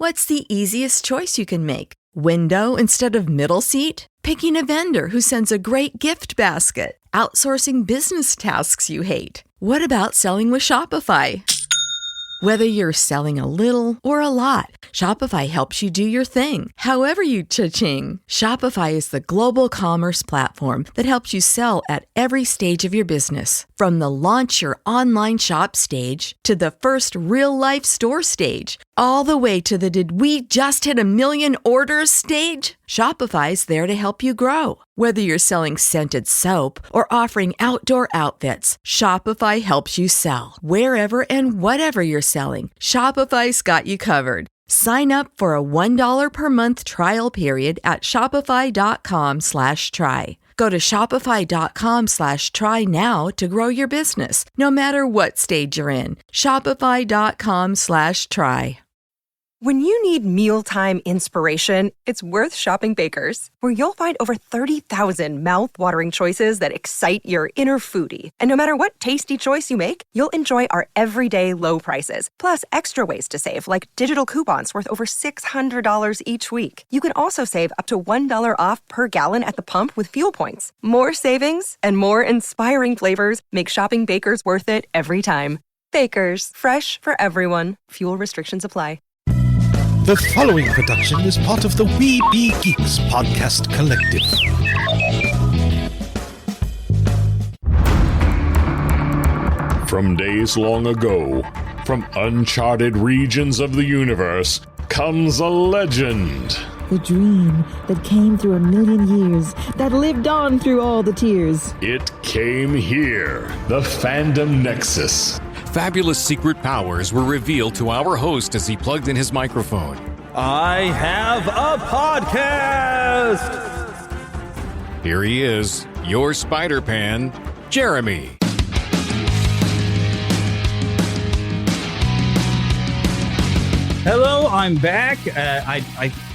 What's the easiest choice you can make? Window instead of middle seat? Picking a vendor who sends a great gift basket? Outsourcing business tasks you hate? What about selling with Shopify? Whether you're selling a little or a lot, Shopify helps you do your thing, however you cha-ching. Shopify is the global commerce platform that helps you sell at every stage of your business. From the launch your online shop stage to the first real-life store stage, all the way to the did we just hit a million orders stage. Shopify's there to help you grow. Whether you're selling scented soap or offering outdoor outfits, Shopify helps you sell. Wherever and whatever you're selling, Shopify's got you covered. Sign up for a $1 per month trial period at shopify.com/try. Go to shopify.com/try now to grow your business, no matter what stage you're in. Shopify.com/try. When you need mealtime inspiration, it's worth shopping Baker's, where you'll find over 30,000 mouth-watering choices that excite your inner foodie. And no matter what tasty choice you make, you'll enjoy our everyday low prices, plus extra ways to save, like digital coupons worth over $600 each week. You can also save up to $1 off per gallon at the pump with fuel points. More savings and more inspiring flavors make shopping Baker's worth it every time. Baker's, fresh for everyone. Fuel restrictions apply. The following production is part of the We Be Geeks podcast collective. From days long ago, from uncharted regions of the universe, comes a legend. The dream that came through a million years, that lived on through all the tears. It came here, the Fandom Nexus. Fabulous secret powers were revealed to our host as he plugged in his microphone. I have a podcast! Here he is, your Spider-Pan, Jeremy. Hello, I'm back. I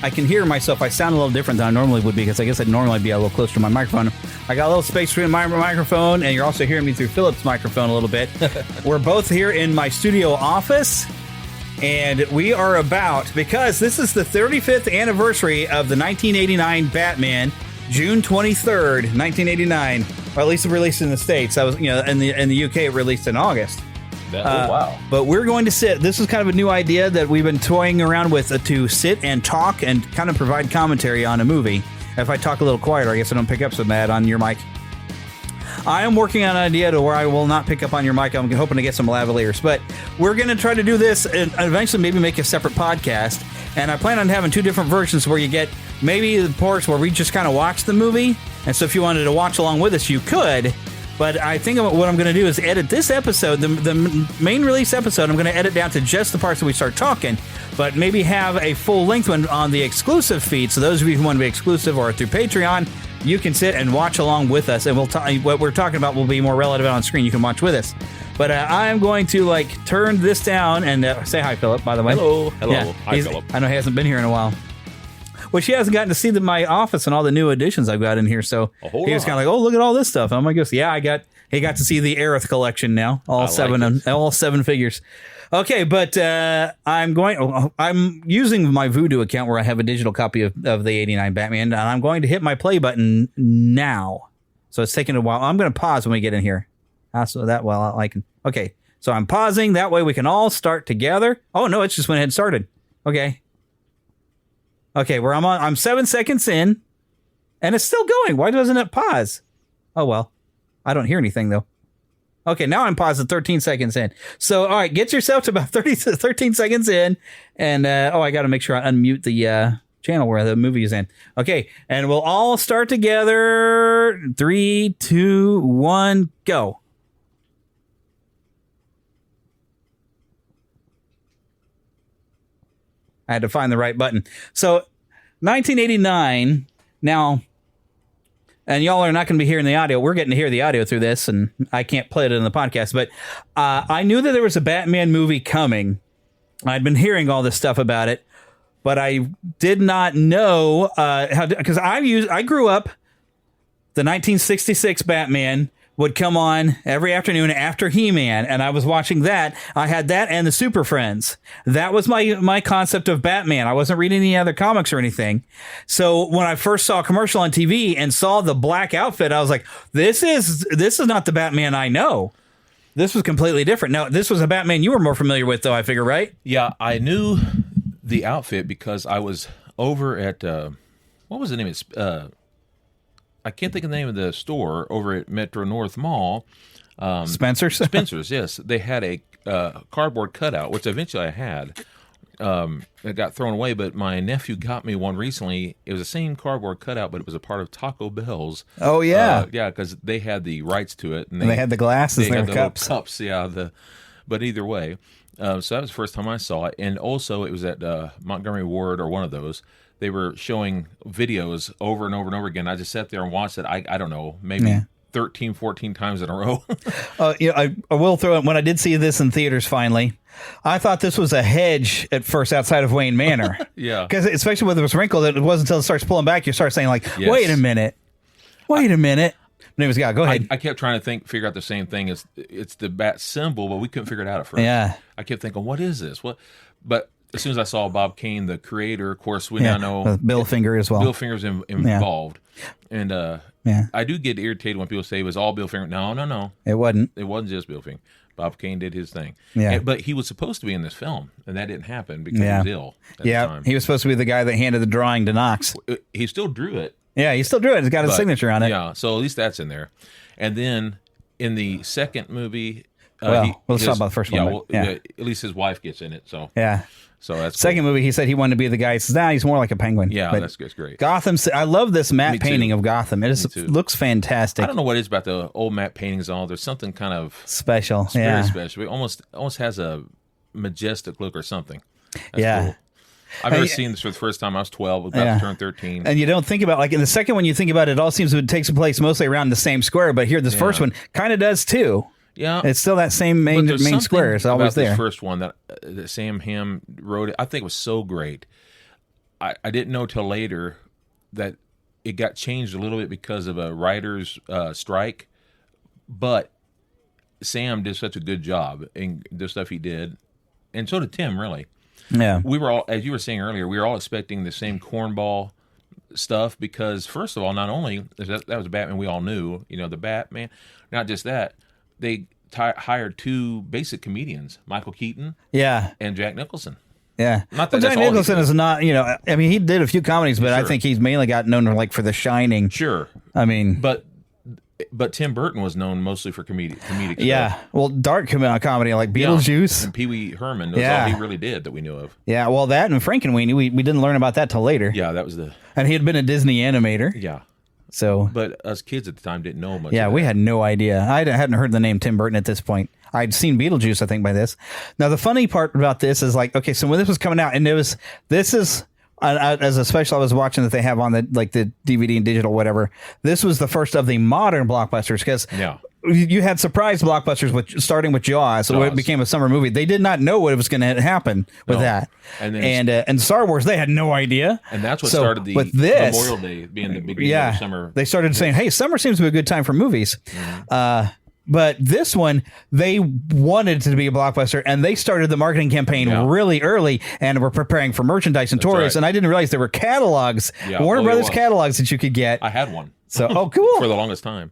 can hear myself. I sound a little different than I normally would because I guess I'd normally be a little closer to my microphone. I got a little space between my microphone, and you're also hearing me through Philip's microphone a little bit. We're both here in my studio office, and we are about, because this is the 35th anniversary of the 1989 Batman, June 23rd, 1989, or at least it released in the States. I was, in the UK, it released in August. Wow. But we're going to sit. This is kind of a new idea that we've been toying around with, to sit and talk and kind of provide commentary on a movie. If I talk a little quieter, I guess I don't pick up so bad on your mic. I am working on an idea to where I will not pick up on your mic. I'm hoping to get some lavaliers. But we're going to try to do this and eventually maybe make a separate podcast. And I plan on having two different versions where you get maybe the parts where we just kind of watch the movie. And so if you wanted to watch along with us, you could. But I think what I'm going to do is edit this episode, the main release episode, I'm going to edit down to just the parts that we start talking, but maybe have a full-length one on the exclusive feed. So those of you who want to be exclusive or through Patreon, you can sit and watch along with us, and what we're talking about will be more relevant on screen. You can watch with us. But I am going to turn this down and say hi, Philip, by the way. Hello. Yeah, Hi, Philip. I know he hasn't been here in a while. Well, she hasn't gotten to see my office and all the new additions I've got in here, so he was kind of like, "Oh, look at all this stuff." I'm like, "Yeah, he got to see the Aerith collection now, all seven figures." Okay, but I'm using my Vudu account where I have a digital copy of the '89 Batman, and I'm going to hit my play button now. So it's taking a while. I'm going to pause when we get in here, so that I can. Okay, so I'm pausing. That way we can all start together. Oh no, it just went ahead and started. Okay, where I'm 7 seconds in, and it's still going. Why doesn't it pause? Oh, well. I don't hear anything, though. Okay, now I'm paused at 13 seconds in. So, all right, get yourself to about 13 seconds in, and, I got to make sure I unmute the channel where the movie is in. Okay, and we'll all start together. 3, 2, 1, go. I had to find the right button. So, 1989, now, and y'all are not going to be hearing the audio. We're getting to hear the audio through this, and I can't play it in the podcast, but I knew that there was a Batman movie coming. I'd been hearing all this stuff about it, but I did not know because I grew up the 1966 Batman would come on every afternoon after He-Man, and I was watching that. I had that and the Super Friends. That was my concept of Batman. I wasn't reading any other comics or anything. So when I first saw a commercial on TV and saw the black outfit, I was like, this is not the Batman I know. This was completely different. Now, this was a Batman you were more familiar with, though, I figure, right? Yeah, I knew the outfit because I was over at, what was the name? It's, I can't think of the name of the store over at Metro North Mall. Spencer's? Spencer's, yes. They had a cardboard cutout, which eventually I had. It got thrown away, but my nephew got me one recently. It was the same cardboard cutout, but it was a part of Taco Bell's. Oh, yeah. Yeah, because they had the rights to it. And they had the glasses and they their had cups. Cups, yeah. But either way, so that was the first time I saw it. And also, it was at Montgomery Ward or one of those. They were showing videos over and over and over again. I just sat there and watched it, I don't know, maybe 13, 14 times in a row. I will throw it. When I did see this in theaters finally, I thought this was a hedge at first outside of Wayne Manor. Yeah. Because especially when it was wrinkled, it wasn't until it starts pulling back, you start saying, like, Yes. wait a minute. Anyways, yeah, go ahead. I kept trying to figure out the same thing. It's the bat symbol, but we couldn't figure it out at first. Yeah. I kept thinking, what is this? But as soon as I saw Bob Kane, the creator, of course, we now know Bill Finger as well. Bill Finger's involved, and I do get irritated when people say it was all Bill Finger. No, It wasn't. it wasn't just Bill Finger. Bob Kane did his thing. Yeah. But he was supposed to be in this film, and that didn't happen because he was ill at the time. He was supposed to be the guy that handed the drawing to Knox. He still drew it. Yeah, he still drew it. It's got his But, signature on it. Yeah, so at least that's in there. And then in the second movie, let's talk about the first one. At least his wife gets in it. So Yeah. so that's Second cool. movie, he said he wanted to be the guy. He says, he's more like a penguin. Yeah, But that's great. Gotham, I love this matte Me too. painting of Gotham. It too. looks fantastic. I don't know what it is about the old matte paintings and all. There's something kind of Special. very Yeah. special. It almost has a majestic look or something. That's Yeah. cool. I've never seen this for the first time. I was 12, about to turn 13. And you don't think about, like, in the second one, you think about it all seems to take place mostly around the same square, but here, this first one kind of does too. Yeah. It's still that same But main there's something square. It's always about there. This first one that Sam Hamm wrote, I think was so great. I didn't know till later that it got changed a little bit because of a writer's strike, but Sam did such a good job in the stuff he did, and so did Tim, really. Yeah. We were all, as you were saying earlier, we were all expecting the same cornball stuff because, first of all, not only that was a Batman we all knew, the Batman, not just that, they hired two basic comedians, Michael Keaton Yeah. and Jack Nicholson. Yeah. Not that Jack that's all he Nicholson did. is not, I mean, he did a few comedies, but I Sure. think he's mainly got known for The Shining. Sure. I mean, But Tim Burton was known mostly for comedic yeah. stuff. Well, dark comedy like Beetlejuice. And Pee Wee Herman. That's Yeah. all he really did that we knew of. Yeah. Well, that and Frankenweenie, we didn't learn about that till later. Yeah, that was the... And he had been a Disney animator. Yeah. So, But us kids at the time didn't know much yeah, of we that. had no idea. I hadn't heard the name Tim Burton at this point. I'd seen Beetlejuice, I think, by this. Now, the funny part about this is like, okay, so when this was coming out, and this is as a special I was watching that they have on the DVD and digital, whatever. This was the first of the modern blockbusters because you had surprise blockbusters starting with Jaws, so it became a summer movie. They did not know what was going to happen with that. And then and Star Wars, they had no idea. And that's what So, started the with this, Memorial Day being the beginning of summer. They started saying, hey, summer seems to be a good time for movies. But this one, they wanted it to be a blockbuster, and they started the marketing campaign really early and were preparing for merchandise and tourists. right. And I didn't realize there were catalogs, Warner Brothers catalogs that you could get. I had one. So, cool. For the longest time.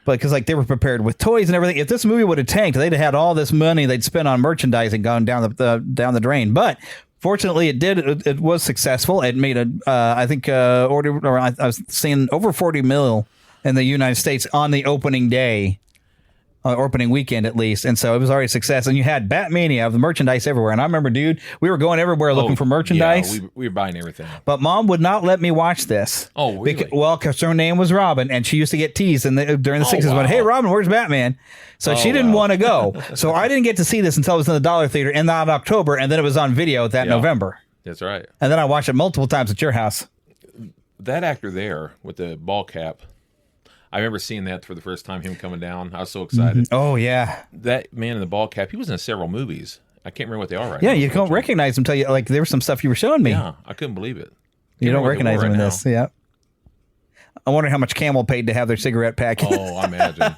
But because they were prepared with toys and everything. If this movie would have tanked, they'd have had all this money they'd spent on merchandising gone down the drain. But fortunately, it did. It was successful. It made I was seeing over 40 mil in the United States on the opening day. Opening weekend at least, and so it was already a success. And you had Batmania, the merchandise everywhere. And I remember, dude, we were going everywhere looking for merchandise. Yeah, we were buying everything. But Mom would not let me watch this. Oh, really? Because her name was Robin, and she used to get teased during the 60s. wow. Went, hey, Robin, where's Batman? So she didn't want to go. So I didn't get to see this until it was in the Dollar Theater in October, and then it was on video that November. That's right. And then I watched it multiple times at your house. That actor there with the ball cap, I remember seeing that for the first time, him coming down. I was so excited. Oh, yeah. That man in the ball cap, he was in several movies. I can't remember what they are right now. Yeah, you don't recognize him until there was some stuff you were showing me. Yeah, I couldn't believe it. You don't recognize him in this. Yeah. I wonder how much Camel paid to have their cigarette pack. Oh, I imagine.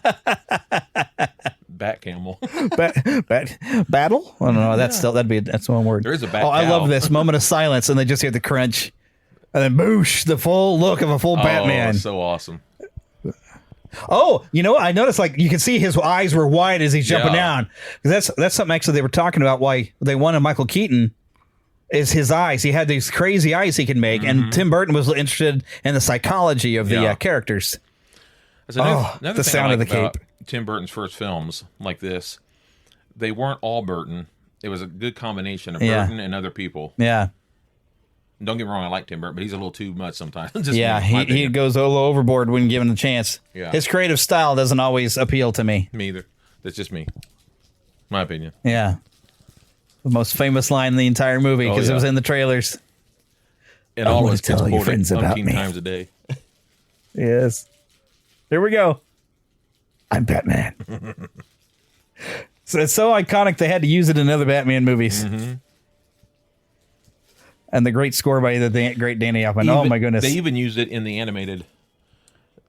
Bat camel. Battle? I don't know. That's one word. There is a bat Oh, I cow. love this moment of silence, and they just hear the crunch, and then boosh, the full look of a full Batman. Oh, so awesome. Oh, you know what? I noticed, like, you can see his eyes were wide as he's jumping Yeah. down. Because that's something actually they were talking about why they wanted Michael Keaton is his eyes. He had these crazy eyes he could make, and Tim Burton was interested in the psychology of the Yeah. characters. That's another the thing sound I of like the about cape. Tim Burton's first films like this, they weren't all Burton. It was a good combination of Yeah. Burton and other people. Yeah. Don't get me wrong, I like Tim Burton, but he's a little too much sometimes. Just Yeah, me, my he opinion. goes a little overboard when given a chance. Yeah. His creative style doesn't always appeal to me. Me either. That's just me. My opinion. Yeah. The most famous line in the entire movie because it was in the trailers. And I all wanna his kids tell your quote friends it about 17 me. times a day. Yes. Here we go. I'm Batman. So it's so iconic they had to use it in other Batman movies. Mm-hmm. And the great score by the great Danny Elfman. Oh my goodness. They even used it in the animated.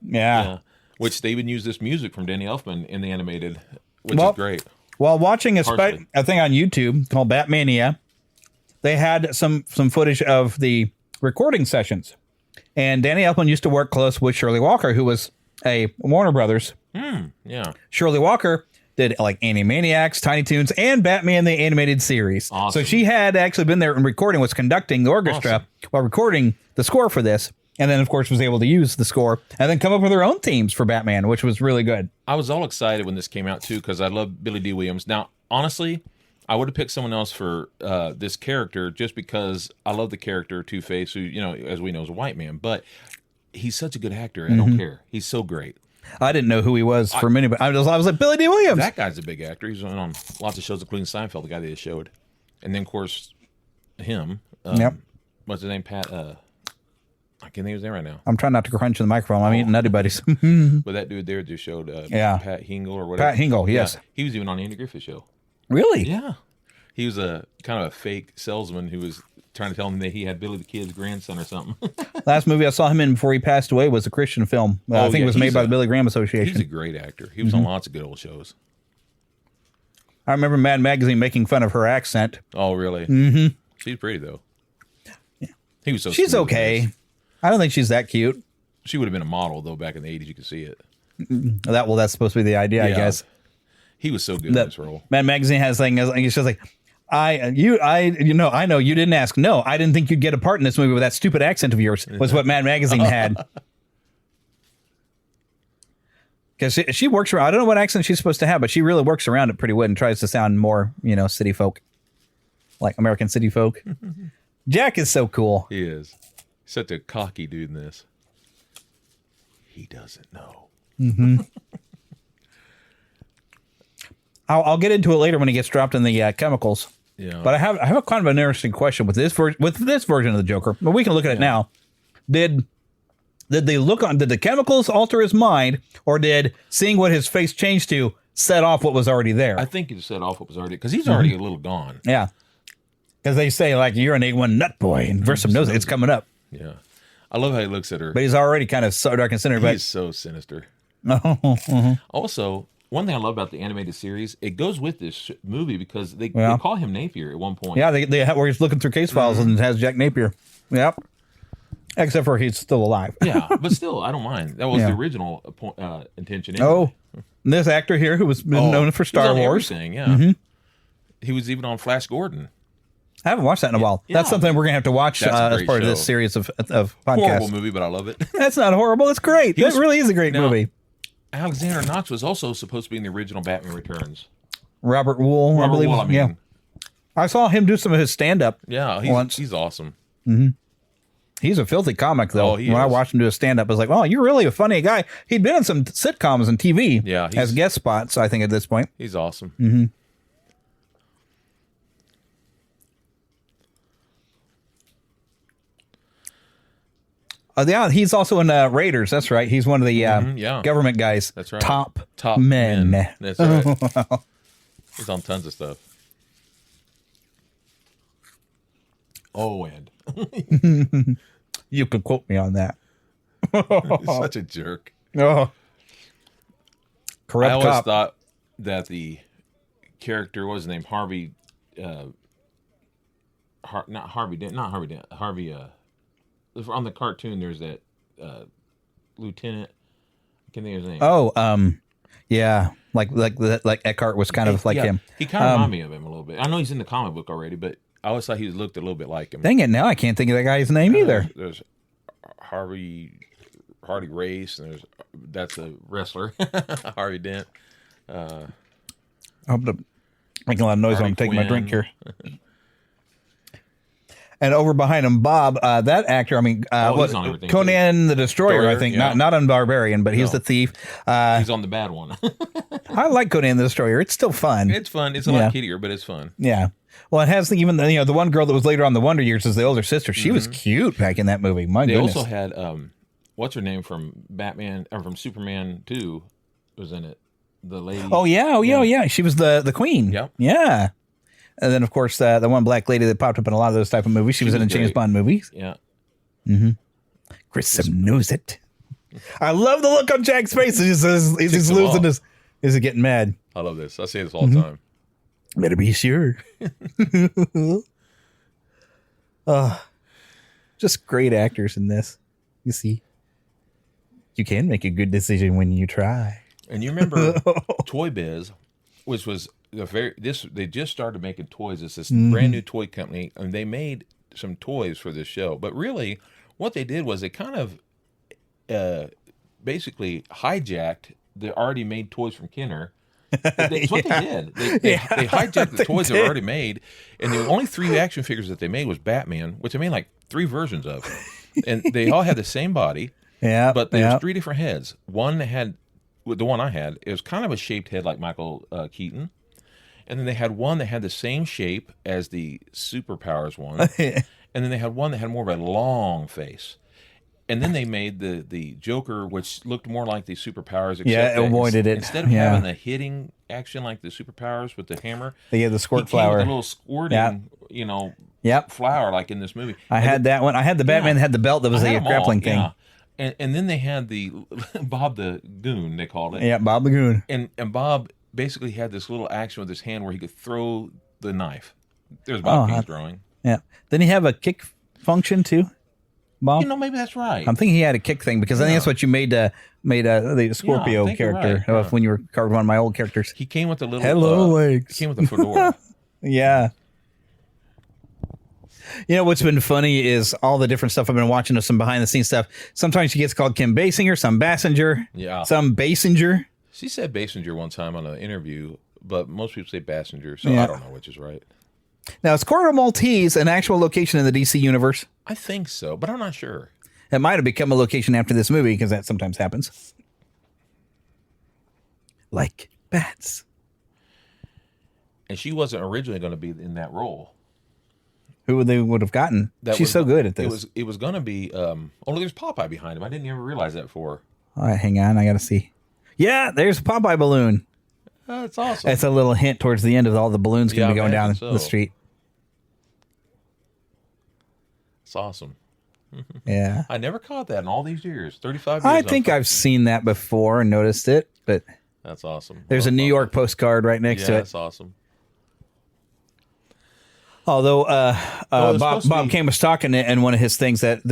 Yeah. Which they even used this music from Danny Elfman in the animated, which Well, is great. While watching a Partially. thing on YouTube called Batmania, they had some footage of the recording sessions. And Danny Elfman used to work close with Shirley Walker, who was a Warner Brothers. Yeah. Shirley Walker did like Animaniacs, Tiny Toons, and Batman the Animated Series. Awesome. So she had actually been there and recording, was conducting the orchestra Awesome. while recording the score for this. And then, of course, was able to use the score and then come up with her own themes for Batman, which was really good. I was all excited when this came out, too, because I love Billy D. Williams. Now, honestly, I would have picked someone else for this character just because I love the character Two-Face, who, you know, as we know, is a white man. But he's such a good actor. I don't care. He's so great. I didn't know who he was for many, but I was like, Billy D. Williams. That guy's a big actor. He's on lots of shows, including Seinfeld, the guy they just showed. And then, of course, him. Yep. What's his name? Pat. I can't think of his name right now. I'm trying not to crunch in the microphone. I'm eating Nutty Buddies. But that dude there just showed Yeah. Pat Hingle or whatever. Pat Hingle, yes. Yeah. He was even on the Andy Griffith Show. Really? Yeah. He was a kind of a fake salesman who was trying to tell him that he had Billy the Kid's grandson or something. Last movie I saw him in before he passed away was a Christian film. I think it was made by the Billy Graham Association. He's a great actor. He was on lots of good old shows. I remember Mad Magazine making fun of her accent. Oh, really? Mm-hmm. She's pretty, though. Yeah. He was so She's smooth, okay. nice. I don't think she's that cute. She would have been a model, though, back in the 80s. You could see it. That's supposed to be the idea, I Yeah. guess. He was so good in this role. Mad Magazine has a thing. It's just like, I know you didn't ask. No, I didn't think you'd get a part in this movie with that stupid accent of yours. Was what Mad Magazine had. Because she works around. I don't know what accent she's supposed to have, but she really works around it pretty well and tries to sound more, city folk, like American city folk. Jack is so cool. He is. Such a cocky dude in this. He doesn't know. Mm-hmm. I'll get into it later when he gets dropped in the chemicals. Yeah. But I have a kind of an interesting question with this version of the Joker. But we can look at it now. Did the chemicals alter his mind, or did seeing what his face changed to set off what was already there? I think he set off what was already, because he's already a little gone. Yeah. Because they say, like, you're an A1 nut boy, and Versum knows it. It's coming up. Yeah. I love how he looks at her. But he's already kind of so dark and sinister. He's so sinister. Also, one thing I love about the animated series, it goes with this movie because they call him Napier at one point. Yeah, they where he's looking through case files and has Jack Napier. Yep. Except for he's still alive. Yeah, but still, I don't mind. That was the original intention. Oh, this actor here who was known for Star Wars. Everything, yeah. He was even on Flash Gordon. I haven't watched that in a while. That's something we're going to have to watch as part of this series of podcasts. Horrible movie, but I love it. That's not horrible. It's great. It really is a great movie. Alexander Knox was also supposed to be in the original Batman Returns. Robert Wool, I believe. Yeah. I saw him do some of his stand-up. Yeah, once. He's awesome. Mm-hmm. He's a filthy comic, though. Oh, he when I is. watched him do a stand-up, I was like, oh, you're really a funny guy. He'd been in some sitcoms and TV as guest spots, I think, at this point. He's awesome. Mm-hmm. Yeah, he's also in Raiders. That's right. He's one of the government guys. That's right. Top men. men. That's right. He's on tons of stuff. Oh, and you can quote me on that. He's such a jerk. Oh. Corrupt I always cop. thought that the character, what was his name? Harvey, not Harvey Dent, Harvey, on the cartoon, there's that lieutenant. I can't think of his name. Oh, yeah. Like Eckhart was kind of like him. He kind of reminded me of him a little bit. I know he's in the comic book already, but I always thought he looked a little bit like him. Dang it, now I can't think of that guy's name either. There's Hardy Race, and that's a wrestler, Harvey Dent. I'm making a lot of noise when I'm taking my drink here. And over behind him, Bob, that actor, he's on everything, Conan the Destroyer, I think. Yeah. Not on Barbarian, but he's the thief. He's on the bad one. I like Conan the Destroyer. It's still fun. It's fun. It's a lot kiddier, but it's fun. Yeah. Well, it has even the one girl that was later on the Wonder Years is the older sister. She was cute back in that movie. My They goodness. also had what's her name from Batman or from Superman 2 was in it. The lady. Oh yeah. She was the queen. Yep. Yeah. And then of course the one black lady that popped up in a lot of those type of movies. She was in the James Bond movies. Yeah. Grissom knows it. I love the look on Jack's face. He's losing his. Is he getting mad? I love this. I say this all the time. Better be sure. Just great actors in this. You see, you can make a good decision when you try. And you remember Toy Biz, which was they just started making toys. It's this brand new toy company, and they made some toys for this show. But really, what they did was they kind of basically hijacked the already made toys from Kenner. That's what they did. They hijacked the toys that were already made, and the only 3 action figures that they made was Batman, which I made like 3 versions of, and they all had the same body. Yeah, but there's 3 different heads. One had, the one I had, it was kind of a shaped head like Michael Keaton, and then they had one that had the same shape as the Superpowers one, and then they had one that had more of a long face. And then they made the Joker, which looked more like the Superpowers. Except avoided it. Instead of having the hitting action like the Superpowers with the hammer, they had the squirt he flower. Came with a little squirting, flower like in this movie. I had that one. I had the Batman that had the belt that was a grappling thing. Yeah. And then they had the Bob the Goon, they called it. Yeah, Bob the Goon. And Bob basically had this little action with his hand where he could throw the knife. There's Bob Keane's drawing. Yeah. Didn't he have a kick function too? Bob? Maybe that's right. I'm thinking he had a kick thing because I think that's what you made the Scorpio character right. when you were carving one of my old characters. He came with the little legs. He came with the fedora. Yeah. You know what's been funny is all the different stuff I've been watching of some behind the scenes stuff. Sometimes she gets called Kim Basinger, some Basinger, some Basinger. She said Basinger one time on an interview, but most people say Basinger, so I don't know which is right. Now, is Corridor Maltese an actual location in the DC universe? I think so, but I'm not sure. It might have become a location after this movie because that sometimes happens. Like bats. And she wasn't originally going to be in that role. Who they would have gotten? She's so good at this. It was going to be. Only there's Popeye behind him. I didn't even realize that before. All right, hang on. I got to see. Yeah, there's a Popeye balloon. That's awesome. That's a little hint towards the end of all the balloons going to be going down the street. It's awesome. Yeah. I never caught that in all these years. 35 years. I think I've seen that before and noticed it, but that's awesome. There's a New York postcard right next to it. That's awesome. Although Bob Kane was talking in one of his things that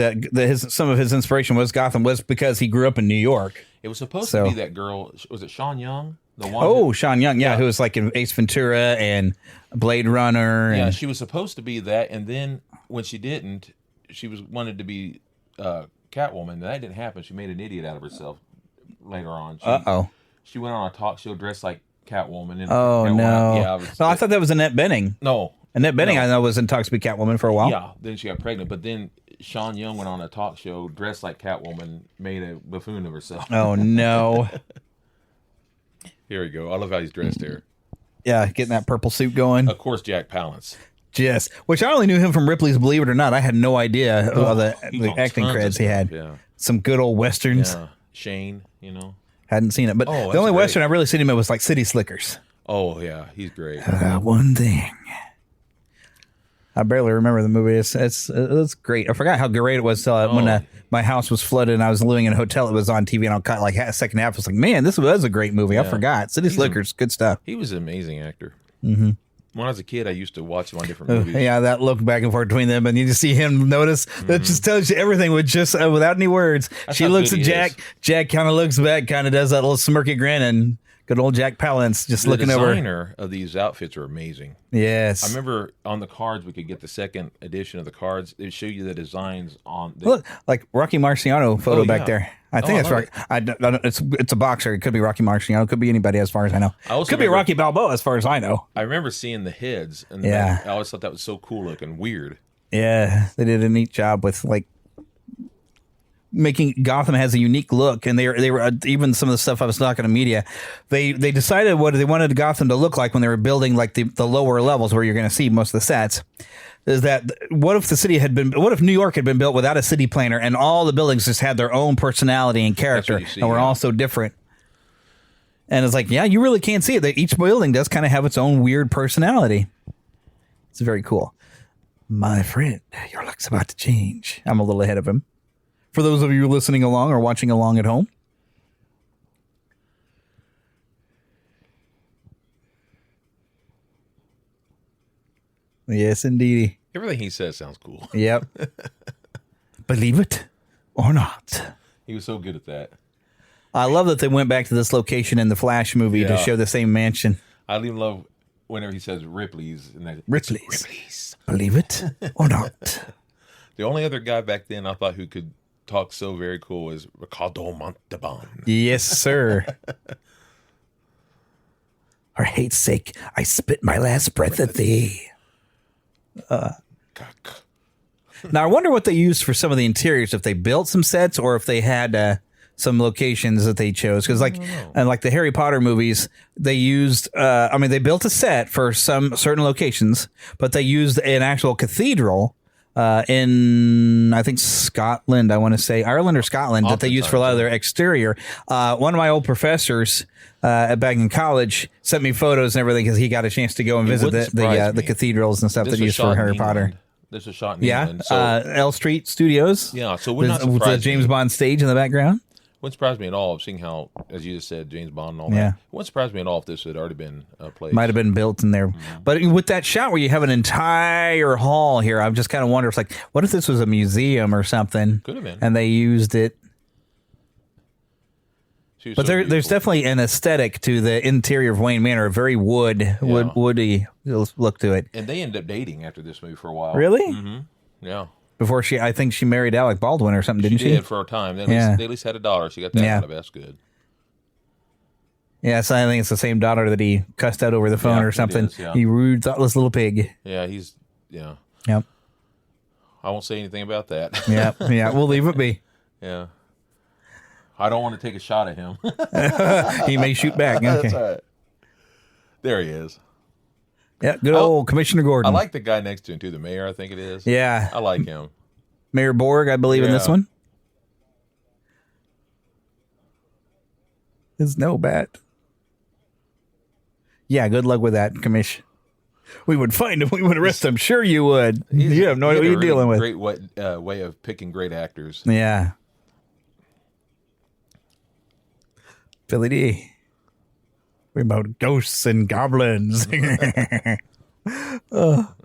some of his inspiration was Gotham was because he grew up in New York. It was supposed to be that girl. Was it Sean Young? The one. Oh, Sean Young, who was like in Ace Ventura and Blade Runner. Yeah, she was supposed to be that, and then when she didn't, she wanted to be Catwoman. That didn't happen. She made an idiot out of herself later on. She went on a talk show dressed like Catwoman. And no! I thought that was Annette Bening. No. Annette Bening, I know, was in talks to be Catwoman for a while. Yeah, then she got pregnant, but then Sean Young went on a talk show dressed like Catwoman, made a buffoon of herself. Oh no! Here we go. I love how he's dressed here. Yeah, getting that purple suit going. Of course, Jack Palance. Yes, which I only knew him from Ripley's Believe It or Not. I had no idea of the acting creds he had. Yeah. Some good old westerns. Yeah. Shane, Hadn't seen it, but the only western I really seen him in was like City Slickers. Oh yeah, he's great. One thing. I barely remember the movie. It's great. I forgot how great it was when my house was flooded and I was living in a hotel. It was on TV and I caught like a second half. I was like, man, this was a great movie. I forgot. City Slickers, good stuff. He was an amazing actor. Mm-hmm. When I was a kid, I used to watch him on different movies. Yeah, that look back and forth between them, and you just see him notice. That just tells you everything with just without any words. She looks at Jack. Jack kind of looks back, kind of does that little smirky grin, and good old Jack Palance just looking over. The designer of these outfits are amazing. Yes. I remember on the cards, we could get the second edition of the cards. They show you the designs on. Look, like Rocky Marciano photo back there. I think it's Rocky. It's a boxer. It could be Rocky Marciano. It could be anybody as far as I know. It could be Rocky Balboa as far as I know. I remember seeing the heads, and I always thought that was so cool looking, weird. Yeah, they did a neat job with like making Gotham has a unique look, and they were even some of the stuff I was talking to media. They decided what they wanted Gotham to look like when they were building like the lower levels where you're going to see most of the sets. Is that what if New York had been built without a city planner and all the buildings just had their own personality and character and were all so different? And it's like, yeah, you really can't see it. Each building does kind of have its own weird personality. It's very cool. My friend, your luck's about to change. I'm a little ahead of him. For those of you listening along or watching along at home. Yes, indeed. Everything he says sounds cool. Yep. Believe it or not. He was so good at that. I love that they went back to this location in the Flash movie to show the same mansion. I even love whenever he says Ripley's. Ripley's. Believe it or not. The only other guy back then I thought who could talk so very cool was Ricardo Montalban. Yes, sir. For hate's sake, I spit my last breath at thee. Now, I wonder what they used for some of the interiors, if they built some sets or if they had some locations that they chose. Because like the Harry Potter movies, they used, they built a set for some certain locations, but they used an actual cathedral in, I think, Scotland, I want to say, Ireland or Scotland, that they used for a lot of their exterior. One of my old professors back in college sent me photos and everything because he got a chance to go and visit the cathedrals and stuff that used for Harry Potter. This was shot in England. So, L Street Studios. Yeah, so we're not with the James Bond stage in the background. Wouldn't surprise me at all of seeing how, as you just said, James Bond and all that. It wouldn't surprise me at all if this had already been played. Might have been built in there. Mm-hmm. But with that shot where you have an entire hall here, I'm just kind of wondering, it's like, what if this was a museum or something? Could have been. And they used it. But so there's definitely an aesthetic to the interior of Wayne Manor, a very woody look to it. And they ended up dating after this movie for a while. Really? Mm-hmm. Yeah. Before I think she married Alec Baldwin or something, didn't she? She did for a time. They at least had a daughter. She got that out of it. That's good. Yeah, so I think it's the same daughter that he cussed out over the phone or something. He rude, thoughtless little pig. Yeah, Yep. I won't say anything about that. Yeah, we'll leave it be. Yeah. I don't want to take a shot at him. He may shoot back. Okay. That's all right. There he is. Yeah, good old Commissioner Gordon. I like the guy next to him, too. The mayor, I think it is. Yeah. I like him. Mayor Borg, I believe, in this one. It's no bat. Yeah, good luck with that, Commish. We would find him. We would arrest him. Sure you would. You have no idea what you're dealing with. Great way of picking great actors. Yeah. Billy D. We're about ghosts and goblins. That's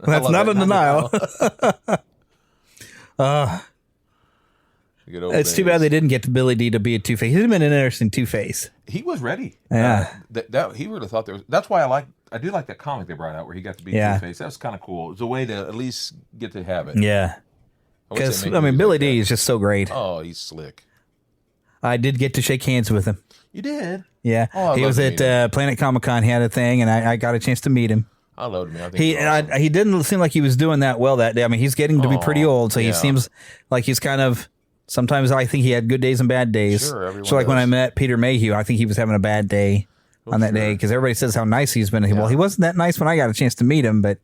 not in denial. It's too bad they didn't get Billy D to be a Two-Face. He'd have been an interesting Two-Face. He was ready. Yeah. He really thought there was. That's why I do like that comic they brought out where he got to be Two-Face. That was kind of cool. It was a way to at least get to have it. Yeah. Because, Billy D is just so great. Oh, he's slick. I did get to shake hands with him. You did? Yeah. He was at Planet Comic-Con. He had a thing, and I got a chance to meet him. I loved him. He didn't seem like he was doing that well that day. I mean, he's getting to be pretty old, so he seems like he's kind of... Sometimes I think he had good days and bad days. Sure, everyone so like does. When I met Peter Mayhew, I think he was having a bad day on that day because everybody says how nice he's been. Well, he wasn't that nice when I got a chance to meet him, but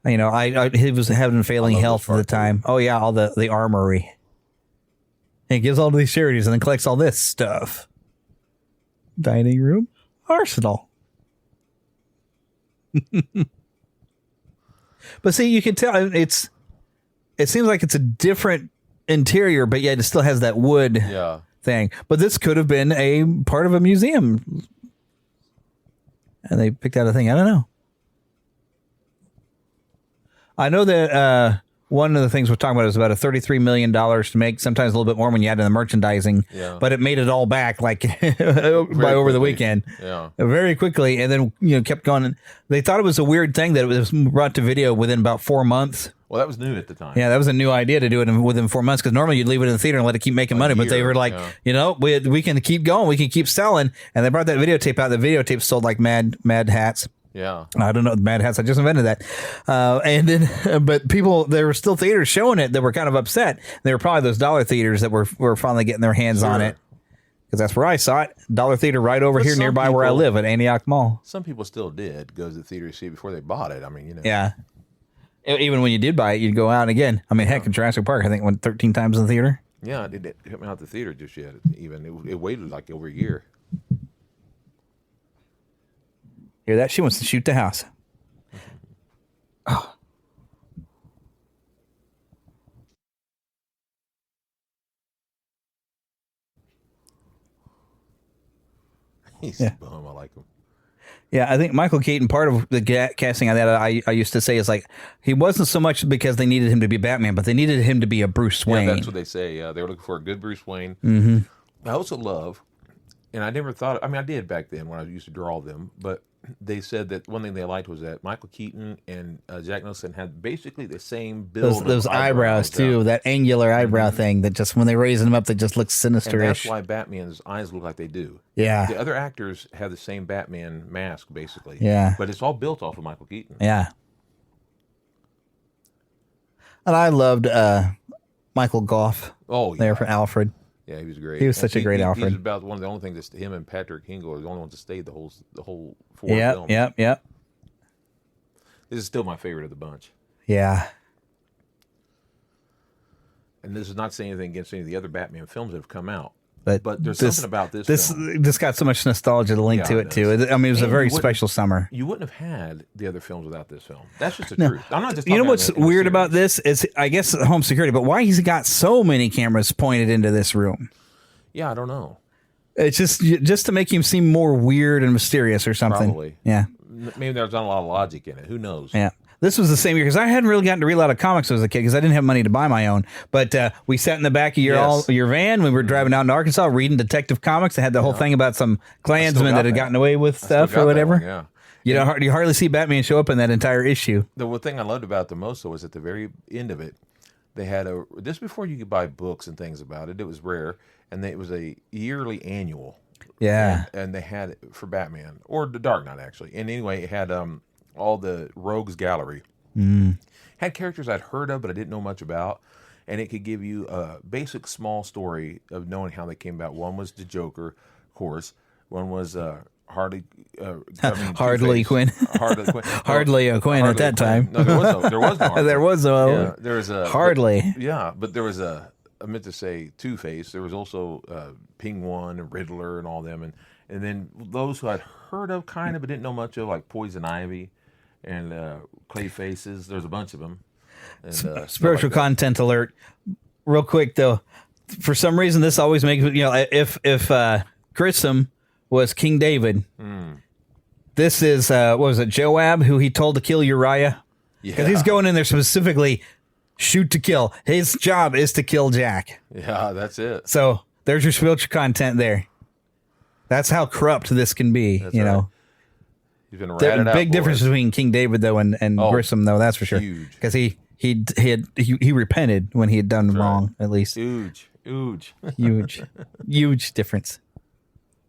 he was having failing health at the time. Oh yeah, all the armory. And he gives all these charities and then collects all this stuff. Dining room, arsenal. But see, you can tell it seems like it's a different interior, but yet it still has that wood thing. But this could have been a part of a museum. And they picked out a thing. I don't know. I know that one of the things we're talking about is about a $33 million to make, sometimes a little bit more when you add in the merchandising. Yeah. But it made it all back like by over the weekend. Yeah. Very quickly. And then, kept going. They thought it was a weird thing that it was brought to video within about 4 months. Well, that was new at the time. Yeah, that was a new idea to do it within 4 months, because normally you'd leave it in the theater and let it keep making money. But they were like, we can keep going. We can keep selling. And they brought that videotape out. The videotape sold like mad hats. Yeah. I don't know. Mad hats. I just invented that. And then, but there were still theaters showing it that were kind of upset. They were probably those dollar theaters that were finally getting their hands on it. Because that's where I saw it. Dollar theater right over here nearby where I live at Antioch Mall. Some people still did go to the theater to see it before they bought it. I mean, Yeah. Even when you did buy it, you'd go out again. I mean, heck, in Jurassic Park, I think went 13 times in the theater. Yeah, it didn't hit me out the theater just yet. It waited like over a year. Hear that? She wants to shoot the house. Oh. He's a bum. I like him. Yeah, I think Michael Keaton, part of the casting on that, I used to say is like, he wasn't so much because they needed him to be Batman, but they needed him to be a Bruce Wayne. Yeah, that's what they say. They were looking for a good Bruce Wayne. Mm-hmm. I also love, and I never thought, I did back then when I used to draw them, but they said that one thing they liked was that Michael Keaton and Jack Nicholson had basically the same build. Those eyebrows too, that angular eyebrow thing that just, when they raise them up, they just look sinister-ish. And that's why Batman's eyes look like they do. Yeah. The other actors have the same Batman mask, basically. Yeah. But it's all built off of Michael Keaton. Yeah. And I loved Michael Gough. Oh, yeah. There for Alfred. Yeah, he was great. He was such a great Alfred. He's about one of the only things that him and Patrick Hingle are the only ones that stayed the whole four films. Yep. This is still my favorite of the bunch. Yeah. And this is not saying anything against any of the other Batman films that have come out. But there's something about this film. This got so much nostalgia to link to it, too. I mean, it was a very special summer. You wouldn't have had the other films without this film. That's just the truth. I'm not just. You know what's weird about this is, I guess, home security, but why he's got so many cameras pointed into this room? Yeah, I don't know. It's just to make him seem more weird and mysterious or something. Probably. Yeah. Maybe there's not a lot of logic in it. Who knows? Yeah. This was the same year, because I hadn't really gotten to read a lot of comics as a kid because I didn't have money to buy my own. But we sat in the back of your van. We were driving out in Arkansas reading Detective Comics. They had the whole thing about some Klansmen that had gotten away with stuff or whatever. Yeah. You hardly see Batman show up in that entire issue. The one thing I loved about the most, though, was at the very end of it, they had this before you could buy books and things about it. It was rare, and it was a yearly annual. Yeah. And they had it for Batman, or The Dark Knight, actually. And anyway, it had all the Rogues Gallery. Had characters I'd heard of, but I didn't know much about. And it could give you a basic small story of knowing how they came about. One was the Joker, of course. One was Harley Quinn. Hardly a Quinn at that time. No, there was no Harley. There was no. Yeah, there was a Hardly. But there was I meant to say Two-Face. There was also Penguin and Riddler and all them, and then those who I'd heard of kind of but didn't know much of, like Poison Ivy and Clay Faces. There's a bunch of them. And, spiritual content alert. Real quick though, for some reason this always makes if Grissom was King David, this is what was it, Joab, who he told to kill Uriah? Because he's going in there specifically shoot to kill. His job is to kill Jack. Yeah, that's it. So there's your spiritual content there. That's how corrupt this can be. That's right. He's been ratted out. Big difference between King David though and Grissom though. That's for sure. Because he repented when he had done wrong. At least huge difference.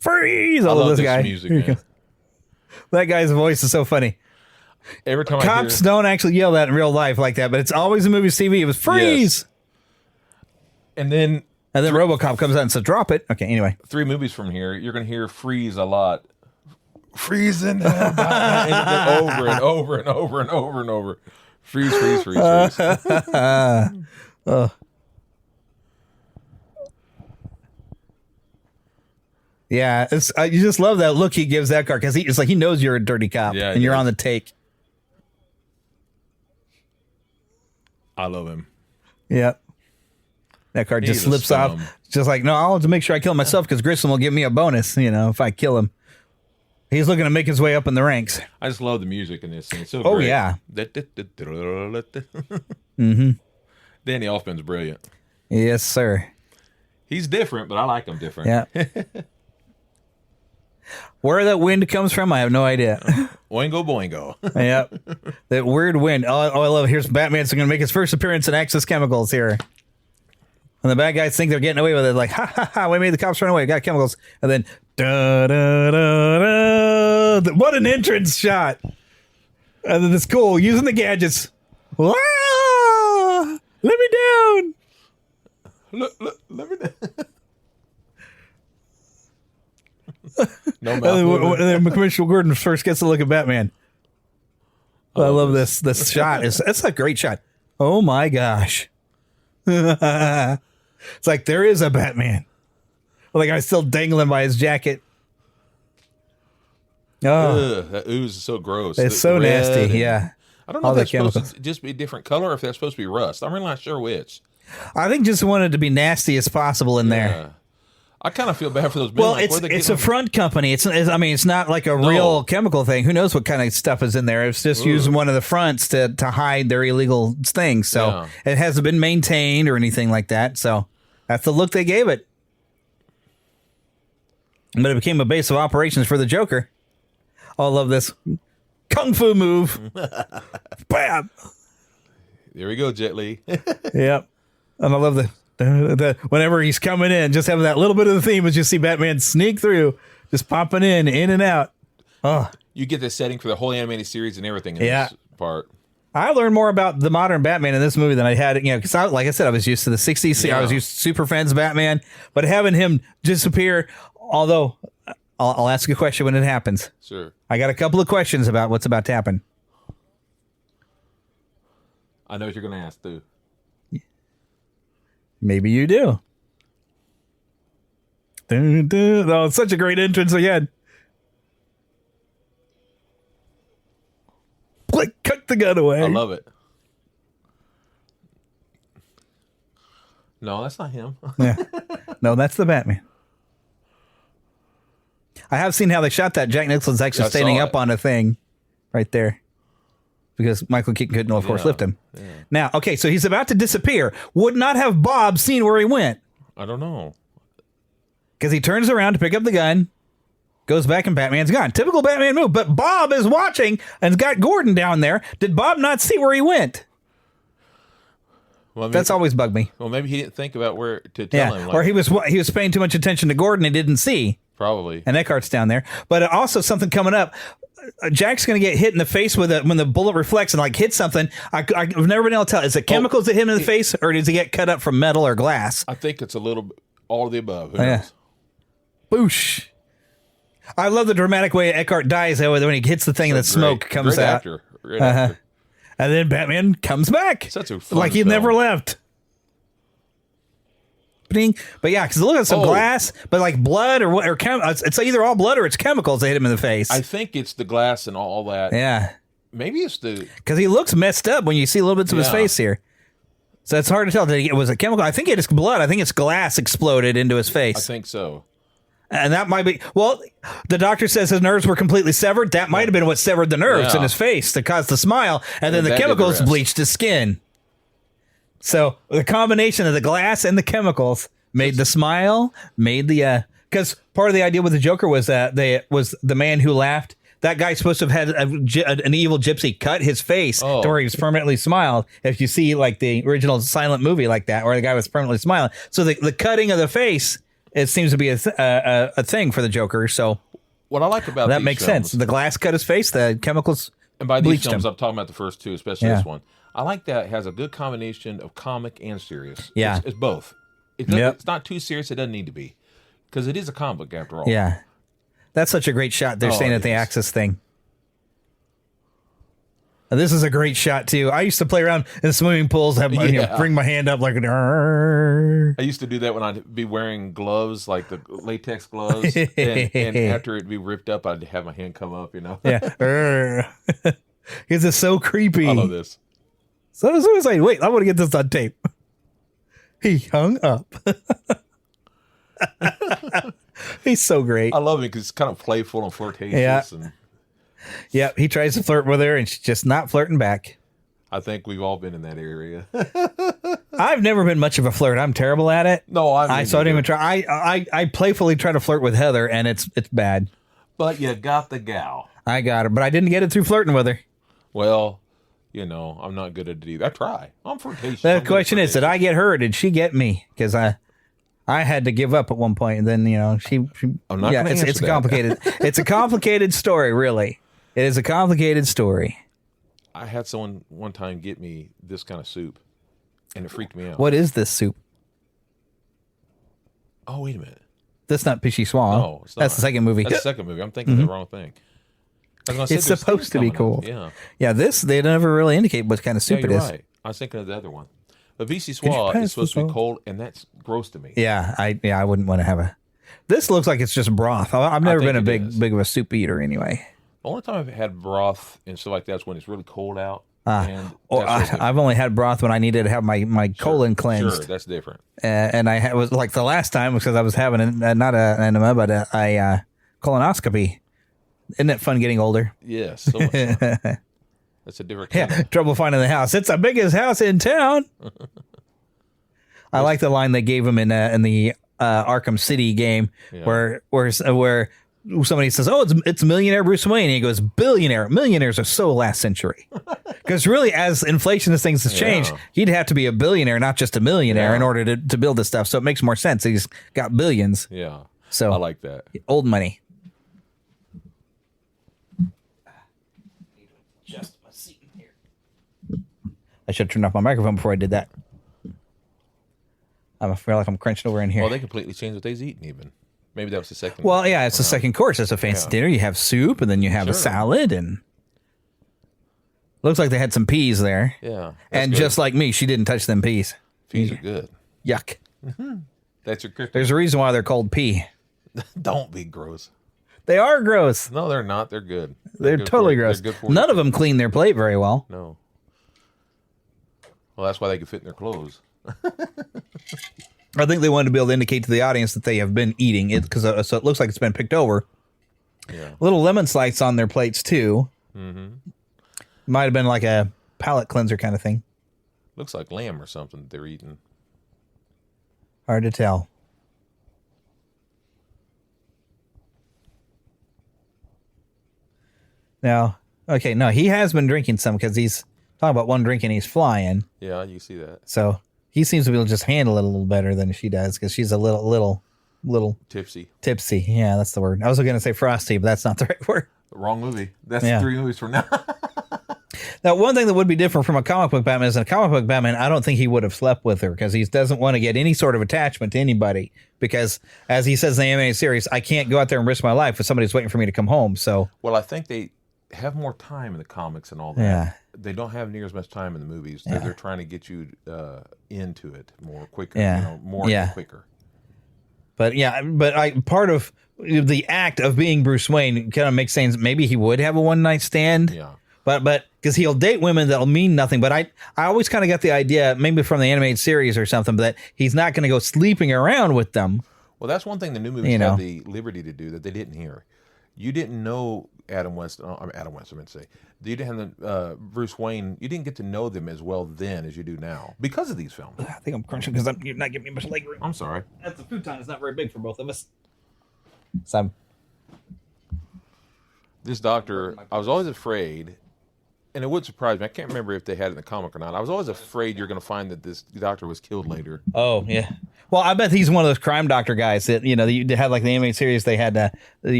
Freeze! All of this guy. Music, that guy's voice is so funny. Every time cops don't actually yell that in real life like that, but it's always in movies, TV. It was freeze. Yes. And then RoboCop comes out and says, "Drop it." Okay. Anyway, 3 movies from here, you're going to hear freeze a lot. Freezing over and over and over and over and over. Freeze. Yeah, you just love that look he gives that car because it's like he knows you're a dirty cop and you're on the take. I love him. Yep. That card just He's a slips scum. off. Just like, no, I'll have to make sure I kill him myself because Grissom will give me a bonus, if I kill him. He's looking to make his way up in the ranks. I just love the music in this scene. It's so Oh, great. yeah. Mm-hmm. Danny Elfman's brilliant. Yes, sir. He's different, but I like him different. Yeah. Where that wind comes from, I have no idea. Oingo boingo. Yep. That weird wind. Oh, I love it. Here's Batman's going to make his first appearance in Axis Chemicals here. And the bad guys think they're getting away with it. Like, ha, ha, ha, we made the cops run away. We got chemicals. And then, da, da, da, da. What an entrance shot. And then it's cool. Using the gadgets. Wow! Let me down. Let me down. No And mouth then Commissioner Gordon first gets a look at Batman. I love this. This shot. That's a great shot. Oh, my gosh. It's like there is a Batman. Like I'm still dangling by his jacket. Oh, Ugh, that ooze is so gross. it's so nasty. Yeah. I don't know All if the that's supposed chemicals. to just be a different color or if that's supposed to be rust. I'm really not sure which. I think just wanted to be nasty as possible in there. Yeah. I kind of feel bad for those men. Well, like, where they it's getting a front company. It's not like a real chemical thing. Who knows what kind of stuff is in there? It's just using one of the fronts to hide their illegal things. So it hasn't been maintained or anything like that. So that's the look they gave it. But it became a base of operations for the Joker. Oh, I love this kung fu move. Bam. There we go, Jet Li. Yep. And I love the whenever he's coming in, just having that little bit of the theme as you see Batman sneak through, just popping in and out. Oh, You get the setting for the whole animated series and everything in this part. I learned more about the modern Batman in this movie than I had, because like I said, I was used to the 60s. I was used to Super Friends Batman, but having him disappear, although I'll ask a question when it happens. Sure. I got a couple of questions about what's about to happen. I know what you're going to ask, too. Maybe you do. Dun, dun. Oh, it's such a great entrance again. Click, cut the gun away. I love it. No, that's not him. Yeah. No, that's the Batman. I have seen how they shot that. Jack Nicholson's actually standing up on a thing right there. Because Michael Keaton couldn't, of course, lift him. Yeah. Now, okay, so he's about to disappear. Would not have Bob seen where he went. I don't know. Because he turns around to pick up the gun, goes back, and Batman's gone. Typical Batman move. But Bob is watching and's got Gordon down there. Did Bob not see where he went? Well, That's always bugged me. Well, maybe he didn't think about where to tell him. Like, or he was paying too much attention to Gordon and didn't see. Probably. And Eckhart's down there. But also something coming up. Jack's going to get hit in the face when the bullet reflects and like hits something. I've never been able to tell. Is it chemicals that hit him in the face, or does he get cut up from metal or glass? I think it's a little all of the above. Who knows? Boosh. I love the dramatic way Eckhart dies though, when he hits the thing and the smoke comes out. Actor. Great actor. And then Batman comes back. Such a fun like he film. never left. But yeah, because look at some glass, but like blood or what? Or it's either all blood or it's chemicals that hit him in the face. I think it's the glass and all that. Yeah. Maybe it's the because he looks messed up when you see little bits of his face here. So it's hard to tell. Was it chemical? I think it's blood. I think it's glass exploded into his face. I think so. And that might be, well, the doctor says his nerves were completely severed. That might have been what severed the nerves in his face to cause the smile. And then the chemicals bleached his skin. So the combination of the glass and the chemicals made the smile, made the, because part of the idea with the Joker was that was the man who laughed. That guy's supposed to have had an evil gypsy cut his face to where he was permanently smiled. If you see like the original silent movie like that, where the guy was permanently smiling. So the cutting of the face, it seems to be a thing for the Joker. So what I like about that these makes films, sense. The glass cut his face. The chemicals and by these bleached films, him. I'm talking about the first two, especially this one. I like that it has a good combination of comic and serious. Yeah, it's both. It's not too serious. It doesn't need to be because it is a comic book after all. Yeah, that's such a great shot. They're saying at the Axis thing. This is a great shot too. I used to play around in swimming pools, bring my hand up like I used to do that when I'd be wearing gloves, like the latex gloves, and after it'd be ripped up, I'd have my hand come up. Yeah, because it's so creepy. I love this. So as soon as I wait, I want to get this on tape. He hung up. He's so great. I love him because he's kind of playful and flirtatious. Yeah. And Yeah, he tries to flirt with her, and she's just not flirting back. I think we've all been in that area. I've never been much of a flirt. I'm terrible at it. No, I so I didn't even try. I playfully try to flirt with Heather, and it's bad. But you got the gal. I got her, but I didn't get it through flirting with her. Well, you know, I'm not good at it either. I try. I'm flirtatious. The question is, did I get her or did she get me? Because I had to give up at one point, and then, you know, she I'm not gonna answer it's a that. complicated it's a complicated story, really. It is a complicated story. I had someone one time get me this kind of soup, and it freaked me out. What is this soup? Oh, wait a minute. That's not Pishy Swamp. No, it's not. That's the second movie. That's the second movie. I'm thinking the wrong thing. I was gonna say It's there's supposed things to be coming cool. up. Yeah. Yeah, this, they never really indicate what kind of soup Yeah, it you're is. right. I was thinking of the other one. But BC you Swab pass is supposed to be this cold, and that's gross to me. Yeah, I wouldn't want to have a. This looks like it's just broth. I've never think been a it is. big of a soup eater anyway. The only time I've had broth and stuff like that is when it's really cold out. Or I've only had broth when I needed to have my colon cleansed. Sure, that's different. And I was like the last time because I was having not an enema, but a colonoscopy. Isn't it fun getting older? Yes, so much fun. That's a different kind Yeah, of- trouble finding the house. It's the biggest house in town. I like the line they gave him in the Arkham City game where somebody says, "Oh, it's millionaire Bruce Wayne," and he goes, "Billionaire. Millionaires are so last century." Because really, as inflation as things has changed, he'd have to be a billionaire, not just a millionaire, in order to build this stuff. So it makes more sense. He's got billions. Yeah, So I like that. old money. I should have turned off my microphone before I did that. I feel like I'm crunching over in here. Well, they completely changed what they's eating even. Maybe that was the second. Well, yeah, it's the second course. It's a fancy dinner. You have soup, and then you have a salad, and looks like they had some peas there. Yeah. And good. just like me, she didn't touch them peas. Peas are good. Yuck. That's your kryptonite. There's a reason why they're called pea. Don't be gross. They are gross. No, they're not. They're good. They're good totally for- gross. They're good for None you. of them clean their plate very well. No. Well, that's why they can fit in their clothes. I think they wanted to be able to indicate to the audience that they have been eating it, because so it looks like it's been picked over. Yeah. Little lemon slice on their plates too. Mm-hmm. Might have been like a palate cleanser kind of thing. Looks like lamb or something that they're eating. Hard to tell. Now, okay, no, he has been drinking some because he's talking about one drink and he's flying. Yeah, you see that. So he seems to be able to just handle it a little better than she does because she's a little Tipsy. tipsy. Yeah, that's the word. I was going to say frosty, but that's not the right word. Wrong movie. That's Yeah. 3 movies from now. Now, one thing that would be different from a comic book Batman is in a comic book Batman, I don't think he would have slept with her because he doesn't want to get any sort of attachment to anybody. Because, as he says in the animated series, I can't go out there and risk my life if somebody's waiting for me to come home. So, Well, I think they have more time in the comics and all that. Yeah. They don't have near as much time in the movies. They're trying to get you into it more quicker. Yeah. More Yeah. quicker. but part of the act of being Bruce Wayne kind of makes sense. Maybe he would have a one night stand. Yeah. But because he'll date women that'll mean nothing. But I always kind of got the idea, maybe from the animated series or something, that he's not going to go sleeping around with them. Well, that's one thing the new movies You know. have the liberty to do that they didn't hear. You didn't know Adam West, I meant to say. You didn't have the Bruce Wayne. You didn't get to know them as well then as you do now because of these films. I think I'm crunching because you're not giving me much leg room. I'm sorry. That's the futon is not very big for both of us. So This doctor, I was always afraid, and it would surprise me. I can't remember if they had it in the comic or not. I was always afraid you're going to find that this doctor was killed later. Oh yeah. Well, I bet he's one of those crime doctor guys that you had like the animated series. They had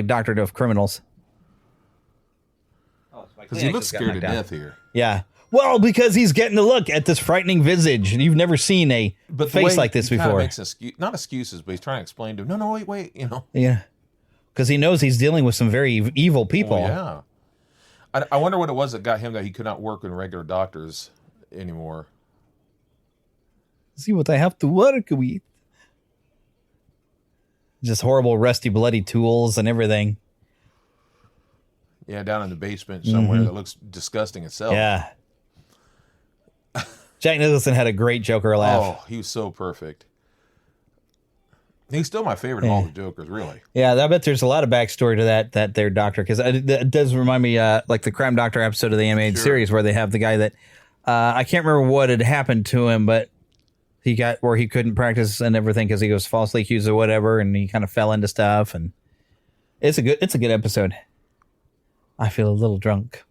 doctored of criminals. Because he looks scared to death here. Yeah. Well, because he's getting to look at this frightening visage, and you've never seen a But the face way like this he kinda before. makes not excuses, but he's trying to explain to him. No, wait. Yeah. Because he knows he's dealing with some very evil people. Oh, yeah. I wonder what it was that got him that he could not work with regular doctors anymore. See what I have to work with. Just horrible, rusty, bloody tools and everything. Yeah, down in the basement somewhere that looks disgusting itself. Yeah. Jack Nicholson had a great Joker laugh. Oh, he was so perfect. He's still my favorite of all the Jokers, really. Yeah, I bet there's a lot of backstory to that their doctor, because it does remind me like the Crime Doctor episode of the animated series where they have the guy that I can't remember what had happened to him, but he got where he couldn't practice and everything because he was falsely accused of whatever, and he kind of fell into stuff. And it's a good episode. I feel a little drunk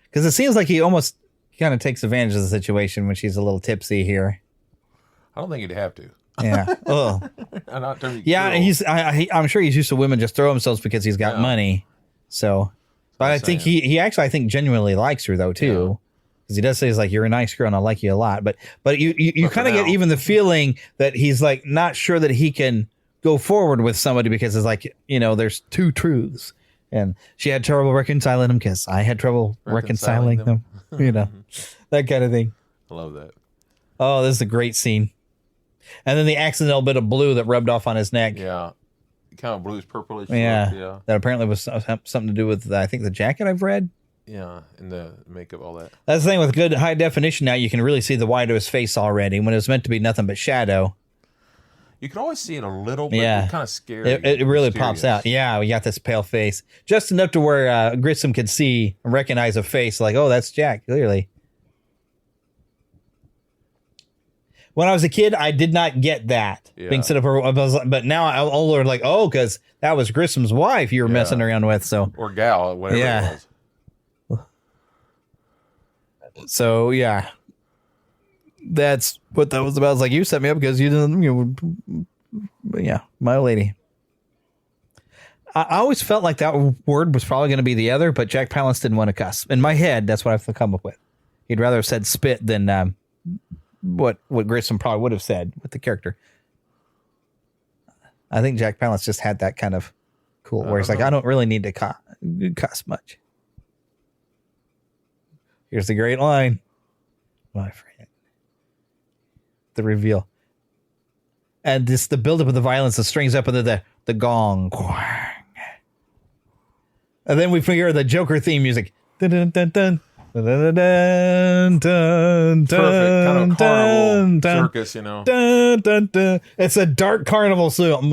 because it seems like he almost kind of takes advantage of the situation when she's a little tipsy here. I don't think he'd have to. Yeah. Oh. I'm sure he's used to women just throw themselves because he's got money. So, but I think he actually, I think, genuinely likes her though too, because he does say he's like, "You're a nice girl and I like you a lot." But you kind of get even the feeling that he's like not sure that he can go forward with somebody because it's like, there's two truths, and she had trouble reconciling them because I had trouble reconciling them. That kind of thing. I love that. Oh, this is a great scene. And then the accidental bit of blue that rubbed off on his neck. Yeah. Kind of bluish, purplish. Yeah. That apparently was something to do with, I think, the jacket I've read. Yeah. And the makeup, all that. That's the thing with good high definition now. You can really see the white of his face already when it was meant to be nothing but shadow. You can always see it a little bit. Yeah. It's kind of scary. It really pops out. Yeah. We got this pale face. Just enough to where Grissom could see and recognize a face like, oh, that's Jack, clearly. When I was a kid, I did not get that being set up. But now I'm older, like, because that was Grissom's wife you were messing around with. So or gal, whatever it was. So that's what that was about. I was like, you set me up because you didn't. My lady. I always felt like that word was probably going to be the other, but Jack Palance didn't want to cuss. In my head, that's what I've come up with. He'd rather have said spit than. What Grissom probably would have said with the character. I think Jack Palance just had that kind of cool where he's like, I don't really need to cuss much. Here's the great line. My friend. The reveal. And the buildup of the violence, the strings up and the gong. And then we figure the Joker theme music. Dun, dun, dun, dun. Dun, dun, dun, dun, perfect kind of carnival circus, Dun, dun, dun. It's a dark carnival suit.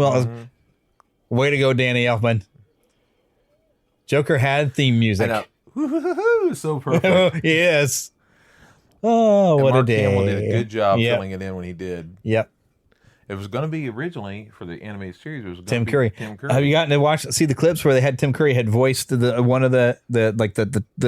Way to go, Danny Elfman. Joker had theme music. So perfect. Yes. Oh, what Mark a day. Hamill did a good job filling it in when he did. Yep. It was going to be originally for the animated series. It was Tim Curry. Have you gotten to see the clips where they had Tim Curry had voiced the one of the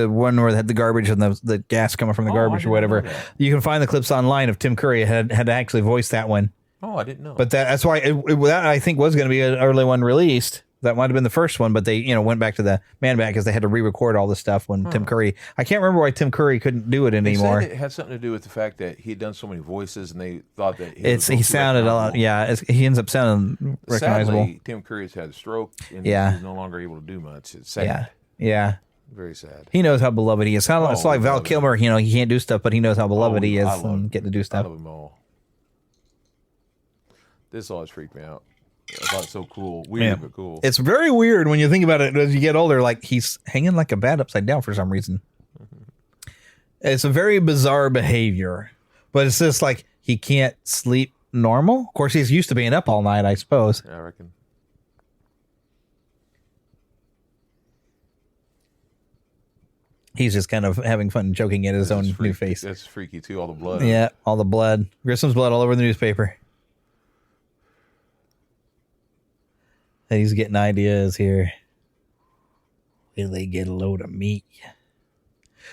one where they had the garbage and the gas coming from the garbage or whatever? You can find the clips online of Tim Curry had actually voiced that one. Oh, I didn't know. But that's why that I think was going to be an early one released. That might have been the first one, but they went back to the Man Bat because they had to re-record all this stuff when Tim Curry. I can't remember why Tim Curry couldn't do it anymore. They said it had something to do with the fact that he had done so many voices, and they thought that he sounded a lot. Yeah, he ends up sounding recognizable. Sadly, Tim Curry's had a stroke, and he's no longer able to do much. It's sad. Yeah. Very sad. He knows how beloved he is. It's like Val Kilmer. He can't do stuff, but he knows how beloved he is and getting to do stuff. I love him all. This always freaked me out. I thought it's so cool. Weird, but cool. It's very weird when you think about it as you get older. Like, he's hanging like a bat upside down for some reason. Mm-hmm. It's a very bizarre behavior. But it's just like he can't sleep normal. Of course, he's used to being up all night, I suppose. Yeah, I reckon. He's just kind of having fun joking at his own new face. That's freaky, too. All the blood. Yeah, all the blood. Grissom's blood all over the newspaper. And he's getting ideas here. Will they get a load of me?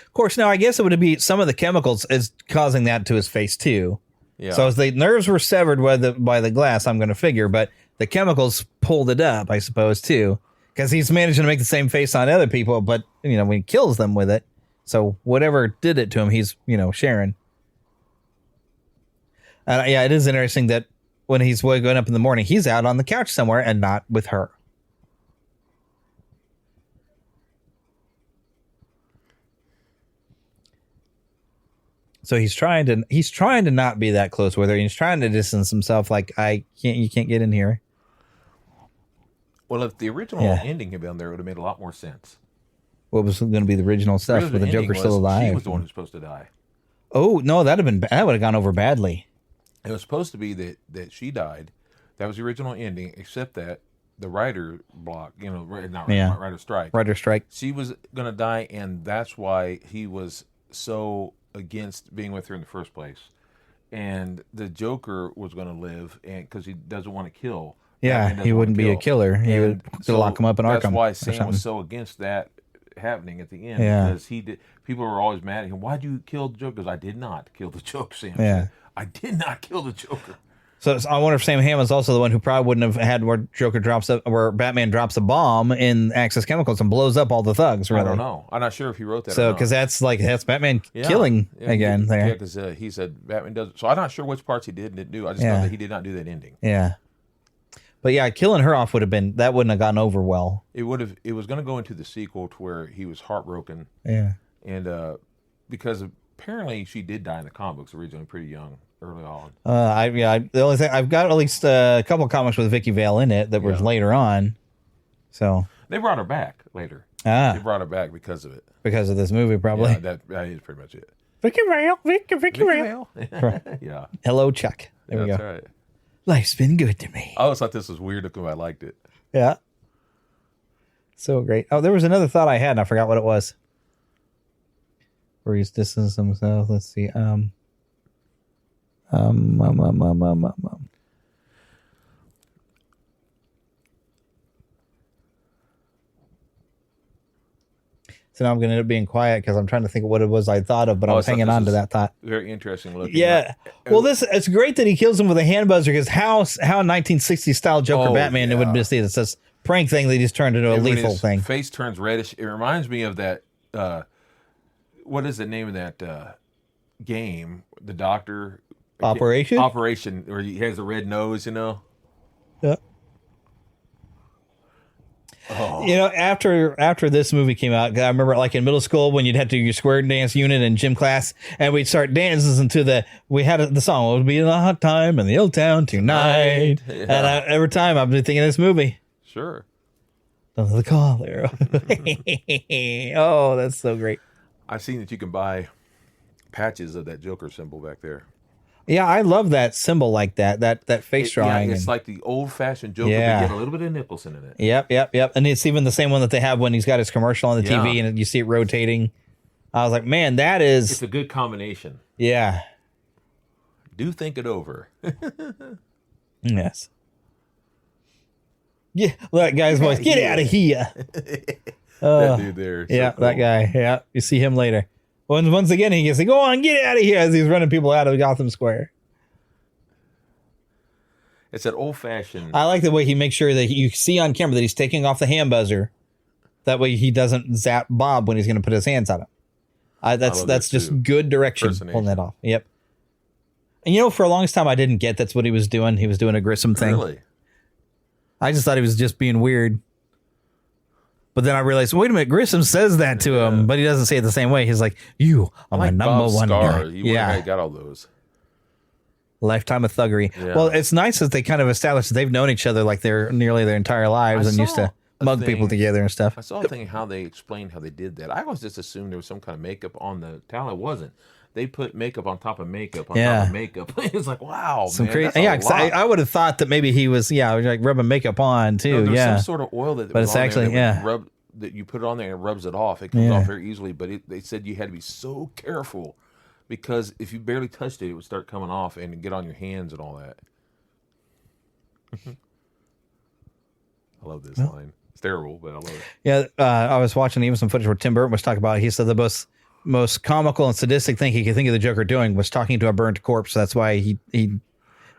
Of course, now I guess it would be some of the chemicals is causing that to his face too. Yeah. So as the nerves were severed by the glass, I'm going to figure, but the chemicals pulled it up, I suppose, too, because he's managing to make the same face on other people, but when he kills them with it, so whatever did it to him, he's sharing. It is interesting that. When he's going up in the morning, he's out on the couch somewhere and not with her. So he's trying to not be that close with her. He's trying to distance himself. Like, you can't get in here. Well, if the original ending had been there, it would have made a lot more sense. What was going to be the original stuff with the Joker still alive? She was the one who's supposed to die. Oh no, that would have gone over badly. It was supposed to be that she died. That was the original ending, except that the writer block, writer strike. Writer strike. She was going to die, and that's why he was so against being with her in the first place. And the Joker was going to live, and because he doesn't want to kill. Yeah, he wouldn't be a killer. He would lock him up in Arkham. That's why Sam was so against that happening at the end. Yeah. Because people were always mad at him. Why'd you kill the Joker? Because I did not kill the Joker, Sam. Yeah. I did not kill the Joker. So I wonder if Sam Hammond's also the one who probably wouldn't have had where Batman drops a bomb in Axis Chemicals and blows up all the thugs. Really, I don't know. I'm not sure if he wrote that. So because that's Batman killing again there. Yeah, because he said Batman does. So I'm not sure which parts he did and didn't do. I just know that he did not do that ending. Yeah, but yeah, killing her off wouldn't have gone over well. It would have. It was going to go into the sequel to where he was heartbroken. Yeah, and because apparently she did die in the comic books originally, pretty young. Early on. The only thing I've got at least a couple of comics with Vicky Vale in it that was later on. So they brought her back later. They brought her back because of it. Because of this movie, probably. Yeah, that is pretty much it. Vicky Vale. Yeah. Hello, Chuck. There we go. That's right. Life's been good to me. I always thought this was weird because I liked it. Yeah. So great. Oh, there was another thought I had, and I forgot what it was. Where he's distancing himself. Let's see. So now I'm going to end up being quiet because I'm trying to think of what it was I thought of, but I was hanging on to that thought. Very interesting looking. Yeah. Well, it's great that he kills him with a hand buzzer because how 1960s style Joker Batman it would be it's this prank thing that he's turned into a lethal thing. Face turns reddish. It reminds me of that. What is the name of that game? The Doctor. Operation, where he has a red nose, Yeah. Oh. After this movie came out, I remember like in middle school when you'd have to do your square dance unit in gym class, and we'd start dancing to the song. It would be a hot time in the old town tonight. Yeah. And every time I've been thinking of this movie. Sure. Under the collar. Oh, that's so great. I've seen that you can buy patches of that Joker symbol back there. Yeah, I love that symbol like that face drawing. Yeah, it's like the old-fashioned Joker, but get a little bit of Nicholson in it. Yep. And it's even the same one that they have when he's got his commercial on the TV and you see it rotating. I was like, man, it's a good combination. Yeah. Do think it over. Yes. Yeah, that guy's voice. Get out of here. That dude there. Yeah, so cool. That guy. Yeah, you see him later. Once again, he gets to go on, get out of here as he's running people out of Gotham Square. It's that old-fashioned. I like the way he makes sure that you see on camera that he's taking off the hand buzzer. That way he doesn't zap Bob when he's going to put his hands on him. That's just good direction pulling that off. Yep. And for a longest time I didn't get that's what he was doing. He was doing a Grissom thing. Really? I just thought he was just being weird. But then I realized, wait a minute, Grissom says that to him, but he doesn't say it the same way. He's like, you are my number one guy. Yeah. Got all those. Lifetime of thuggery. Yeah. Well, it's nice that they kind of established that they've known each other like they're nearly their entire lives and used to mug people together and stuff. I saw a thing how they explained how they did that. I always just assumed there was some kind of makeup on the talent. It wasn't. They put makeup on top of makeup on top of makeup. It's like, wow, some man, crazy. Yeah, I would have thought that maybe he was, like rubbing makeup on too. No, there's some sort of oil that, but it's actually, that you put it on there and it rubs it off. It comes off very easily. But they said you had to be so careful because if you barely touched it, it would start coming off and get on your hands and all that. I love this line. It's terrible, but I love it. Yeah, I was watching even some footage where Tim Burton was talking about it. He said the most comical and sadistic thing he could think of the Joker doing was talking to a burnt corpse. That's why he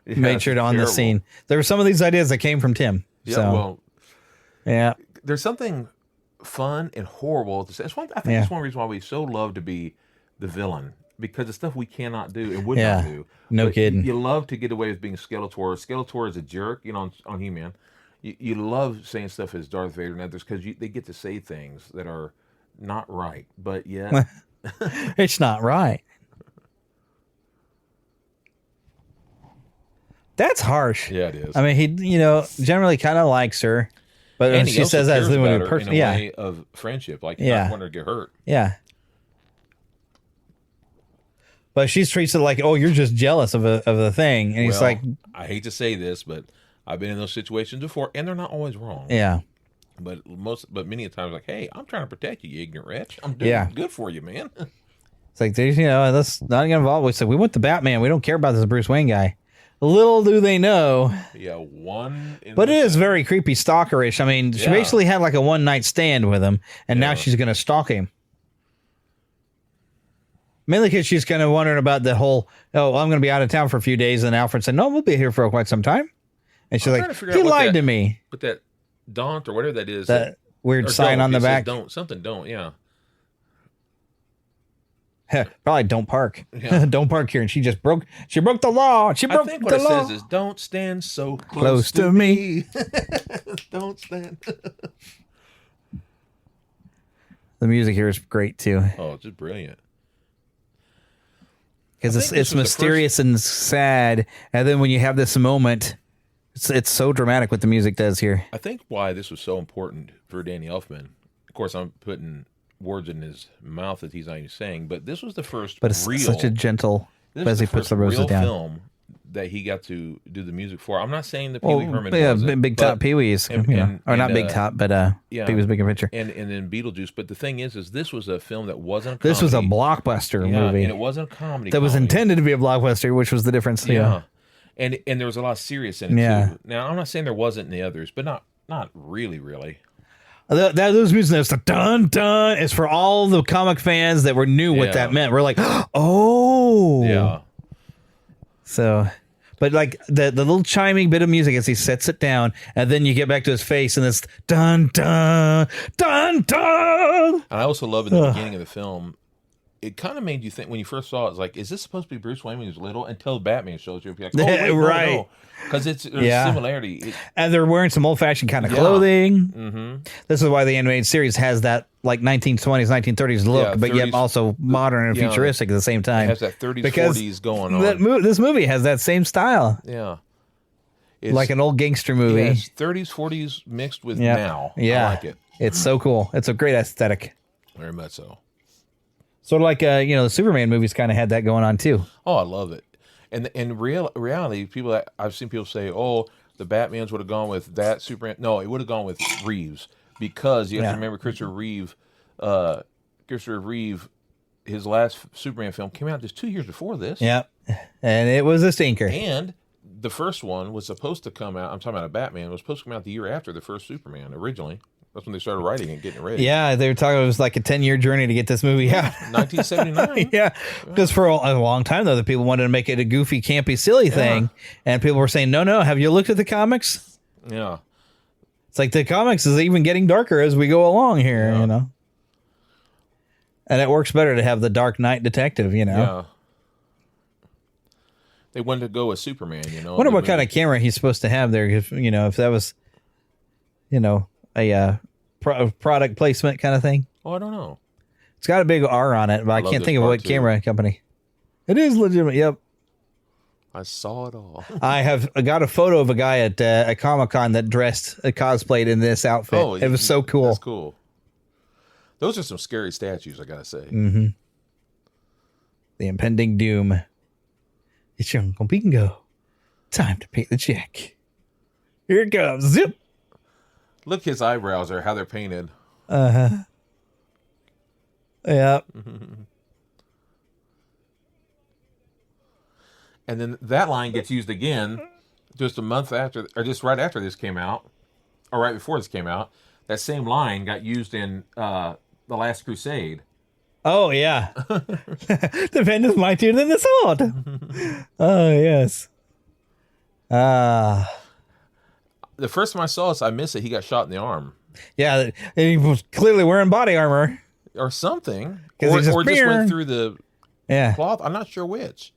made sure to on the scene. There were some of these ideas that came from Tim. Yeah, there's something fun and horrible. I think that's one reason why we so love to be the villain, because it's stuff we cannot do and would not do. No kidding. You love to get away with being Skeletor. Skeletor is a jerk, on He-Man. You love saying stuff as Darth Vader and others because they get to say things that are not right, but yet it's not right. That's harsh. Yeah, it is. I mean, he generally kind of likes her, but when she says that, in a way of friendship, like you don't want her to get hurt. Yeah. But she treats it like, oh, you're just jealous of the thing. And he's like, I hate to say this, but I've been in those situations before, and they're not always wrong. yeah. But many times, like, hey, I'm trying to protect you, you ignorant wretch. I'm doing good for you, man. It's like, let's not get involved. We said, we want the Batman. We don't care about this Bruce Wayne guy. Little do they know. Yeah, But it is very creepy, stalkerish. I mean, she basically had like a one-night stand with him, and now she's going to stalk him. Mainly because she's kind of wondering about the whole, I'm going to be out of town for a few days. And Alfred said, no, we'll be here for quite some time. And she's like, he lied to me. With that don't or whatever that is. That weird sign on the back. Don't, yeah. Probably don't park. Yeah. Don't park here. And she broke the law. I think what it says is, don't stand so close to me. Don't stand. The music here is great too. Oh, it's just brilliant. Because it's mysterious and sad, and then when you have this moment, it's so dramatic what the music does here. I think why this was so important for Danny Elfman. Of course, I'm putting words in his mouth that he's not even saying, but this was the first. But it's such a gentle as he puts the roses down. Film that he got to do the music for. I'm not saying that Pee Wee Herman wasn't, Big Top Pee Wee's, or not Big Top, but Pee Wee's Bigger Picture, and then Beetlejuice. But the thing is this was a film that wasn't a comedy. This was a blockbuster movie, and it wasn't a comedy that was intended to be a blockbuster, which was the difference. Yeah, and there was a lot of serious in it too. Now I'm not saying there wasn't in the others, but not really. Those music notes, the dun dun, is for all the comic fans that knew what that meant. We're like, oh, yeah. So. But like the little chiming bit of music as he sets it down, and then you get back to his face, and it's dun dun dun dun. And I also love in the beginning of the film, it kind of made you think when you first saw it, it's like, is this supposed to be Bruce Wayne when he was little? Until Batman shows you, you're like, oh, wait, right? No. Because there's a similarity. And they're wearing some old-fashioned kind of clothing. Mm-hmm. This is why the animated series has that like 1920s, 1930s look, but 30s, yet also modern and futuristic at the same time. It has that 30s, 40s going on. This movie has that same style. Yeah. It's like an old gangster movie. Yeah, it's 30s, 40s mixed with now. Yeah. I like it. It's so cool. It's a great aesthetic. Very much so. Sort of like, the Superman movies kind of had that going on too. Oh, I love it. And in reality, I've seen people say, "Oh, the Batmans would have gone with that Superman." No, it would have gone with Reeves because you have to remember Christopher Reeve, his last Superman film came out just 2 years before this. Yeah, and it was a stinker. And the first one was supposed to come out. I'm talking about a Batman. It was supposed to come out the year after the first Superman originally. That's when they started writing and getting it ready. Yeah, they were talking it was like a 10-year journey to get this movie out. 1979. Yeah, because for a long time, though, the people wanted to make it a goofy, campy, silly thing. And people were saying, no, have you looked at the comics? Yeah. It's like the comics is even getting darker as we go along here, And it works better to have the Dark Knight detective, Yeah. They wanted to go with Superman, I wonder what kind of camera he's supposed to have there. If that was, a product placement kind of thing. Oh, I don't know. It's got a big R on it, but I can't think of what camera company. It is legitimate. Yep. I saw it all. I got a photo of a guy at a Comic-Con that cosplayed in this outfit. Oh, it was so cool. That's cool. Those are some scary statues, I gotta say. Mm-hmm. The impending doom. It's your Uncle Bingo. Time to pay the check. Here it comes. Zip. Look, his eyebrows are how they're painted. Yeah. And then that line gets used again just a month after, or just right after this came out, or right before this came out. That same line got used in The Last Crusade. Oh, yeah. The pen is mightier than the sword. Oh, yes. The first time I saw this, I missed it. He got shot in the arm. Yeah, he was clearly wearing body armor. Or something. Or just went through the cloth. I'm not sure which.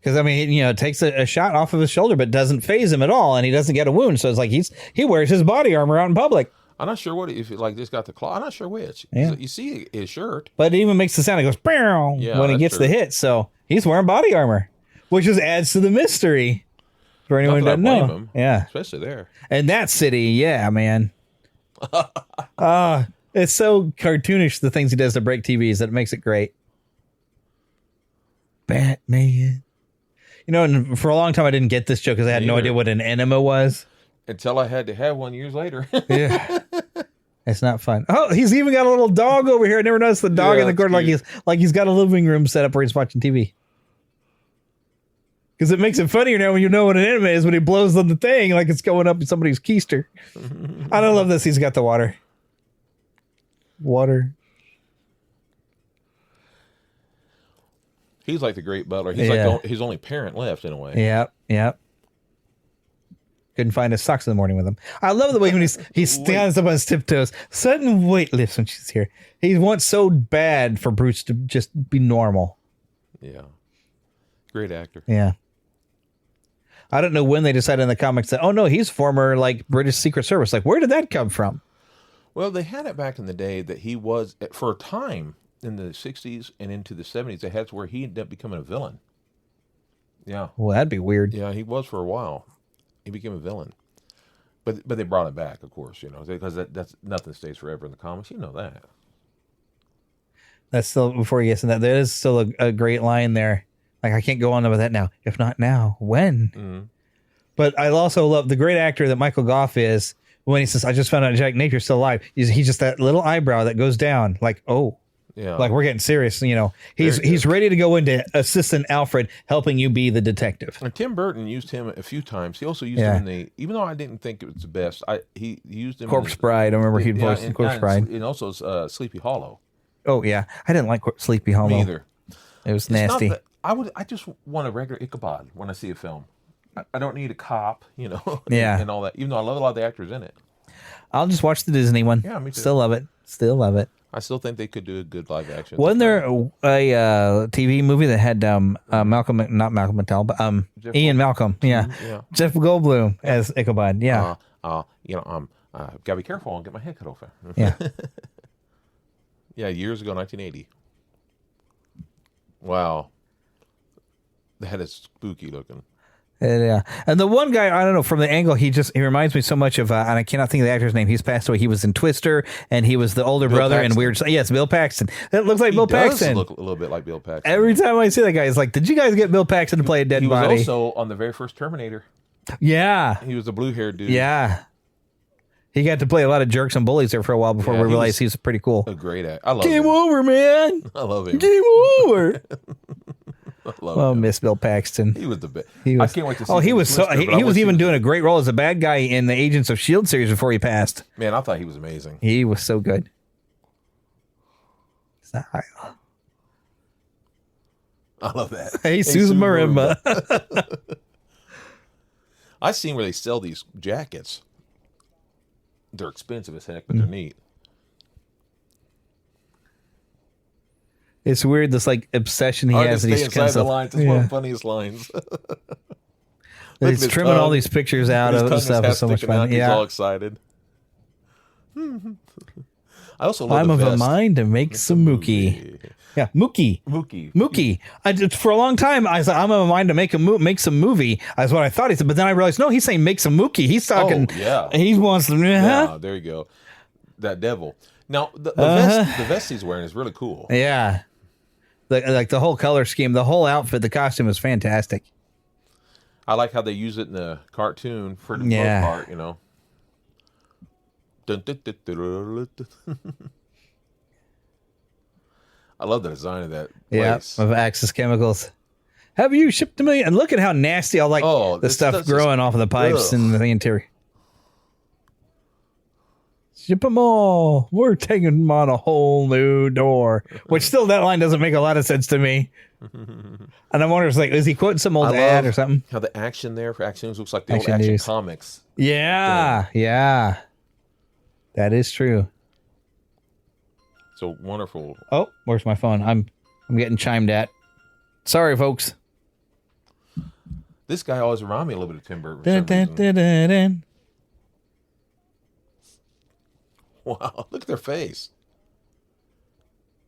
Because, it takes a shot off of his shoulder, but doesn't phase him at all, and he doesn't get a wound. So it's like he wears his body armor out in public. I'm not sure if it just got the cloth. I'm not sure which. Yeah. You see his shirt. But it even makes the sound. It goes, "Pow," when he gets the hit. So he's wearing body armor, which just adds to the mystery. For anyone who doesn't know. Him, yeah. Especially there. And that city, yeah, man. It's so cartoonish, the things he does to break TVs, that makes it great. Batman. You know, and for a long time I didn't get this joke because I had no idea what an enema was. Until I had to have one years later. Yeah. It's not fun. Oh, he's even got a little dog over here. I never noticed the dog in the corner like he's got a living room set up where he's watching TV. Because it makes it funnier now when you know what an enema is when he blows on the thing like it's going up in somebody's keister. I don't love this. He's got the water. Water. He's like the great butler. He's like his only parent left in a way. Yep. Couldn't find his socks in the morning with him. I love the way when he stands up on his tiptoes. Sudden weight lifts when she's here. He wants so bad for Bruce to just be normal. Yeah. Great actor. Yeah. I don't know when they decided in the comics that, oh no, he's former like British Secret Service. Like, where did that come from? Well, they had it back in the day that he was, for a time in the 60s and into the 70s, they had it where he ended up becoming a villain. Yeah. Well, that'd be weird. Yeah, he was for a while. He became a villain. But they brought it back, of course, you know, because that's nothing stays forever in the comics. You know that. That's still, before he gets in that, there is still a great line there. Like, I can't go on with that now. If not now, when? Mm-hmm. But I also love the great actor that Michael Goff is when he says, I just found out Jack Napier's still alive. He's just that little eyebrow that goes down. Like, oh. Yeah. Like, we're getting serious, you know. He's ready to go into Assistant Alfred helping you be the detective. And Tim Burton used him a few times. He also used him in even though I didn't think it was the best, he used him Corpse Bride. I remember he'd voiced in Corpse Bride. And also Sleepy Hollow. Oh, yeah. I didn't like Sleepy Hollow. Me either. It was nasty. I just want a regular Ichabod when I see a film. I don't need a cop, you know, and all that, even though I love a lot of the actors in it. I'll just watch the Disney one. Yeah, me too. Still love it. I still think they could do a good live action. Wasn't there a TV movie that had not Malcolm McDowell, but Ian Malcolm? Yeah. Jeff Goldblum as Ichabod. Yeah. Gotta be careful and get my head cut off. Yeah. Yeah, years ago, 1980. Wow. That is spooky looking. Yeah, and the one guy, I don't know, from the angle, he reminds me so much of, and I cannot think of the actor's name. He's passed away. He was in Twister, and he was the older brother in Weird. Yes, Bill Paxton. That looks like Bill Paxton. Look a little bit like Bill Paxton. Every time I see that guy, it's like, did you guys get Bill Paxton to play a dead body? He was also on the very first Terminator. Yeah, he was the blue-haired dude. Yeah, he got to play a lot of jerks and bullies there for a while before we realized he was pretty cool. A great actor. I love him. Game over, man. I love him. Game over. Oh, Miss Bill Paxton. He was the best. I can't wait to see him. He was he was even doing a great role as a bad guy in the Agents of S.H.I.E.L.D. series before he passed. Man, I thought he was amazing. He was so good. I love that. Hey, Susan Marimba. I've seen where they sell these jackets. They're expensive as heck, but they're neat. It's weird, this like obsession he has. That he's inside the lines. It's one of the funniest lines. He's trimming all these pictures out of the stuff. It's so much fun. He's all excited. I also love I'm of a mind to make some Mookie. Yeah, Mookie. For a long time, I said, I'm of a mind to make some movie. That's what I thought he said. But then I realized, no, he's saying make some Mookie. He's talking. Oh, yeah. He wants to. Yeah, there you go. That devil. Now, the vest he's wearing is really cool. Yeah. Like the whole color scheme, the whole outfit, the costume is fantastic. I like how they use it in the cartoon for the most part, you know. I love the design of that place. Yeah, of Axis Chemicals. Have you shipped to me? And look at how nasty the stuff growing off of the pipes in the interior. Ship them all. We're taking them on a whole new door. Which still, that line doesn't make a lot of sense to me. And I'm wondering, is he quoting some old ad or something? How the action there for Action News looks like the old Action Comics. Yeah, yeah. That is true. So wonderful. Oh, where's my phone? I'm getting chimed at. Sorry, folks. This guy always reminds me a little bit of Tim Burton. Wow, look at their face.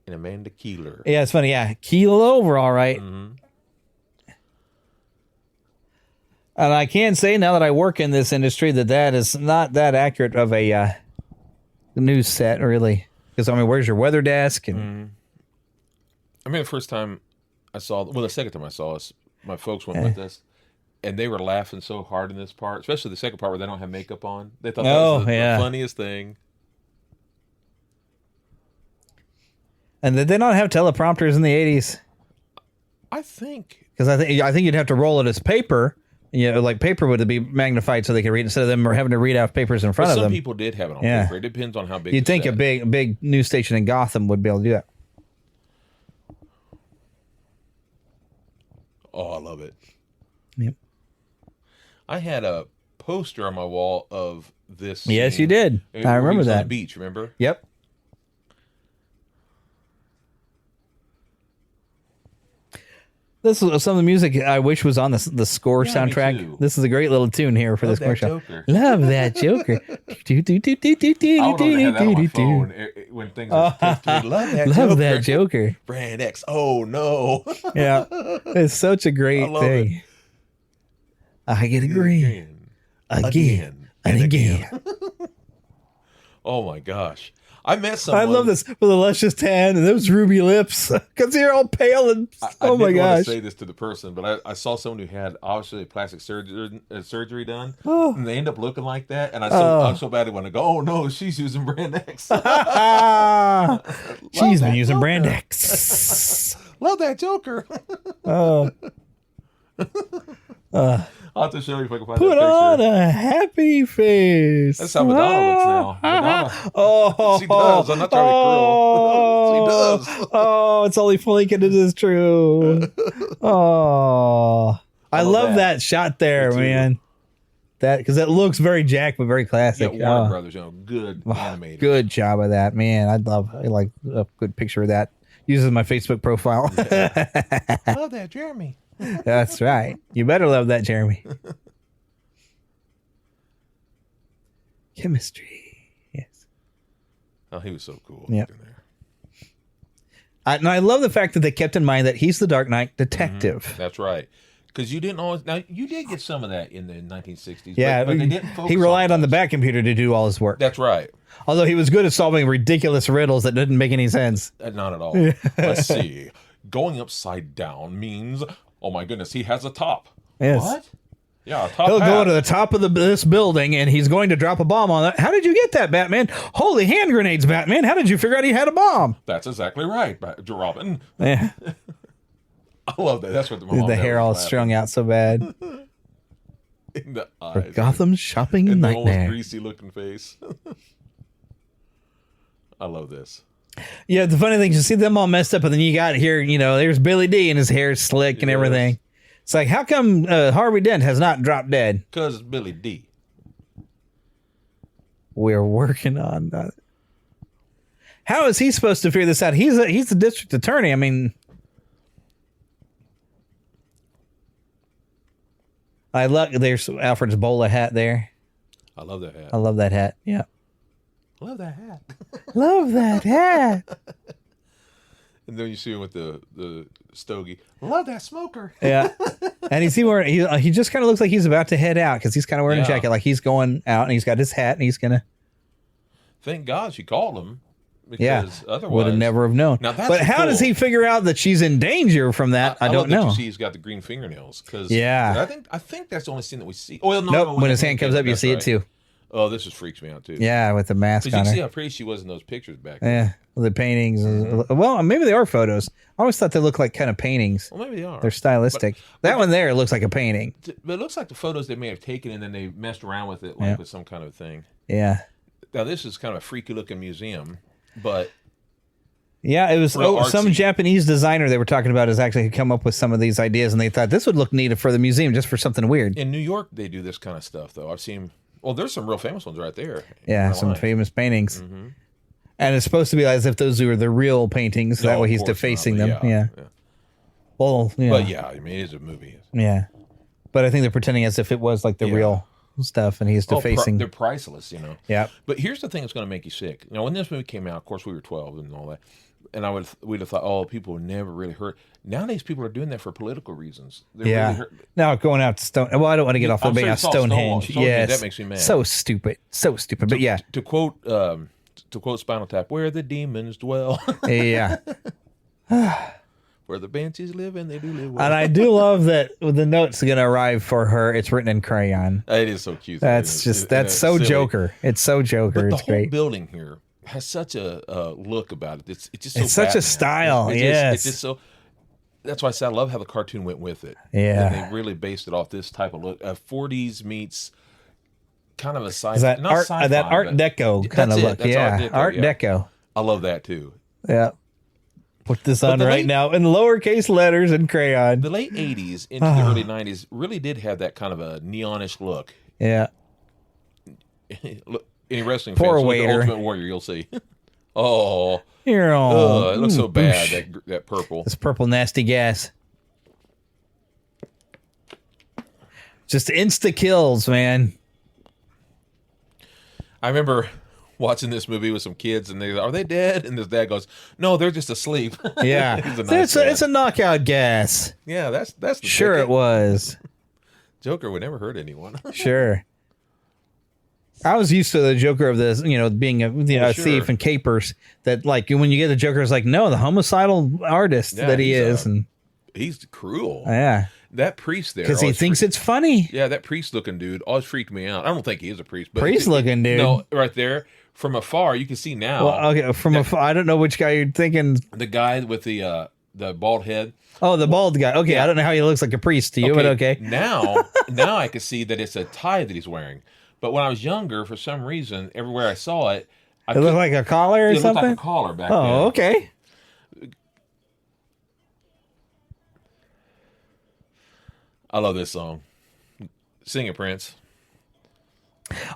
And Amanda Keeler. Yeah, it's funny. Yeah, keel over, all right. Mm-hmm. And I can say now that I work in this industry that is not that accurate of a news set, really. Because, I mean, where's your weather desk? And I mean, the first time the second time I saw us, my folks went with us, and they were laughing so hard in this part, especially the second part where they don't have makeup on. They thought that was the funniest thing. And did they not have teleprompters in the 80s? I think. Because I think you'd have to roll it as paper. Like paper would be magnified so they could read instead of them having to read out papers in front of them. Some people did have it on paper. It depends on how big. You'd think a big news station in Gotham would be able to do that. Oh, I love it. Yep. I had a poster on my wall of this. Yes, scene. you did. I remember that. On the beach, remember? Yep. This is some of the music I wish was on the score soundtrack. This is a great little tune here for this commercial. Love that Joker. I would have had that on my phone when things are Love that Joker. Brand X. Oh no. Yeah, it's such a great thing. I get a grin again and again. Oh my gosh. I met someone. I love this with the luscious tan and those ruby lips because you're all pale and I my didn't gosh. want to say this to the person, but I saw someone who had obviously plastic surgery done, and they end up looking like that. And I so badly want to go, oh no, she's using Brand X. She's been using Brand X. Love that Joker. I'll have to show you if I can find that picture. Put on a happy face. That's how Madonna looks now. Madonna. She does. I'm not trying to be cruel. She does. Oh, it's only flinking. It is true. Oh, I love that shot there, man. That because it looks very Jack, but very classic. Yeah, Warner Brothers, good animated. Good job of that, man. I like a good picture of that. Uses my Facebook profile. I love that, Jeremy. That's right. You better love that, Jeremy. Chemistry. Yes. Oh, he was so cool. Yeah. And I love the fact that they kept in mind that he's the Dark Knight detective. Mm-hmm. That's right. Because you didn't always. Now, you did get some of that in the 1960s. Yeah. But they didn't focus he relied on the back computer to do all his work. That's right. Although he was good at solving ridiculous riddles that didn't make any sense. Not at all. Let's see. Going upside down means, oh my goodness, he has a top. Yes. What? Yeah, a top He'll hat. go to the top of this building and he's going to drop a bomb on that. How did you get that, Batman? Holy hand grenades, Batman. How did you figure out he had a bomb? That's exactly right, Robin. Yeah. I love that. That's what the hair all strung out so bad. In the eyes. For Gotham's shopping and nightmare. The almost greasy looking face. I love this. Yeah, the funny thing is you see them all messed up, and then you got here, there's Billy D and his hair's slick and everything. It's like, how come Harvey Dent has not dropped dead? Because it's Billy D. We're working on that. How is he supposed to figure this out? He's the district attorney. I mean, there's Alfred's bowler hat there. I love that hat. I love that hat. Yeah. Love that hat. Love that hat. And then you see him with the stogie. Love that smoker. Yeah. And you see where he just kind of looks like he's about to head out because he's kind of wearing a jacket like he's going out and he's got his hat and he's going to. Thank God she called him. Because otherwise. Would have never have known. Now that's but how does he figure out that she's in danger from that? I don't know. You see he's got the green fingernails. Yeah. I think that's the only scene that we see. Oh, no, nope. When his hand comes up, you see it too. Oh, this just freaks me out too. Yeah, with the mask on her. Did you see how pretty she was in those pictures back then? Yeah, the paintings. Well, maybe they are photos. I always thought they looked like kind of paintings. Well, maybe they are. They're stylistic. That one there looks like a painting. But it looks like the photos they may have taken and then they messed around with it with some kind of thing. Yeah. Now, this is kind of a freaky looking museum, but... Yeah, it was some Japanese designer they were talking about has actually come up with some of these ideas, and they thought this would look neat for the museum just for something weird. In New York, they do this kind of stuff, though. I've seen... Well, there's some real famous ones right there. Yeah, some famous paintings. Mm-hmm. And it's supposed to be as if those are the real paintings. No, that way he's defacing them. Yeah. Well, yeah. But yeah, I mean, it is a movie. Yeah. But I think they're pretending as if it was like the real stuff and he's defacing. They're priceless, Yeah. But here's the thing that's going to make you sick. When this movie came out, of course, we were 12 and all that. And we'd have thought, oh, people would never really hurt. Nowadays, people are doing that for political reasons. They're really now going out to Stone. Well, I don't want to get off of being a Stonehenge. Yes, that makes me mad. So stupid. But yeah, to quote Spinal Tap, "Where the demons dwell." Yeah. Where the Banshees live and they do live well. And I do love that the note's going to arrive for her. It's written in crayon. It is so cute. That's so silly. Joker. It's so Joker. But the it's whole great. building here has such a look about it. It's just so it's such Batman. a style. It's just so. That's why I say I love how the cartoon went with it. Yeah, and they really based it off this type of look. 40s meets kind of a sci-fi. That art deco kind of look. Yeah, art deco. I love that too. Yeah. Put this on right now in lowercase letters and crayon. The late 80s into the early 90s really did have that kind of a neonish look. Yeah. Look, any wrestling Poor fans, waiter. look at Ultimate Warrior, you'll see. Oh. Here, oh. It looks so bad, that purple. This purple nasty gas. Just insta kills, man. I remember watching this movie with some kids, and they go, "Are they dead?" And his dad goes, "No, they're just asleep." Yeah, it's a knockout gas. Yeah, that's the sure ticket. It was. Joker would never hurt anyone. Sure. I was used to the Joker of this, being a thief and capers. That like when you get the Joker, it's like no, the homicidal artist that he is, and he's cruel. Yeah. That priest there. Because he thinks it's funny. Yeah, that priest-looking dude always freaked me out. I don't think he is a priest. But Priest-looking dude? No, right there. From afar, you can see now. Well, okay, from afar, I don't know which guy you're thinking. The guy with the bald head. Oh, the bald guy. Okay, yeah. I don't know how he looks like a priest to you, but okay. Now I can see that it's a tie that he's wearing. But when I was younger, for some reason, everywhere I saw it... It looked like a collar or something? It looked like a collar back then. Oh, okay. I love this song. Sing it, Prince.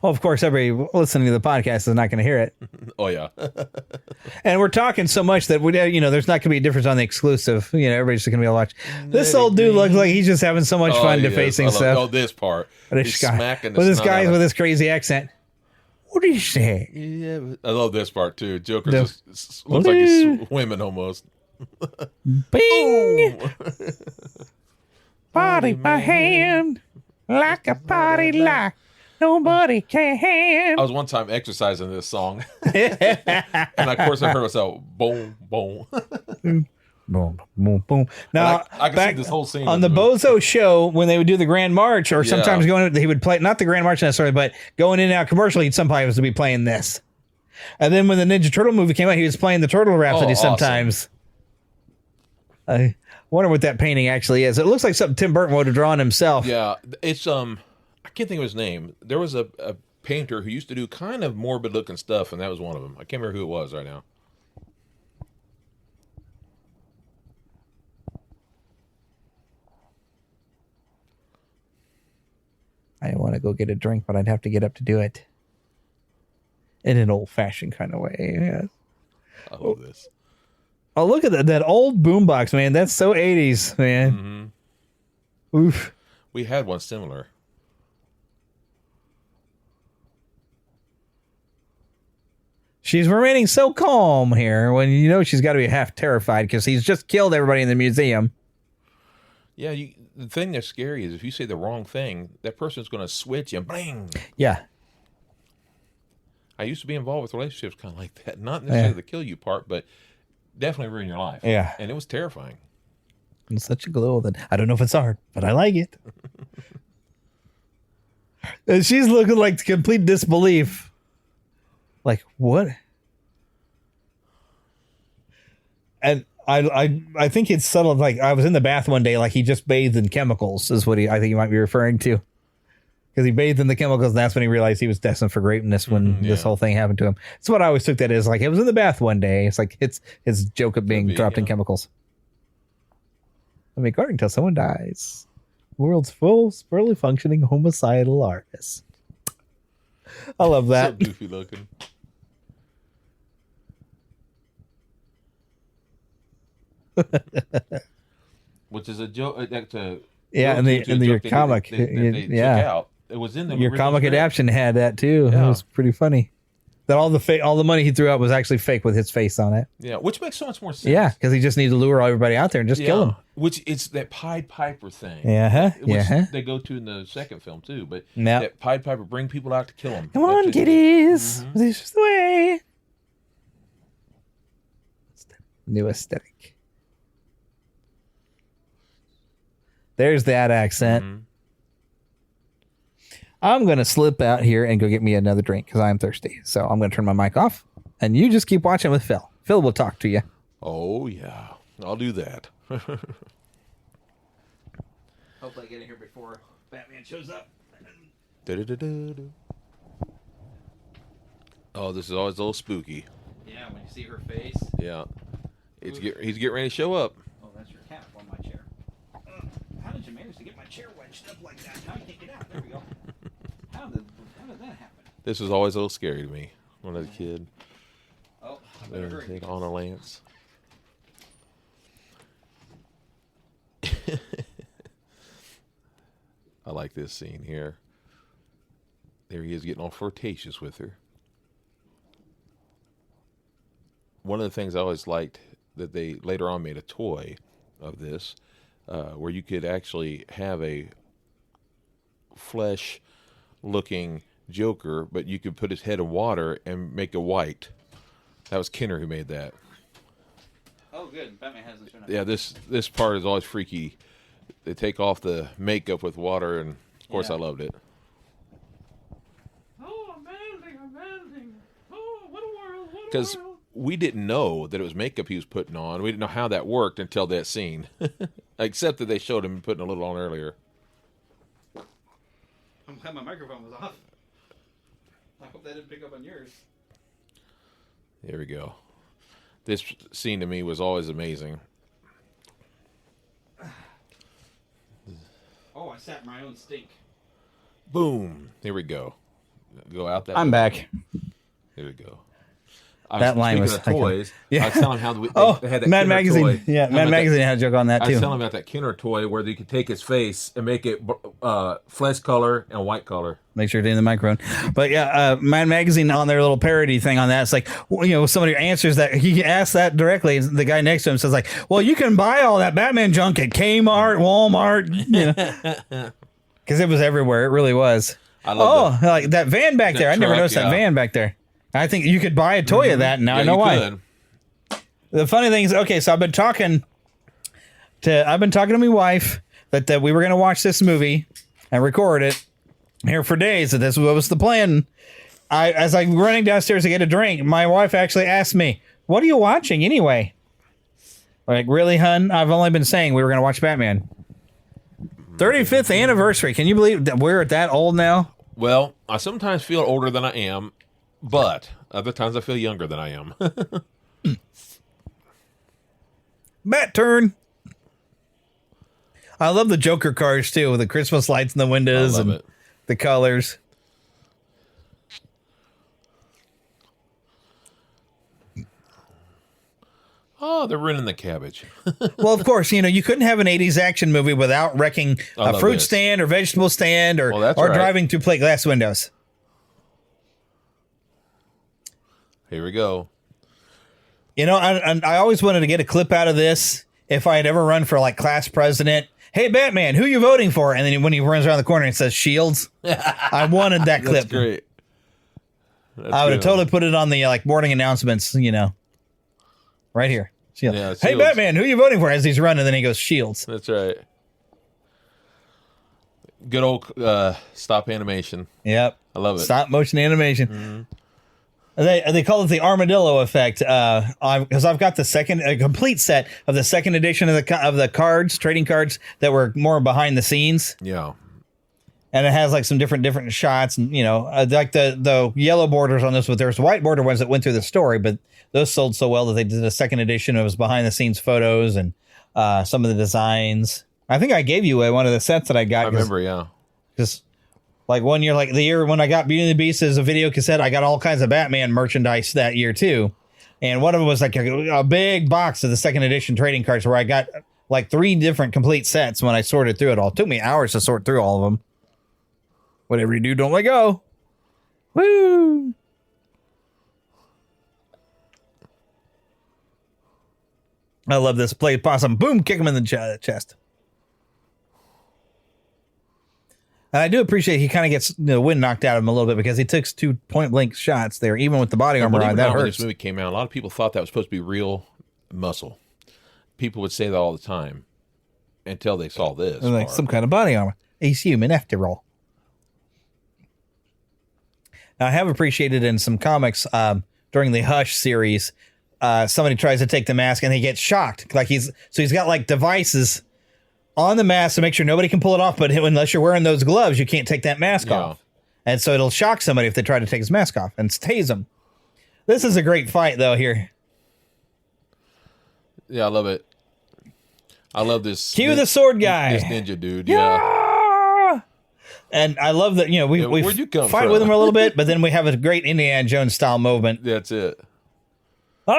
Well, of course, everybody listening to the podcast is not going to hear it. Oh, yeah. And we're talking so much that there's not going to be a difference on the exclusive. Everybody's just going to be able to watch. This old dude looks like he's just having so much fun defacing stuff. Oh, this part. He's smacking with this guy with this crazy accent. What do you say? Yeah, I love this part too. Joker just looks like he's swimming almost. Bing! Body my hand like a body like nobody can. I was one time exercising this song, and of course I heard myself boom, boom, boom, boom, boom. Now I can see this whole scene on the Bozo show when they would do the Grand March, or sometimes he would play not the Grand March necessarily, but going in and out commercially, he'd sometimes be playing this. And then when the Ninja Turtle movie came out, he was playing the Turtle Rhapsody sometimes. I wonder what that painting actually is. It looks like something Tim Burton would have drawn himself. Yeah, it's I can't think of his name. There was a painter who used to do kind of morbid looking stuff, and that was one of them. I can't remember who it was right now. I want to go get a drink, but I'd have to get up to do it in an old-fashioned kind of way. Yeah. I love this. Oh, look at that old boombox, man. That's so 80s, man. Mm-hmm. Oof. We had one similar. She's remaining so calm here when she's got to be half terrified because he's just killed everybody in the museum. Yeah, the thing that's scary is if you say the wrong thing, that person's going to switch and bling. Yeah. I used to be involved with relationships kind of like that. Not necessarily the kill you part, but definitely ruin your life. Yeah. And it was terrifying. It's such a glow that I don't know if it's art, but I like it. And she's looking like complete disbelief. Like, what? And I think it's subtle. Like, I was in the bath one day, like he just bathed in chemicals is what I think he might be referring to. Because he bathed in the chemicals, and that's when he realized he was destined for greatness when this whole thing happened to him. That's what I always took that as. Like, it was in the bath one day. It's like it's his joke of being dropped in chemicals. Let me guard until someone dies. World's full, fully functioning homicidal artist. I love that. So goofy looking. Which is a joke. That's a in your comic. They took out. It was in the your comic adaptation had that too. Yeah. It was pretty funny. That all the money he threw out was actually fake with his face on it. Yeah, which makes so much more sense. Yeah, because he just needed to lure everybody out there and just kill them. Which it's that Pied Piper thing. Which they go to in the second film too. But that Pied Piper bring people out to kill them. Come on, kiddies. Mm-hmm. This is the way. New aesthetic. There's that accent. Mm-hmm. I'm going to slip out here and go get me another drink because I'm thirsty. So I'm going to turn my mic off, and you just keep watching with Phil. Phil will talk to you. Oh, yeah. I'll do that. Hopefully I get in here before Batman shows up. Du-du-du-du-du. Oh, this is always a little spooky. Yeah, when you see her face. Yeah. He's getting ready to show up. Oh, that's your cat on my chair. How did you manage to get my chair wedged up like that? Now you can't get out. There we go. How did that happen? This was always a little scary to me when I was a kid. Oh, I better hurry. On a lance. I like this scene here. There he is getting all flirtatious with her. One of the things I always liked that they later on made a toy of this, where you could actually have a flesh-looking Joker, but you could put his head in water and make it white. That was Kenner who made that. Oh, good. Batman hasn't shown up. Yeah, this part is always freaky. They take off the makeup with water, and of course I loved it. Oh, amazing. Oh, what a world, Because we didn't know that it was makeup he was putting on. We didn't know how that worked until that scene. Except that they showed him putting a little on earlier. I'm glad my microphone was off. I hope that didn't pick up on yours. There we go. This scene to me was always amazing. Oh, I sat in my own stink. Boom. Here we go. Go out that I'm way. back. Here we go. That line was of toys. Yeah. I was telling him how they had that Mad Kenner Magazine. toy. Yeah, Mad Magazine had a joke on that I too. was telling him about that Kenner toy where you could take his face and make it flesh color and white color. Make sure to in the microphone. But yeah, Mad Magazine on their little parody thing on that. It's like, well, somebody answers that. He asks that directly. The guy next to him says like, well, you can buy all that Batman junk at Kmart, Walmart, because it was everywhere. It really was. I love like that van back there. I never truck, noticed that van back there. I think you could buy a toy of that, and now I know why. Could. The funny thing is, okay, so I've been talking to my wife that we were going to watch this movie and record it here for days. That this was the plan. As I'm running downstairs to get a drink, my wife actually asked me, "What are you watching anyway?" Like, really, hun? I've only been saying we were going to watch Batman. 35th anniversary. Can you believe that we're at that old now? Well, I sometimes feel older than I am. But other times I feel younger than I am. Bat turn. I love the Joker cars too, with the Christmas lights in the windows and the colors. Oh, they're ruining the cabbage. Well, of course, you couldn't have an 80s action movie without wrecking a fruit stand or vegetable stand or driving through plate glass windows. Here we go. I always wanted to get a clip out of this if I had ever run for like class president. Hey, Batman, who you voting for? And then when he runs around the corner and says Shields, I wanted that clip. That's great. I would have totally put it on the morning announcements, right here. Shields. Yeah, hey, Shields. Batman, who you voting for? As he's running, then he goes Shields. That's right. Good old stop animation. Yep. I love it. Stop motion animation. Mm-hmm. They call it the armadillo effect because I've got a complete set of the second edition of the cards, trading cards that were more behind the scenes. Yeah, and it has like some different shots, and like the yellow borders on this, but there's white border ones that went through the story, but those sold so well that they did a second edition. It was behind the scenes photos and some of the designs. I think I gave you one of the sets that I got. I remember, yeah, because. Like one year, like the year when I got Beauty and the Beast as a video cassette, I got all kinds of Batman merchandise that year too. And one of them was like a big box of the second edition trading cards where I got like 3 different complete sets when I sorted through it all. It took me hours to sort through all of them. Whatever you do, don't let go. Woo! I love this. Play possum. Boom, kick him in the chest. And I do appreciate he kind of gets the wind knocked out of him a little bit because he took 2 point-blank shots there, even with the body armor on. That hurts. When this movie came out, a lot of people thought that was supposed to be real muscle. People would say that all the time. until they saw this. Like part. some kind of body armor. He's human after all. Now, I have appreciated in some comics during the Hush series, somebody tries to take the mask and he gets shocked. Like he's got like devices on the mask to make sure nobody can pull it off. But unless you're wearing those gloves, you can't take that mask off. And so it'll shock somebody if they try to take his mask off and tase him. This is a great fight, though, here. Yeah, I love it. I love this. Cue the sword guy. This ninja dude, yeah. And I love that, we where'd you come fight from? with him a little bit, but then we have a great Indiana Jones style movement. That's it. The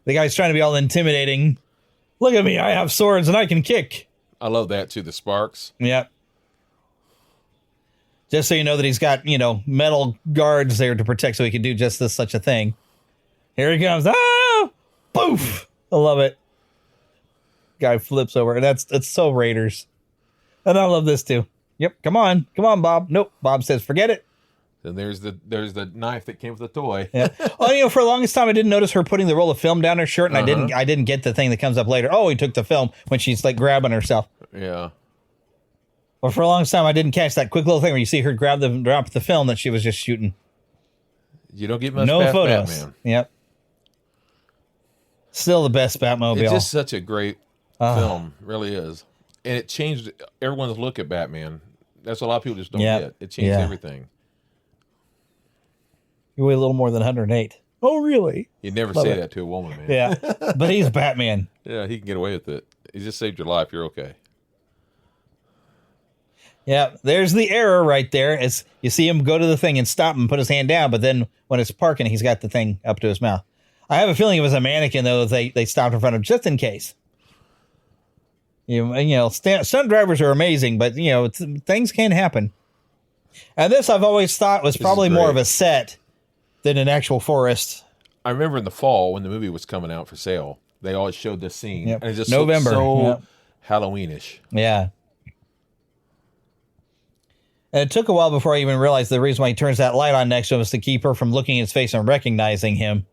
guy's trying to be all intimidating. Look at me, I have swords and I can kick. I love that too, the sparks. Yep. Just so you know that he's got, metal guards there to protect so he can do just such a thing. Here he comes. Ah! Poof! I love it. Guy flips over. It's so Raiders. And I love this too. Yep. Come on, Bob. Nope. Bob says, forget it. Then there's the knife that came with the toy. Yeah. Oh, for the longest time I didn't notice her putting the roll of film down her shirt, and I didn't get the thing that comes up later. Oh, he took the film when she's like grabbing herself. Yeah. Well, for a long time I didn't catch that quick little thing where you see her drop the film that she was just shooting. You don't get much no past photos. Batman. Yep. Still the best Batmobile. It's just such a great film, really is. And it changed everyone's look at Batman. That's what a lot of people just don't get. It changed everything. You weigh a little more than 108. Oh, really? You'd never say that to a woman, man. Yeah, but he's Batman. Yeah, he can get away with it. He just saved your life. You're okay. Yeah, there's the error right there. As you see him go to the thing and stop and put his hand down, but then when it's parking, he's got the thing up to his mouth. I have a feeling it was a mannequin, though, they stopped in front of just in case. Stunt drivers are amazing, but, things can happen. And this I've always thought was probably more of a set than an actual forest. I remember in the fall when the movie was coming out for sale, they always showed this scene. Yep. And it just November. looked so Halloweenish. Yeah. And it took a while before I even realized the reason why he turns that light on next to him is to keep her from looking at his face and recognizing him.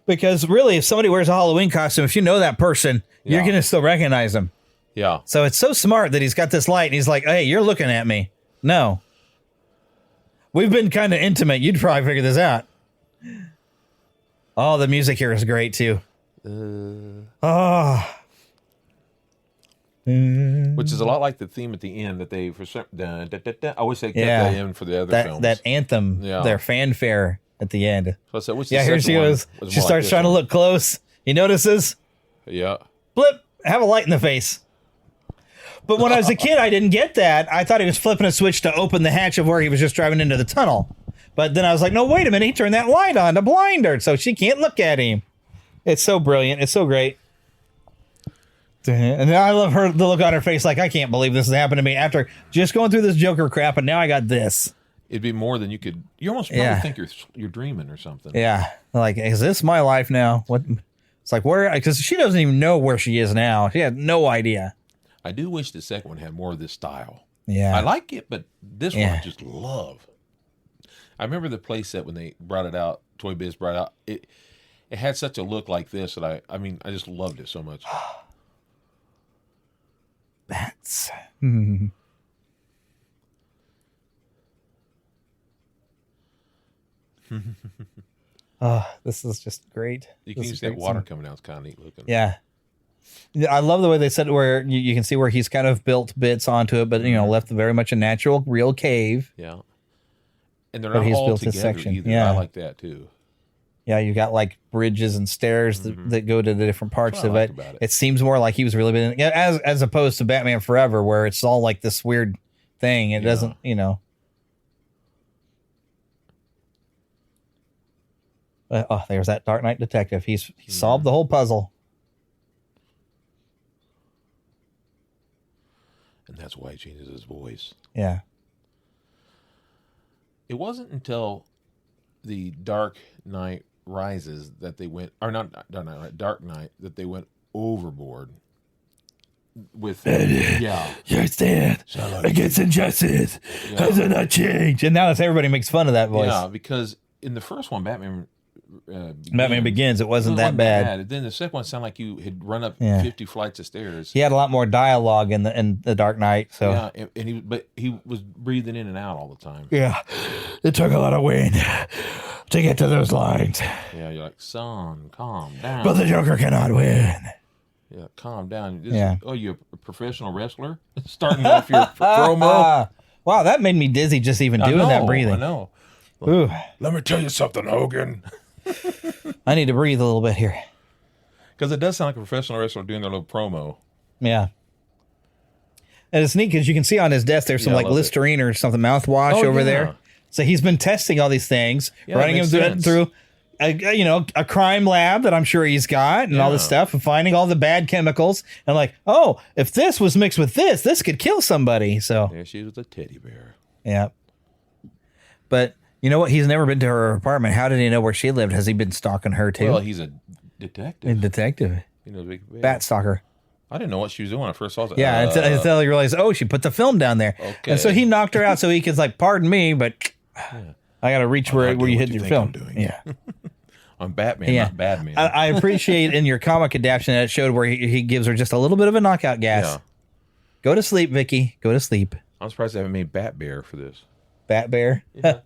Because really, if somebody wears a Halloween costume, if you know that person, you're going to still recognize them. Yeah. So it's so smart that he's got this light and he's like, hey, you're looking at me. No. We've been kind of intimate. You'd probably figure this out. Oh, the music here is great too. Which is a lot like the theme at the end that they I wish they kept that in for the other films. That anthem, their fanfare at the end. So I wish here she goes. She starts trying to look close. He notices. Yeah. Blip. Have a light in the face. But when I was a kid, I didn't get that. I thought he was flipping a switch to open the hatch of where he was just driving into the tunnel. But then I was like, no, wait a minute. He turned that light on to blind her so she can't look at him. It's so brilliant. It's so great. And I love the look on her face like, I can't believe this has happened to me after just going through this Joker crap, and now I got this. It'd be more than you could. You almost probably think you're dreaming or something. Yeah. Like, is this my life now? What? It's like, where? Because she doesn't even know where she is now. She had no idea. I do wish the second one had more of this style. Yeah. I like it, but this one I just love. I remember the play set when they brought it out, Toy Biz brought it out. It had such a look like this that I just loved it so much. Bats. This is just great. You can use that water coming out. It's kind of neat looking. Yeah. I love the way they said it where you can see where he's kind of built bits onto it, but, left very much a natural, real cave. Yeah. And they're not all together either. Yeah. I like that, too. Yeah, you got like bridges and stairs that go to the different parts of it. It seems more like he was really been as opposed to Batman Forever, where it's all like this weird thing. It doesn't, there's that Dark Knight detective. He solved the whole puzzle. And that's why he changes his voice. Yeah. It wasn't until the Dark Knight Rises that they went, or not Dark Knight, that they went overboard with your stand against injustice has not changed. And now everybody makes fun of that voice. Yeah, because in the first one, Batman Batman Begins, it wasn't that bad. Then the second one sounded like you had run up 50 flights of stairs. He had a lot more dialogue in the Dark Knight. So yeah, and he was breathing in and out all the time. Yeah, it took a lot of wind to get to those lines. Yeah, you're like, son, calm down. But the Joker cannot win. Yeah, calm down. You're a professional wrestler? Starting off your promo? Wow, that made me dizzy just even doing that breathing. I know. Ooh. Let me tell you something, Hogan. I need to breathe a little bit here. Because it does sound like a professional wrestler doing their little promo. Yeah. And it's neat because you can see on his desk there's some like Listerine or something mouthwash over there. So he's been testing all these things, running him through a crime lab that I'm sure he's got and all this stuff and finding all the bad chemicals. And like, oh, if this was mixed with this could kill somebody. So there she was, a teddy bear. Yeah. But you know what? He's never been to her apartment. How did he know where she lived? Has he been stalking her too? Well, he's a detective. Big bat stalker. I didn't know what she was doing when I first saw it. Yeah, until he realized, she put the film down there. Okay. And so he knocked her out so he could like, pardon me, but I got to reach where you hid your film. Yeah. I'm Batman, not Batman. I appreciate in your comic adaptation that it showed where he gives her just a little bit of a knockout gas. Yeah. Go to sleep, Vicky. Go to sleep. I'm surprised they haven't made Bat Bear for this. Bat Bear? Yeah.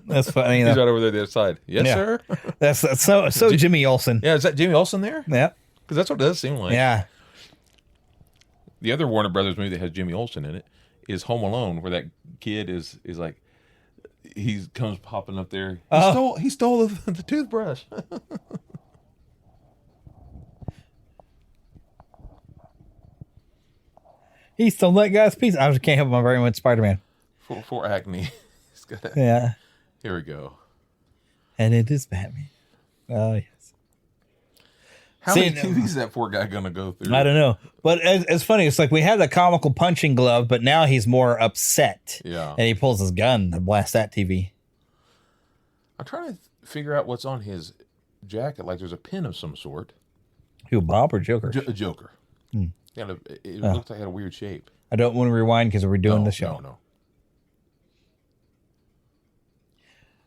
That's funny. He's right over there the other side. Yes, sir. That's so Jimmy Olsen. Yeah, is that Jimmy Olsen there? Yeah. Because that's what it does seem like. Yeah. The other Warner Brothers movie that has Jimmy Olsen in it is Home Alone, where that kid is like, he comes popping up there. He stole the toothbrush. He stole that guy's piece. I just can't help my brain with Spider-Man. For acne. Yeah. Here we go. And it is Batman. Oh, yes. How many TVs is that poor guy going to go through? I don't know. But it's funny. It's like we had the comical punching glove, but now he's more upset. Yeah. And he pulls his gun to blast that TV. I'm trying to figure out what's on his jacket. Like there's a pin of some sort. Who, Bob or Joker? Joker. Yeah, it looks like it had a weird shape. I don't want to rewind because we're doing the show. No.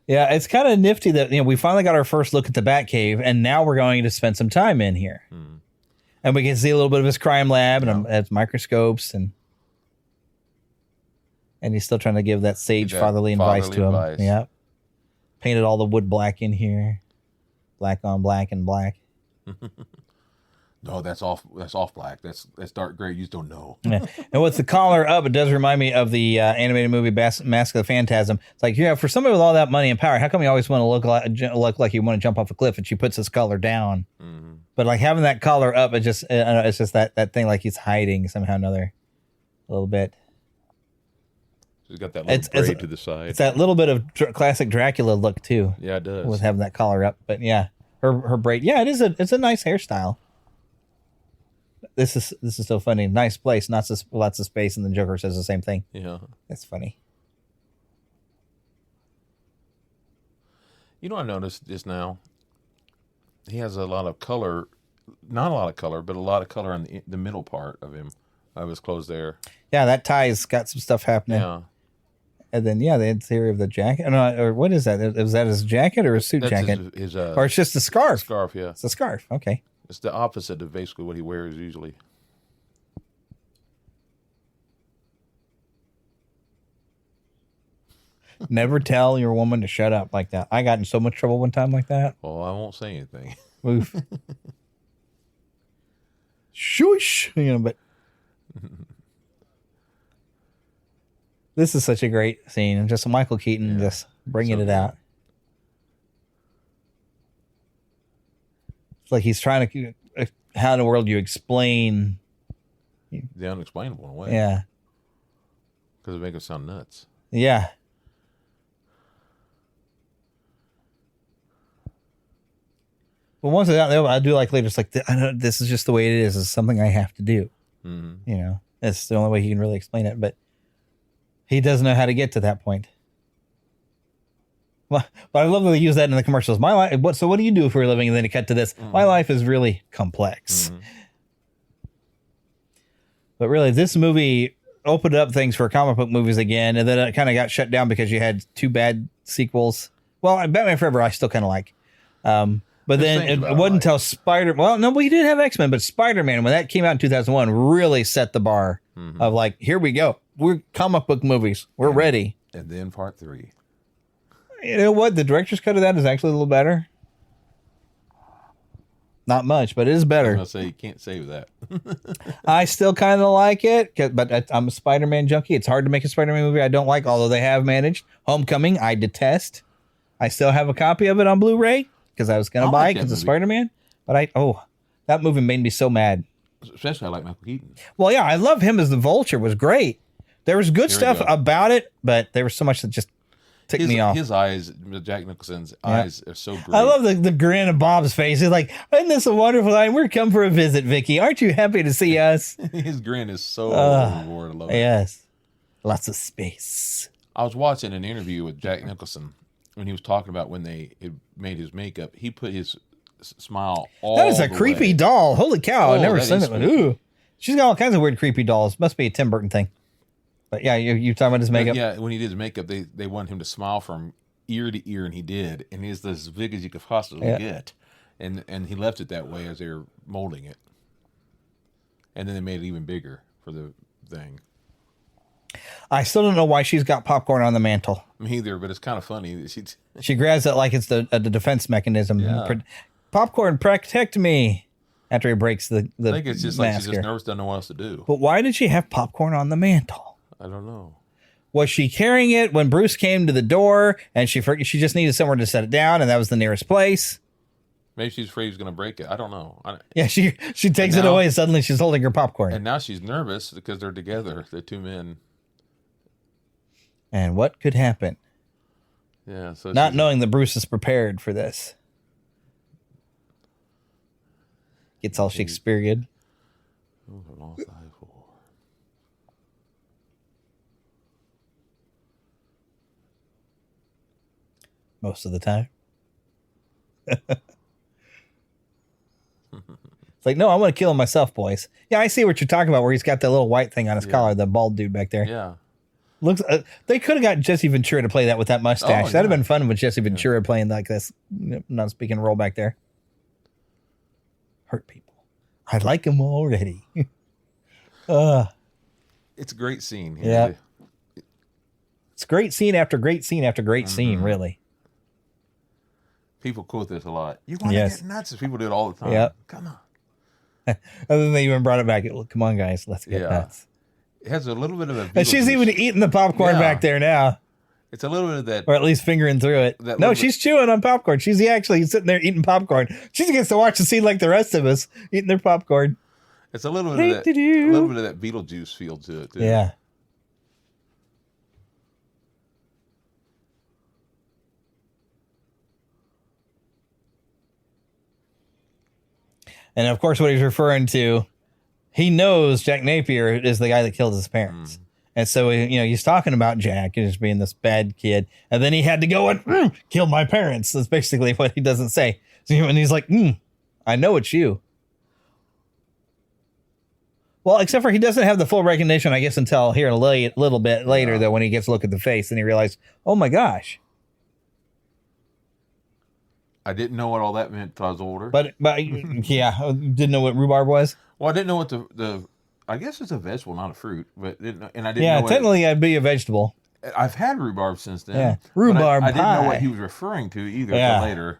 Yeah, it's kind of nifty that we finally got our first look at the Batcave, and now we're going to spend some time in here, and we can see a little bit of his crime lab and has microscopes, and he's still trying to give that sage fatherly advice to him. Yeah, painted all the wood black in here, black on black and black. No, that's off black. That's dark gray. You just don't know. Yeah. And with the collar up, it does remind me of the animated movie Mask of the Phantasm. It's like, for somebody with all that money and power, how come you always want to look like you want to jump off a cliff? And she puts his collar down. Mm-hmm. But like having that collar up, it's just that thing like he's hiding somehow or another a little bit. He's got that little braid to the side. It's that little bit of classic Dracula look too. Yeah, it does. With having that collar up. But yeah, her braid. Yeah, it's a nice hairstyle. This is so funny. Nice place, lots of space, and the Joker says the same thing. Yeah, that's funny. I noticed just now. He has a lot of color, not a lot of color, but a lot of color in the middle part of his clothes there. Yeah, that tie's got some stuff happening. Yeah, and then the interior of the jacket. Or what is that? Is that his jacket or his suit jacket? Or it's just a scarf. Scarf, yeah. It's a scarf. Okay. It's the opposite of basically what he wears usually. Never tell your woman to shut up like that. I got in so much trouble one time like that. Well, I won't say anything. Oof. Shush. But this is such a great scene. And just Michael Keaton just bringing it out. It's like he's trying to, how in the world do you explain the unexplainable in a way? Yeah. Because it makes it sound nuts. Yeah. But once it's out there, I do like later, it's like, I know this is just the way it is. It's something I have to do. Mm-hmm. It's the only way he can really explain it. But he doesn't know how to get to that point. Well, but I love that they use that in the commercials. My life. So what do you do for a living? And then you cut to this. My life is really complex. But really, this movie opened up things for comic book movies again, and then it kind of got shut down because you had 2 bad sequels. Well, Batman Forever I still kind of like. But then it wasn't until Spider... Well, no, we did have X-Men, but Spider-Man, when that came out in 2001, really set the bar of like, here we go. We're comic book movies. We're ready. And then part 3. You know what? The director's cut of that is actually a little better. Not much, but it is better. I was going to say, you can't save that. I still kind of like it, but I'm a Spider-Man junkie. It's hard to make a Spider-Man movie I don't like, although they have managed. Homecoming, I detest. I still have a copy of it on Blu-ray because I was going to buy it because of Spider-Man. But that movie made me so mad. Especially I like Michael Keaton. Well, yeah, I love him as the Vulture. Was great. There was good stuff about it, but there was so much that just ticked me off. His eyes, Jack Nicholson's eyes are so great. I love the grin of Bob's face. He's like, isn't this a wonderful night? We're come for a visit, Vicky. Aren't you happy to see us? His grin is so overboard. I love it. Yes. Lots of space. I was watching an interview with Jack Nicholson when he was talking about when they made his makeup. He put his smile all That is a creepy doll. Holy cow. I've never seen it. Ooh. She's got all kinds of weird creepy dolls. Must be a Tim Burton thing. But yeah, you're talking about his makeup? Yeah, when he did his makeup, they wanted him to smile from ear to ear, and he did. And he's as big as you could possibly get. And he left it that way as they were molding it. And then they made it even bigger for the thing. I still don't know why she's got popcorn on the mantle. Me either, but it's kind of funny. She grabs it like it's the defense mechanism. Yeah. Popcorn, protect me. After he breaks the I think it's just like she's just nervous, doesn't know what else to do. But why did she have popcorn on the mantle? I don't know. Was she carrying it when Bruce came to the door and she just needed somewhere to set it down and that was the nearest place? Maybe she's afraid he's going to break it. I don't know. Yeah, she takes it away and suddenly she's holding her popcorn. And now she's nervous because they're together, the 2 men. And what could happen? Yeah, so not knowing that Bruce is prepared for this. Gets all Shakespearean. Most of the time. It's like, no, I want to kill him myself, boys. Yeah, I see what you're talking about where he's got that little white thing on his collar, the bald dude back there. Yeah. Looks. They could have got Jesse Ventura to play that with that mustache. That'd have been fun with Jesse Ventura playing like this non-speaking role back there. Hurt people. I like him already. It's a great scene. Yeah. It's great scene after great scene after great scene, really. People quote this a lot. You want to get nuts? People do it all the time. Yep. Come on. And then they even brought it back. Come on, guys. Let's get nuts. It has a little bit of a... And she's even eating the popcorn back there now. It's a little bit of that... Or at least fingering through it. No, she's chewing on popcorn. She's actually sitting there eating popcorn. She gets to watch the scene like the rest of us, eating their popcorn. It's a little bit of that, a little bit of that Beetlejuice feel to it, too. Yeah. And of course, what he's referring to, he knows Jack Napier is the guy that killed his parents. And so, he's talking about Jack as being this bad kid. And then he had to go and kill my parents. That's basically what he doesn't say. And he's like, I know it's you. Well, except for he doesn't have the full recognition, I guess, until here a little bit later, though, when he gets a look at the face and he realized, oh, my gosh. I didn't know what all that meant until I was older. But yeah, didn't know what rhubarb was. Well, I didn't know what the I guess it's a vegetable, not a fruit. But I didn't know. Yeah, technically, I'd be a vegetable. I've had rhubarb since then. Yeah, rhubarb. I didn't know what he was referring to either until later.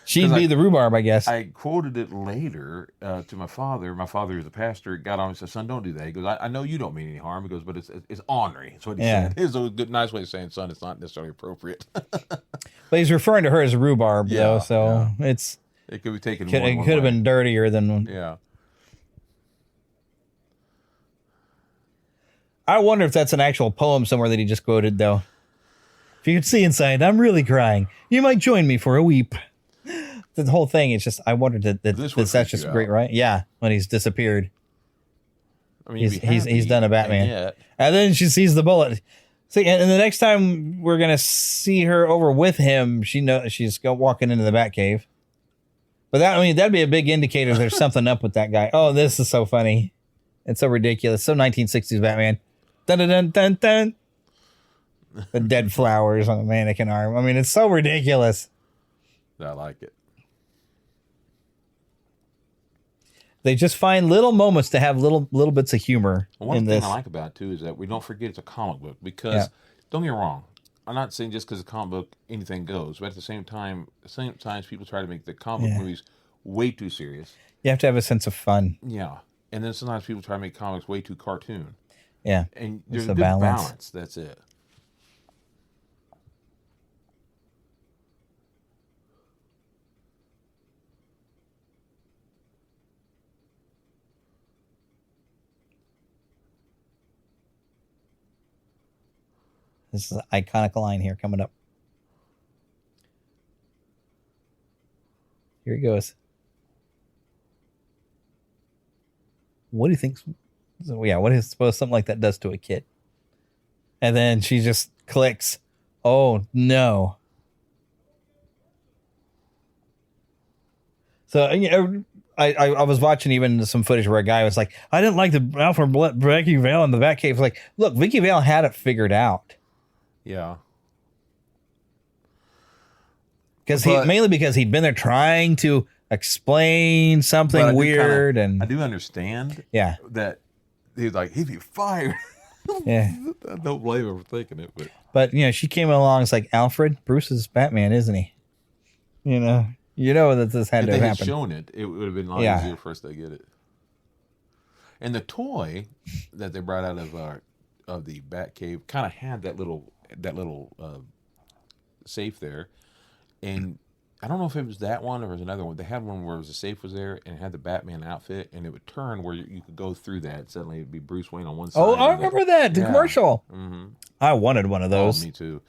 She'd be the rhubarb, I guess. I quoted it later to my father. My father is a pastor. Got on and said, "Son, don't do that." He goes, "I know you don't mean any harm." He goes, "But it's ornery." That's what he said. It's a good, nice way of saying, "Son, it's not necessarily appropriate." But he's referring to her as rhubarb, though, so it could be taken. It could have been dirtier than. Yeah. I wonder if that's an actual poem somewhere that he just quoted, though. If you could see inside, I'm really crying. You might join me for a weep. The whole thing, it's just, I wondered that that's just great, right? Yeah, when he's disappeared. I mean, he's done a Batman. And then she sees the bullet. See, and the next time we're going to see her over with him, she's walking into the Batcave. But that'd be a big indicator there's something up with that guy. Oh, this is so funny. It's so ridiculous. So 1960s Batman. Dun dun dun dun dun. The dead flowers on the mannequin arm. I mean, it's so ridiculous. I like it. They just find little moments to have little bits of humor One in thing this. I like about it, too, is that we don't forget it's a comic book. Because, don't get me wrong, I'm not saying just because it's a comic book, anything goes. But at the same time, sometimes people try to make the comic book movies way too serious. You have to have a sense of fun. Yeah. And then sometimes people try to make comics way too cartoon. Yeah. And there's It's a a good balance. balance. That's it. This is an iconic line here coming up. Here he goes. What do you think? So, yeah, what is suppose something like that does to a kid? And then she just clicks. Oh no! So I was watching even some footage where a guy was like, "I didn't like the Alfred Vicky Vale in the Batcave." It's like, look, Vicky Vale had it figured out. Yeah. Mainly because he'd been there trying to explain something weird, and I do understand. Yeah. That he's like, he'd be fired. Yeah. I don't blame him for thinking it, But she came along. It's like, Alfred, Bruce is Batman, isn't he? You know that this had if to they happen. had shown it, it would have been a lot easier for us to get it. And the toy that they brought out of the Batcave kind of had that little safe there, and I don't know if it was that one or it was another one. They had one where the safe was there and it had the Batman outfit, and it would turn where you could go through that. Suddenly it'd be Bruce Wayne on one side. Oh, I remember that, the commercial. Mm-hmm. I wanted one of those. Oh, me too.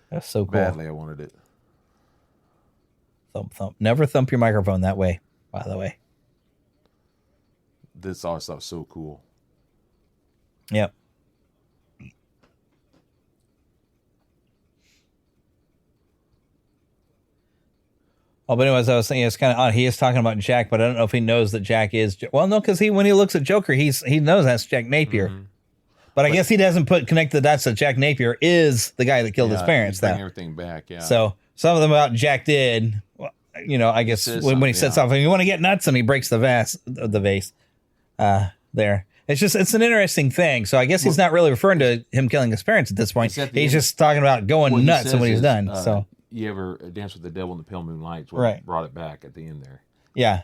That's so cool. Badly, I wanted it. Thump, thump. Never thump your microphone that way, by the way. This all stuff's so cool. Yep. Oh, but anyways, I was saying it's kind of odd. He is talking about Jack, but I don't know if he knows that Jack is. Well, no, because when he looks at Joker, he knows that's Jack Napier. Mm-hmm. But I guess he doesn't connect the dots that Jack Napier is the guy that killed his parents. Bring everything back. Yeah. So some of them about Jack did. I guess when he sets off, and you want to get nuts, and he breaks the vase. There. It's an interesting thing. So I guess he's not really referring to him killing his parents at this point. He's just talking about going nuts and what he's done. So you ever Dance with the Devil in the Pale Moonlight? Brought it back at the end there. Yeah.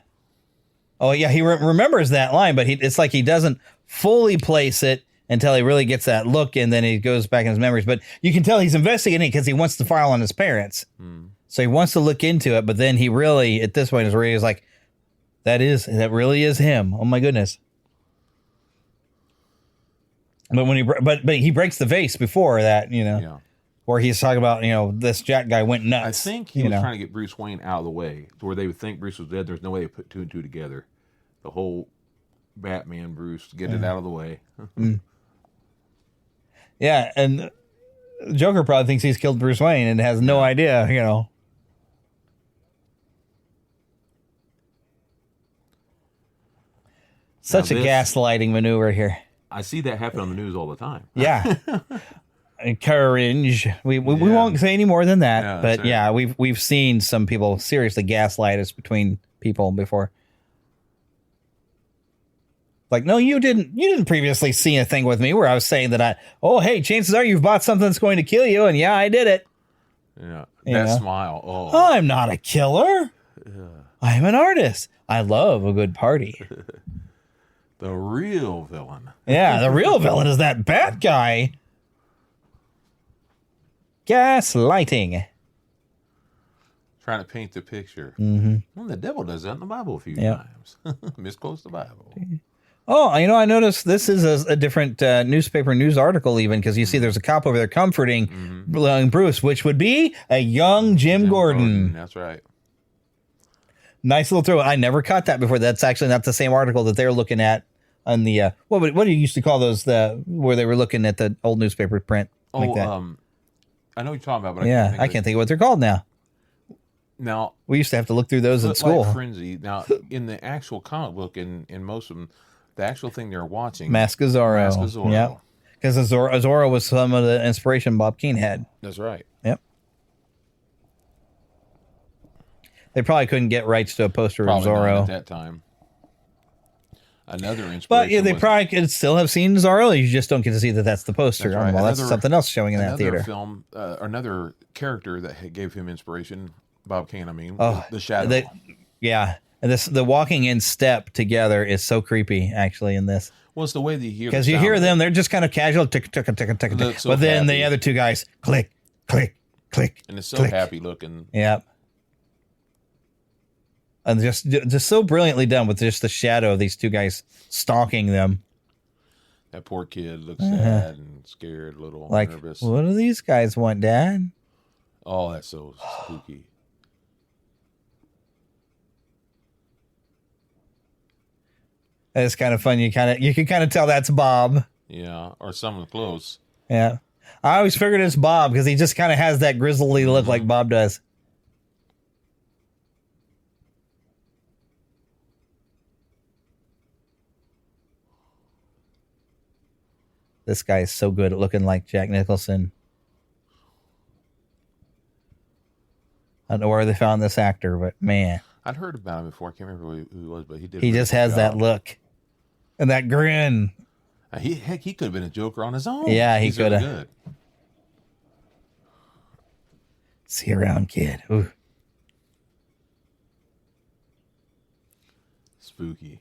Oh yeah, he remembers that line, but it's like he doesn't fully place it until he really gets that look, and then he goes back in his memories. But you can tell he's investigating because he wants to file on his parents. So he wants to look into it, but then he really, at this point, is where he's like, that really is him. Oh my goodness. But when he breaks the vase before that, where he's talking about, this Jack guy went nuts. I think he was trying to get Bruce Wayne out of the way to where they would think Bruce was dead. There's no way they put two and two together. The whole Batman Bruce, get it out of the way. Yeah, and Joker probably thinks he's killed Bruce Wayne and has no idea, Such a gaslighting maneuver here. I see that happen on the news all the time. Yeah. Courage. We won't say any more than that, but right. We've seen some people seriously gaslight us between people before. Like, no, you didn't previously see a thing with me where I was saying that hey, chances are you've bought something that's going to kill you, and yeah, I did it. Yeah. That smile. Oh. I'm not a killer. I'm an artist. I love a good party. The real villain. Yeah, the real villain is that bat guy. Gaslighting. Trying to paint the picture. Mm-hmm. Well, the devil does that in the Bible a few times. Misquotes the Bible. Oh, I noticed this is a different newspaper news article even, because you see there's a cop over there comforting Bruce, which would be a young Jim Gordon. That's right. Nice little throw. I never caught that before. That's actually not the same article that they're looking at on the what do you used to call those, where they were looking at the old newspaper print like that. I know what you're talking about, but I can't think of what they're called now. Now we used to have to look through those at school. Frenzy. Now in the actual comic book, in most of them, the actual thing they're watching, Mask of Zorro. Yep. Because Azora was some of the inspiration Bob Kane had. That's right. Yep. They probably couldn't get rights to a poster Probably of not Zorro at that time. Another inspiration. But yeah, they probably could still have seen Zorro. You just don't get to see that that's the poster. That's right. Well, that's something else showing in that theater. Film, another character that gave him inspiration, Bob Kane, the Shadow. And the walking in step together is so creepy, actually, in this. Well, it's the way that you hear. Because you hear them, they're just kind of casual, tick, tick, tick, tick, tick. But then the other two guys, click, click, click. And it's so click. happy looking. Yep. And just so brilliantly done with just the shadow of these two guys stalking them. That poor kid looks sad and scared, a little nervous. What do these guys want, Dad? Oh, that's so spooky. It's kind of fun. You can kind of tell that's Bob. Yeah, or someone close. Yeah. I always figured it's Bob because he just kind of has that grizzly look like Bob does. This guy is so good at looking like Jack Nicholson. I don't know where they found this actor, but man. I'd heard about him before. I can't remember who he was, but he did. He just has that look and that grin. He could have been a Joker on his own. Yeah, he could have. Really good. See you around, kid. Ooh. Spooky.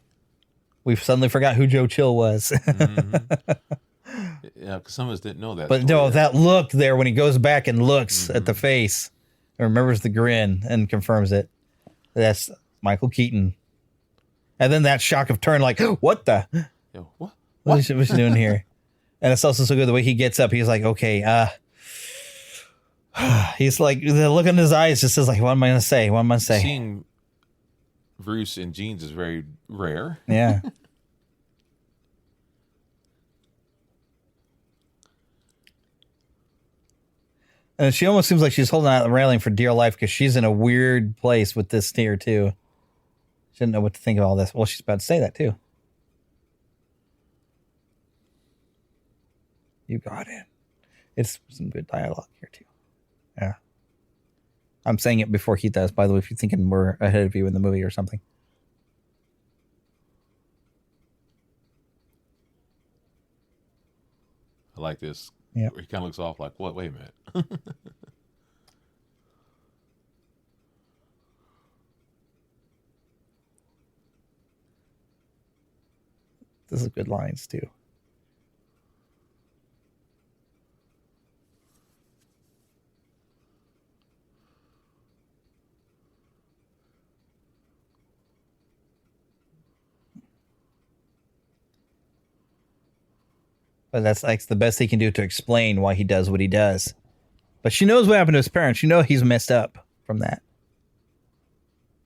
We suddenly forgot who Joe Chill was. Yeah, because some of us didn't know that. But no, that look there when he goes back and looks at the face and remembers the grin and confirms it. That's Michael Keaton. And then that shock of turn, like, what the? Yo, what? What's he doing here? And it's also so good the way he gets up. He's like, okay, he's like, the look in his eyes just says, like, what am I going to say? What am I going to say? Seeing Bruce in jeans is very rare. Yeah. And she almost seems like she's holding out the railing for dear life because she's in a weird place with this tear, too. She didn't know what to think of all this. Well, she's about to say that, too. You got it. It's some good dialogue here, too. Yeah. I'm saying it before he does, by the way, if you're thinking we're ahead of you in the movie or something. I like this. Yeah. He kind of looks off like, what? Wait a minute. This is good lines, too. But that's like the best he can do to explain why he does what he does. But she knows what happened to his parents. You know he's messed up from that.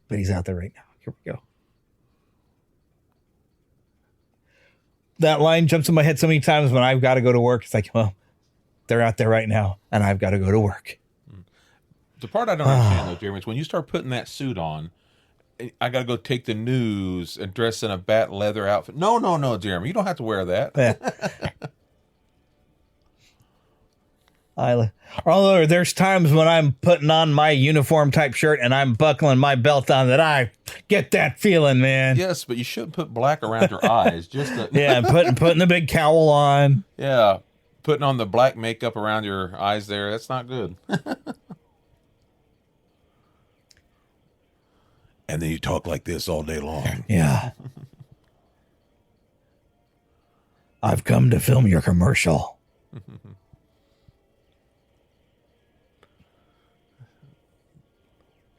But he's out there right now. Here we go. That line jumps in my head so many times when I've got to go to work. It's like, well, they're out there right now, and I've got to go to work. The part I don't understand, though, Jeremy, is when you start putting that suit on, I got to go take the news and dress in a bat leather outfit. No, Jeremy, you don't have to wear that. Yeah. Although there's times when I'm putting on my uniform type shirt and I'm buckling my belt on that I get that feeling, man. Yes, but you shouldn't put black around your eyes. Yeah, putting the big cowl on. Yeah, putting on the black makeup around your eyes there, that's not good. And then you talk like this all day long. Yeah. I've come to film your commercial.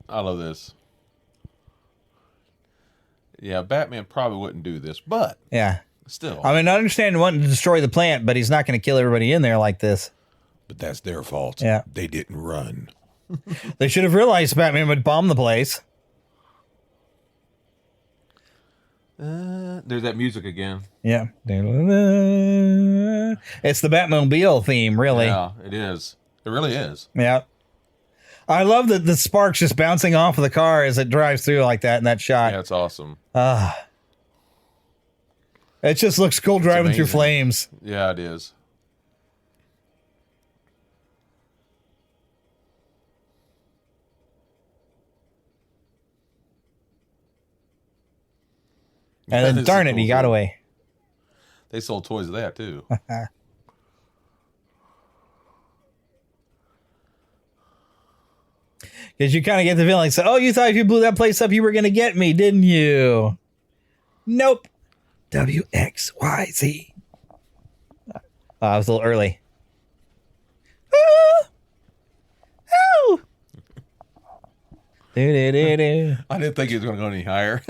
I love this. Yeah, Batman probably wouldn't do this, but yeah, still. I mean, I understand wanting to destroy the plant, but he's not going to kill everybody in there like this. But that's their fault. Yeah. They didn't run. They should have realized Batman would bomb the place. There's that music again. Yeah. It's the Batmobile theme, really. Yeah, it is. It really is. Yeah. I love that the sparks just bouncing off of the car as it drives through like that in that shot. Yeah, it's awesome. It just looks cool driving through flames. Yeah, it is. And then, darn it, he got away. They sold toys of that, too. Because you kind of get the feeling, so, oh, you thought if you blew that place up, you were going to get me, didn't you? Nope. WXYZ. Oh, I was a little early. Oh! Do. I didn't think he was going to go any higher.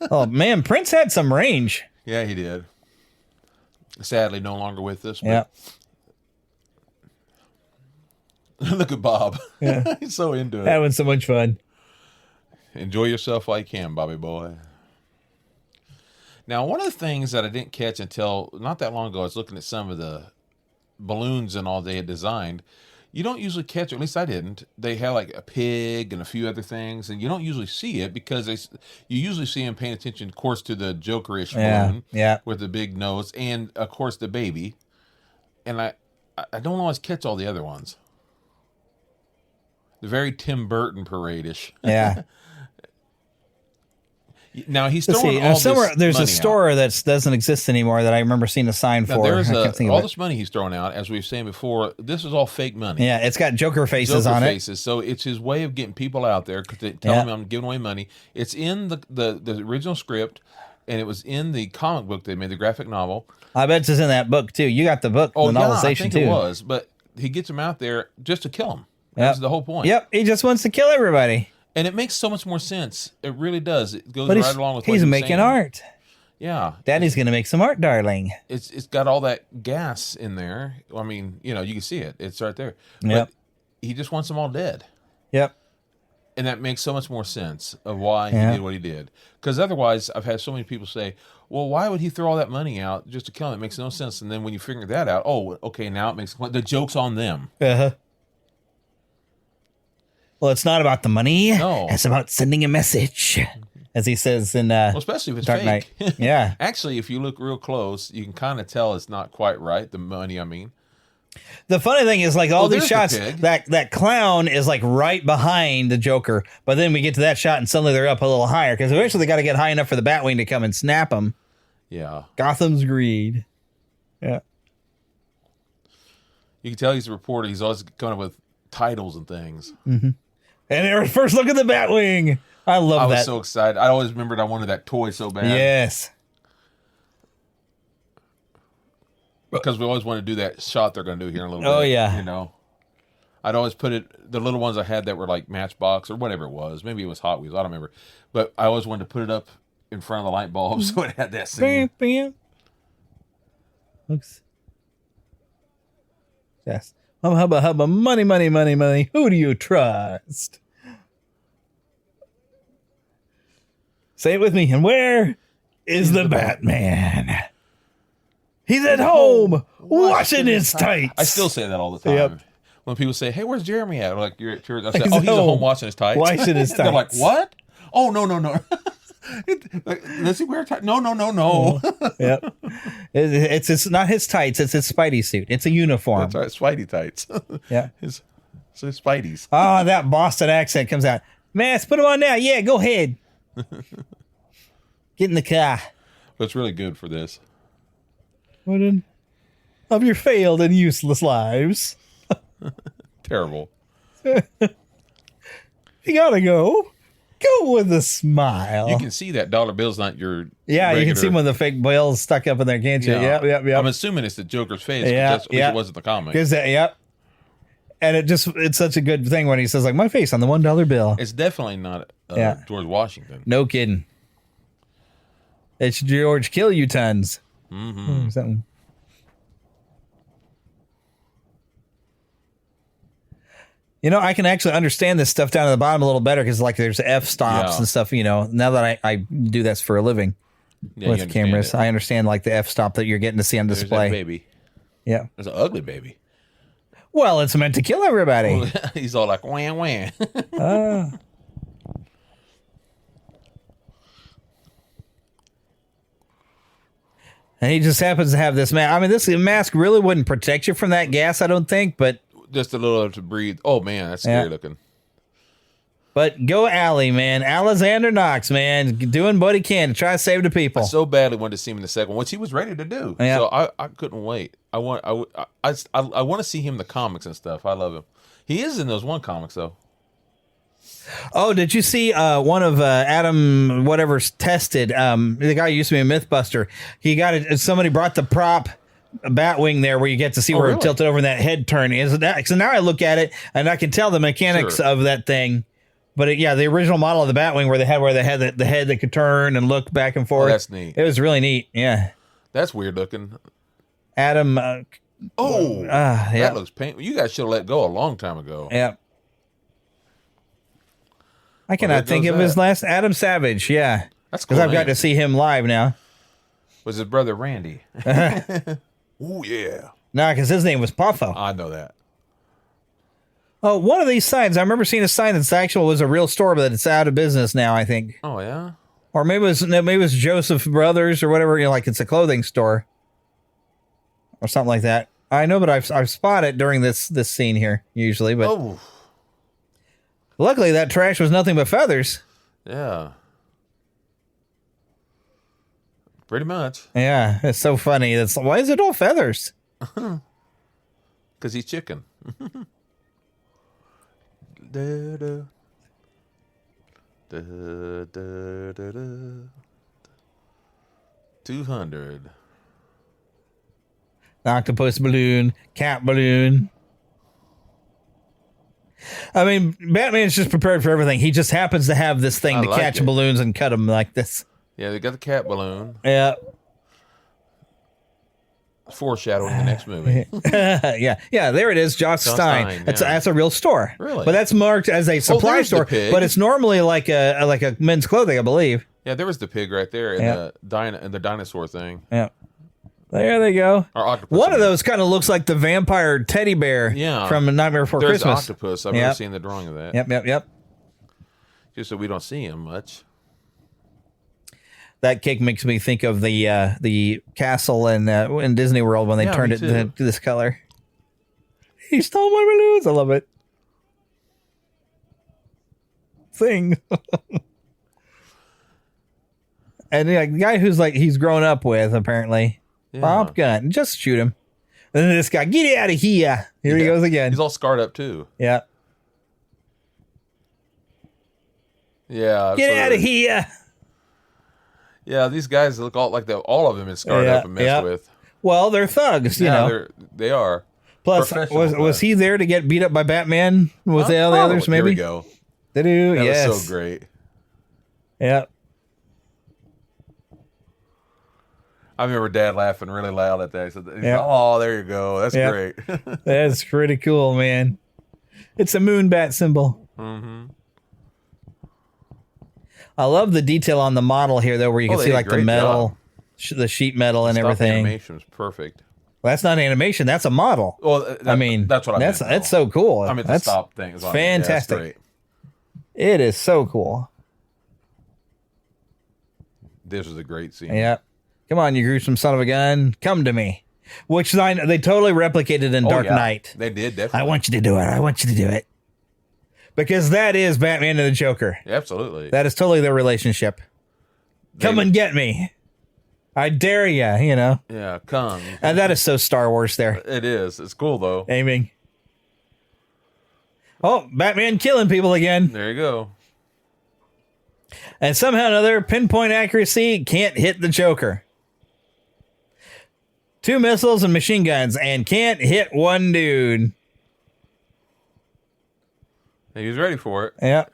Oh, man, Prince had some range. Yeah, he did. Sadly, no longer with us. But Yeah. look at Bob. Yeah. He's so into it. Having so much fun. Enjoy yourself while you can, Bobby boy. Now, one of the things that I didn't catch until not that long ago, I was looking at some of the balloons and all they had designed. You don't usually catch, or at least I didn't. They have like a pig and a few other things, and you don't usually see it because you usually see them paying attention, of course, to the Joker-ish balloon with the big nose, and of course the baby. And I don't always catch all the other ones. The very Tim Burton parade-ish. Yeah. Now he's throwing all somewhere. this There's a money store that doesn't exist anymore that I remember seeing a sign now, for. there's all this money he's throwing out, as we were saying before. This is all fake money. Yeah, it's got Joker faces on it. So it's his way of getting people out there to tell them I'm giving away money. It's in the original script, and it was in the comic book they made, the graphic novel. I bet it's in that book too. You got the book, the novelization I think too. It was, but he gets them out there just to kill them. That's the whole point. Yep, he just wants to kill everybody. And it makes so much more sense. It really does. It goes But right along with what he's you're making saying. art. Yeah. Daddy's going to make some art, darling. It's got all that gas in there. I mean, you can see it. It's right there. Yep. But he just wants them all dead. Yep. And that makes so much more sense of why he did what he did. Because otherwise, I've had so many people say, well, why would he throw all that money out just to kill him? It makes no sense. And then when you figure that out, oh, okay, now it makes the joke's on them. Uh-huh. Well, it's not about the money. No. It's about sending a message, as he says in especially if it's Dark fake. Knight. Yeah. Actually, if you look real close, you can kind of tell it's not quite right. The money, I mean. The funny thing is, like, all these there's shots, the pig. that clown is like right behind the Joker, but then we get to that shot and suddenly they're up a little higher because eventually they got to get high enough for the Batwing to come and snap them. Yeah. Gotham's greed. Yeah. You can tell he's a reporter. He's always coming up with titles and things. Mm-hmm. And our first look at the Batwing. I love that. I was so excited. I always remembered I wanted that toy so bad. Yes. Because we always want to do that shot they're going to do here in a little bit. Oh, yeah. I'd always put it, the little ones I had that were like Matchbox or whatever it was. Maybe it was Hot Wheels. I don't remember. But I always wanted to put it up in front of the light bulb so it had that scene. Bam. Looks. Yes. Hubba, money. Who do you trust? Say it with me. And where is the Batman? He's at home washing his tights. I still say that all the time. Yep. When people say, hey, where's Jeremy at? Like, you're at church. I say, He's oh, at he's at home home washing his tights. washing his They're like, tights. what? Oh, no. Does he wear tights? No. Yep. It's not his tights. It's his Spidey suit. It's a uniform. That's right, Spidey tights. Yeah. His Spideys. Oh, that Boston accent comes out. Mask, put him on now. Yeah, go ahead. Get in the car. But it's really good for this. What of your failed and useless lives? Terrible. You gotta go. Go with a smile. You can see that dollar bill's not your Yeah, you can see regular- one of the fake bills stuck up in there, can't you? Yep. I'm assuming it's the Joker's face. Yeah, At least it wasn't the comic. Yep. And it's such a good thing when he says, like, my face on the $1 bill. It's definitely not George Washington. No kidding. It's George Kill You Tons. Mm-hmm. Something. I can actually understand this stuff down at the bottom a little better because, like, there's f-stops and stuff, now that I do this for a living with cameras. I understand, like, the f-stop that you're getting to see on display. There's that baby. Yeah. There's an ugly baby. Well, it's meant to kill everybody. He's all like, wah. And he just happens to have this mask. I mean, this mask really wouldn't protect you from that gas, I don't think, but... Just a little to breathe. Oh, man, that's scary looking. But go Allie, man. Alexander Knox, man. Doing what he can to try to save the people. I so badly wanted to see him in the second one, which he was ready to do. Yeah. So I couldn't wait. I want to see him in the comics and stuff. I love him. He is in those one comics, though. Oh, did you see one of Adam whatever's tested? The guy who used to be a Mythbuster. He got it. Somebody brought the prop Batwing there where you get to see where really? it tilted over and that head turn. So now I look at it and I can tell the mechanics of that thing. But the original model of the Batwing where they had the head that could turn and look back and forth. Oh, that's neat. It was really neat. Yeah. That's weird looking. Adam. That looks painful. You guys should have let go a long time ago. Yeah. I cannot think of his last. Adam Savage. Yeah. That's cool. Because I've got to see him live now. Was his brother Randy? Oh yeah. No, because his name was Puffo. I know that. Oh, one of these signs. I remember seeing a sign that's actual was a real store, but it's out of business now, I think. Oh yeah. Or maybe it was Joseph Brothers or whatever. Like it's a clothing store or something like that. I know, but I've spotted it during this scene here usually. But luckily, that trash was nothing but feathers. Yeah. Pretty much. Yeah, it's so funny. Why is it all feathers? Because he's chicken. Da, da. Da, da, da, da. 200. Octopus balloon, cat balloon. I mean, Batman's just prepared for everything. He just happens to have this thing to catch balloons and cut them like this. Yeah, they got the cat balloon. Yeah. Foreshadowing the next movie. yeah, there it is, Joss Stein. That's a real store. Really? But that's marked as a supply store. But it's normally like a men's clothing, I believe. Yeah, there was the pig right there in the dinosaur thing. Yeah. There they go. Or octopus. One of those kind of looks like the vampire teddy bear from Nightmare Before There's Christmas. Octopus. I've never seen the drawing of that. Yep. Just so we don't see him much. That cake makes me think of the castle in Disney World when they turned it to this color. He stole my balloons. I love it. Sing. And the guy who's like he's grown up with apparently. Bob Gunn. Just shoot him. And then this guy, get out of here. Here he goes again. He's all scarred up too. Yeah. Yeah. Get out of here. Yeah, these guys look all like all of them is scarred up and messed with. Well, they're thugs, you know. They are. Plus, was he there to get beat up by Batman? Was the others maybe? Here we go. They do. That was so great. Yeah. I remember Dad laughing really loud at that. He said, "Oh, there you go. That's great." That's pretty cool, man. It's a moon bat symbol. Mm-hmm. I love the detail on the model here, though, where you can see like the metal, the sheet metal, and everything. Animation is perfect. Well, that's not animation. That's a model. Well, I mean, that's what I meant. That's so cool. I mean, the stop thing is fantastic. It is so cool. This was a great scene. Yeah. Come on, you gruesome son of a gun. Come to me. Which they totally replicated in Dark Knight. They did, definitely. I want you to do it. I want you to do it. Because that is Batman and the Joker. Yeah, absolutely. That is totally their relationship. Come and get me. I dare you, you know. Yeah, come. And that is so Star Wars there. It is. It's cool, though. Aiming. Oh, Batman killing people again. There you go. And somehow or another, pinpoint accuracy can't hit the Joker. 2 missiles and machine guns and can't hit one dude. He was ready for it. Yeah.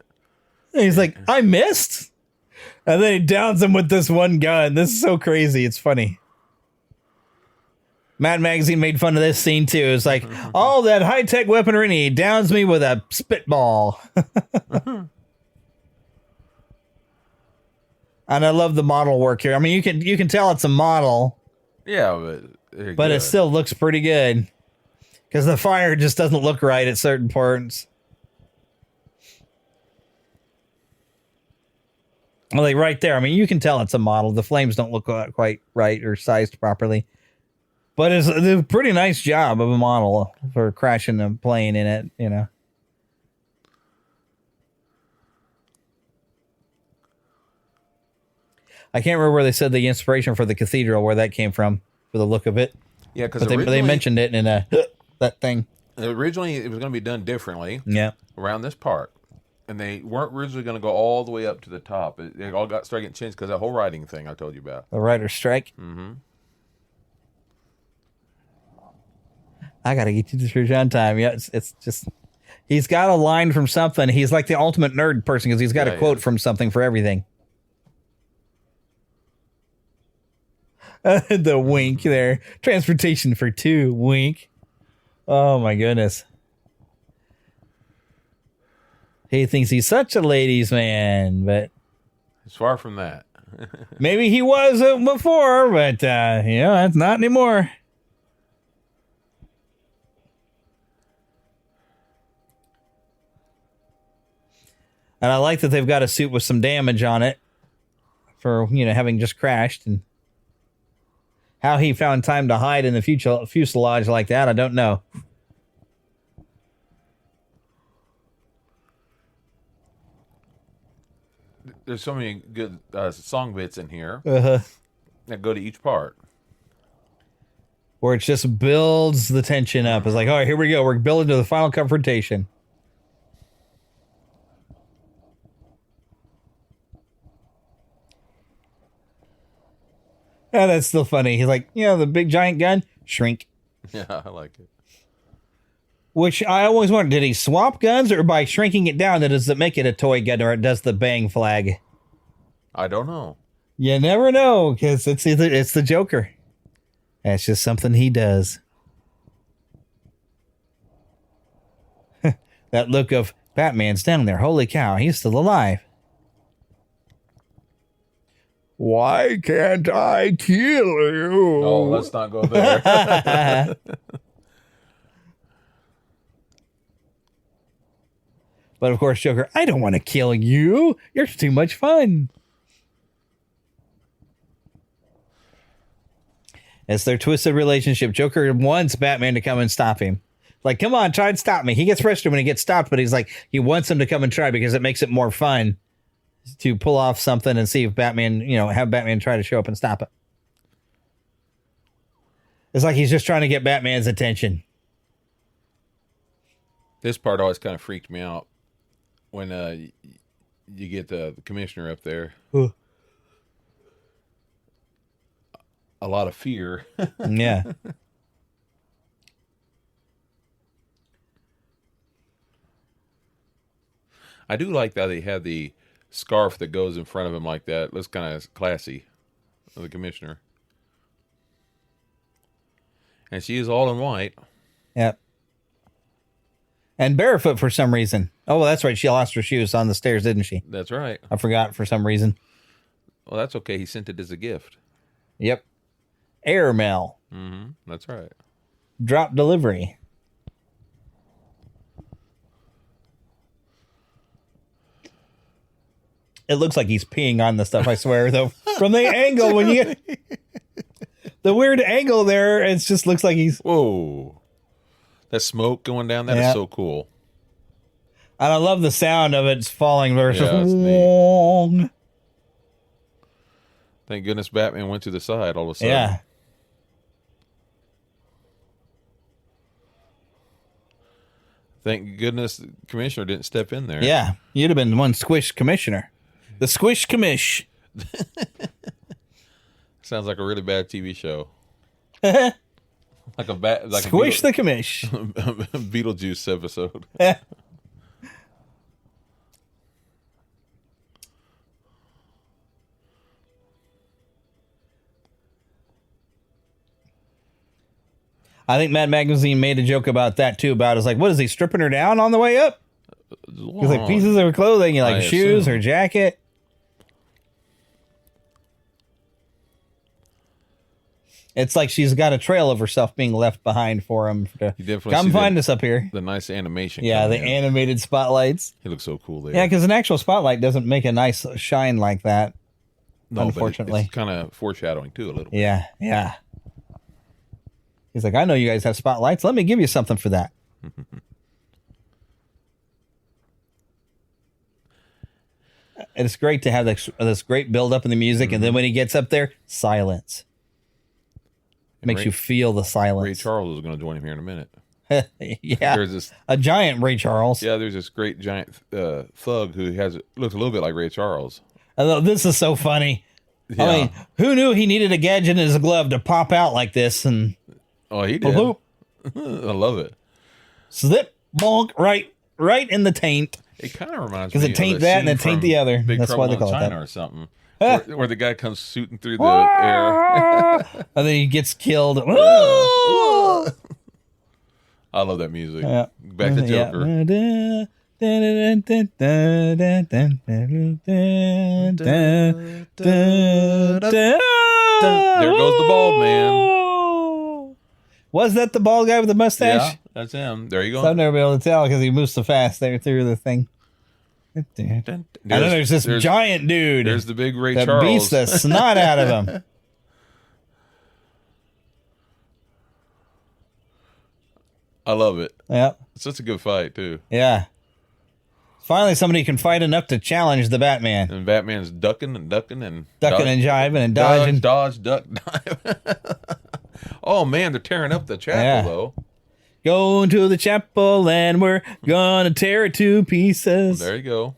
And he's like, I missed? And then he downs him with this one gun. This is so crazy. It's funny. Mad Magazine made fun of this scene too. It's like, all that high-tech weaponry and he downs me with a spitball. And I love the model work here. I mean, you can tell it's a model. Yeah, but it still looks pretty good. Because the fire just doesn't look right at certain parts. Like right there. I mean, you can tell it's a model. The flames don't look quite right or sized properly. But it's a pretty nice job of a model for crashing a plane in it, you know. I can't remember where they said the inspiration for the cathedral, where that came from, for the look of it. Yeah, because they mentioned it in that thing. Originally, it was going to be done differently. Yeah. Around this part. And they weren't originally going to go all the way up to the top. It all started getting changed because that whole writing thing I told you about. The writer's strike. Mm-hmm. I got to get you to church on time. Yeah, it's just... He's got a line from something. He's like the ultimate nerd person because he's got a quote from something for everything. The wink there. Transportation for two. Wink. Oh, my goodness. He thinks he's such a ladies' man, but... It's far from that. Maybe he was before, but, that's not anymore. And I like that they've got a suit with some damage on it for, having just crashed. And how he found time to hide in the fuselage like that, I don't know. There's so many good song bits in here that go to each part. Where it just builds the tension up. It's like, all right, here we go. We're building to the final confrontation. Oh, that's still funny. He's like, the big giant gun, shrink. Yeah, I like it. Which I always wondered, did he swap guns, or by shrinking it down, does it make it a toy gun, or it does the bang flag? I don't know. You never know, because it's the Joker. That's just something he does. That look of Batman's down there. Holy cow, he's still alive. Why can't I kill you? Oh, let's not go there. But of course, Joker, I don't want to kill you. You're too much fun. It's their twisted relationship. Joker wants Batman to come and stop him. Like, come on, try and stop me. He gets frustrated when he gets stopped, but he's like, he wants him to come and try because it makes it more fun to pull off something and see if Batman, have Batman try to show up and stop it. It's like he's just trying to get Batman's attention. This part always kind of freaked me out when you get the commissioner up there. A lot of fear. Yeah. I do like that they have the scarf that goes in front of him like that. Looks kind of classy. The commissioner. And she is all in white. Yep. And barefoot for some reason. Oh, well, that's right. She lost her shoes on the stairs, didn't she? That's right. I forgot for some reason. Well, that's okay. He sent it as a gift. Yep. Airmail. Mm-hmm. That's right. Drop delivery. It looks like he's peeing on the stuff, I swear, though. From the angle, when you get the weird angle there, it just looks like he's... Whoa. That smoke going down, that is so cool. And I love the sound of it falling. Yeah, thank goodness Batman went to the side all of a sudden. Yeah. Thank goodness the commissioner didn't step in there. Yeah. You'd have been one squish commissioner. The squish commish. Sounds like a really bad TV show. Squish the commish. Beetlejuice episode. I think Mad Magazine made a joke about that too. About it's like, what is he stripping her down on the way up? He's like pieces of her clothing, like shoes, her jacket. It's like she's got a trail of herself being left behind for him to come find us up here. The nice animation. Yeah, the animated spotlights. He looks so cool there. Yeah, because an actual spotlight doesn't make a nice shine like that. No, unfortunately. It's kind of foreshadowing too a little bit. Yeah, yeah. He's like, I know you guys have spotlights. Let me give you something for that. it's great to have this great build up in the music, and then when he gets up there, silence. Makes you feel the silence. Ray Charles is going to join him here in a minute. Yeah, There's a giant Ray Charles. Yeah, there's this great giant thug who looks a little bit like Ray Charles. Although this is so funny. Yeah. I mean, who knew he needed a gadget in his glove to pop out like this? And he did. I love it. Slip, bonk, right in the taint. It kind of reminds me because it taint that and it taint the other. Big That's why they call it China that. or something. Where the guy comes shooting through the air. And then he gets killed. I love that music. Yeah. Back to Joker. There goes the bald man. Was that the bald guy with the mustache? Yeah, that's him. There you go. So I've never been able to tell because he moves so fast there through the thing. And then there's this giant dude. There's the big Ray that Charles. beats the snot out of him. I love it. Yep. It's such a good fight, too. Yeah. Finally, somebody can fight enough to challenge the Batman. And Batman's ducking and jiving and dodging. Dodge, duck, dive. Oh, man, they're tearing up the chapel, though. Going to the chapel and we're gonna tear it to pieces. There you go.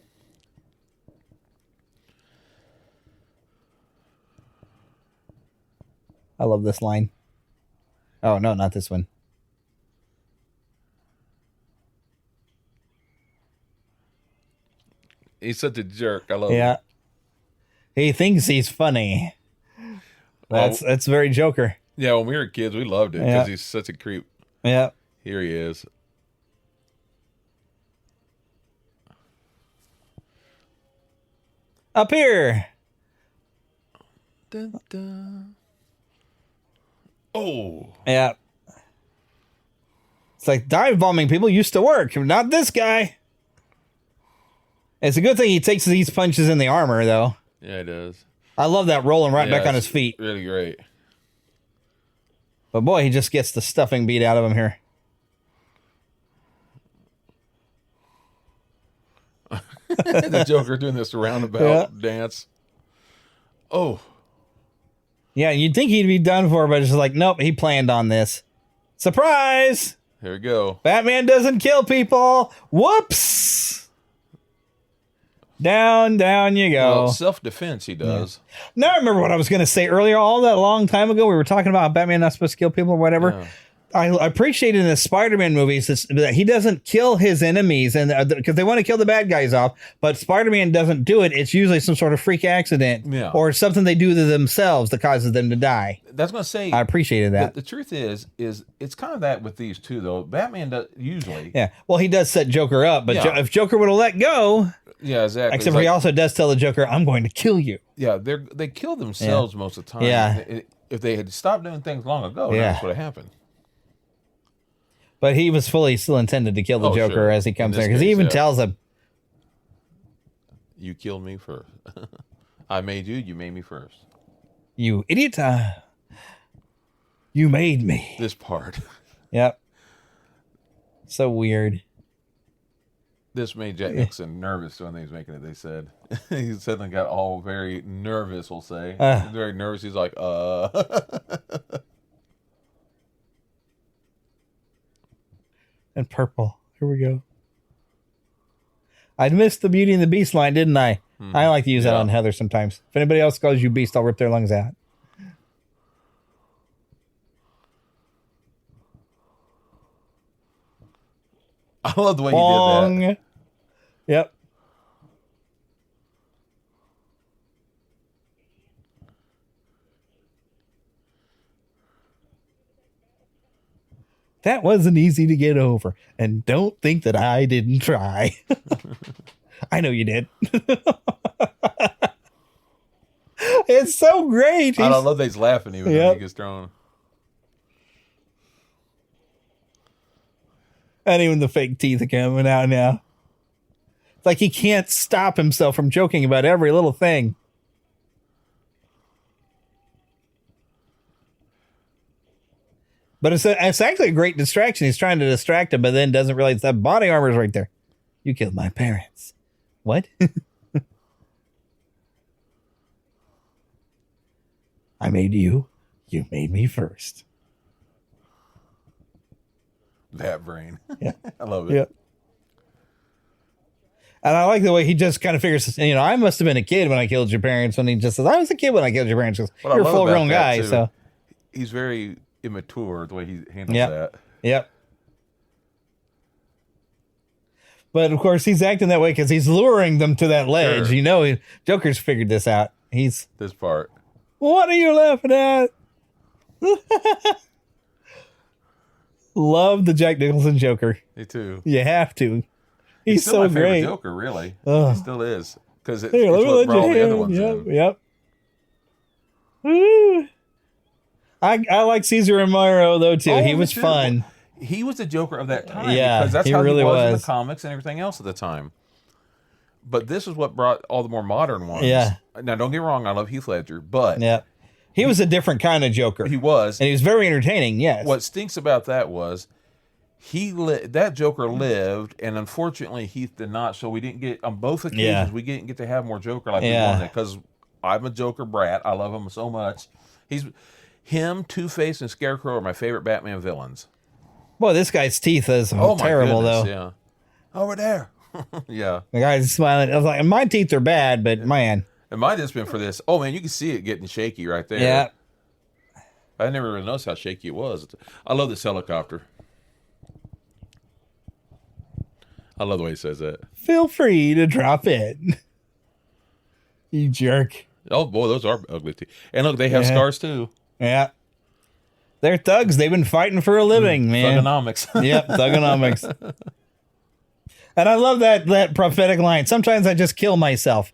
I love this line. Oh, no, not this one. He's such a jerk. I love Yeah. it. He thinks he's funny. That's very Joker. Yeah, when we were kids, we loved it because he's such a creep. Yeah. Here he is. Up here. Dun, dun. Oh. Yeah. It's like dive bombing people used to work. Not this guy. It's a good thing he takes these punches in the armor, though. Yeah, it does. I love that rolling right back on his feet. Really great. But boy, he just gets the stuffing beat out of him here. The Joker doing this roundabout dance. Oh. Yeah, you'd think he'd be done for, but it's just like, nope, he planned on this. Surprise! Here we go. Batman doesn't kill people. Whoops! Down you go. Well, self-defense he does. Yeah. Now I remember what I was going to say earlier. All that long time ago, we were talking about Batman not supposed to kill people or whatever. Yeah. I appreciate in the Spider-Man movies that he doesn't kill his enemies, and because they want to kill the bad guys off, but Spider-Man doesn't do it. It's usually some sort of freak accident or something they do to themselves that causes them to die. That's going to say. I appreciated that. The truth is it's kind of that with these two, though. Batman does usually. Yeah. Well, he does set Joker up, but if Joker would have let go. Yeah, exactly. Except for he also does tell the Joker, "I'm going to kill you." Yeah, they kill themselves most of the time. Yeah. If they had stopped doing things long ago, that's what happened. But he was fully still intended to kill the Joker as he comes there. Because he even tells him, "You killed me first. I made you. You made me first. You idiot. You made me." This part. Yep. So weird. This made Jack Nixon nervous when he was making it, they said. He suddenly got all very nervous, we'll say. He's very nervous. He's like, And purple. Here we go. I missed the Beauty and the Beast line, didn't I? I like to use that on Heather sometimes. If anybody else calls you Beast, I'll rip their lungs out. I love the way you did that. Yep. That wasn't easy to get over. And don't think that I didn't try. I know you did. It's so great. I love that he's laughing even when he gets thrown. And even the fake teeth are coming out now. It's like he can't stop himself from joking about every little thing. But it's actually a great distraction. He's trying to distract him, but then doesn't realize that body armor is right there. You killed my parents. What? I made you. You made me first. That brain. Yeah. I love it. Yeah. And I like the way he just kind of figures, I must have been a kid when I killed your parents. When he just says, I was a kid when I killed your parents. Because What I you're a love full about grown that, guy. too, So, he's very immature the way he handles Yep. that. Yep. But of course, he's acting that way because he's luring them to that ledge. Sure. Joker's figured this out. This part. What are you laughing at? Love the Jack Nicholson Joker. Me too. You have to. He's still so my favorite great. Joker, really. Ugh. He still is. Because it's, Here, let it's me what let brought all you the other in. ones Yep. in. Yep. Woo. I like Caesar Romero though too. Oh, he me was too. fun. He was the Joker of that time. Yeah, because that's he how really he was in was. the comics and everything else at the time. But this is what brought all the more modern ones. Yeah. Now, don't get me wrong. I love Heath Ledger, but Yeah. He was a different kind of Joker. he was. And he was very entertaining, yes. What stinks about that was that Joker lived, and unfortunately Heath did not. So we didn't get on both occasions. Yeah. We didn't get to have more Joker like we Yeah. wanted because I'm a Joker brat. I love him so much. Him, Two-Face, and Scarecrow are my favorite Batman villains. Boy, this guy's teeth is terrible goodness, though. Yeah, over there. Yeah, The guy's smiling. I was like, my teeth are bad, but man. it might have just been for this. Oh man, you can see it getting shaky right there. Yeah. I never really noticed how shaky it was. I love this helicopter. I love the way he says that. Feel free to drop in. You jerk. Oh boy, those are ugly too. And look, they have scars too. Yeah. They're thugs. They've been fighting for a living, man. Thugonomics. Yep, thugonomics. And I love that prophetic line. Sometimes I just kill myself.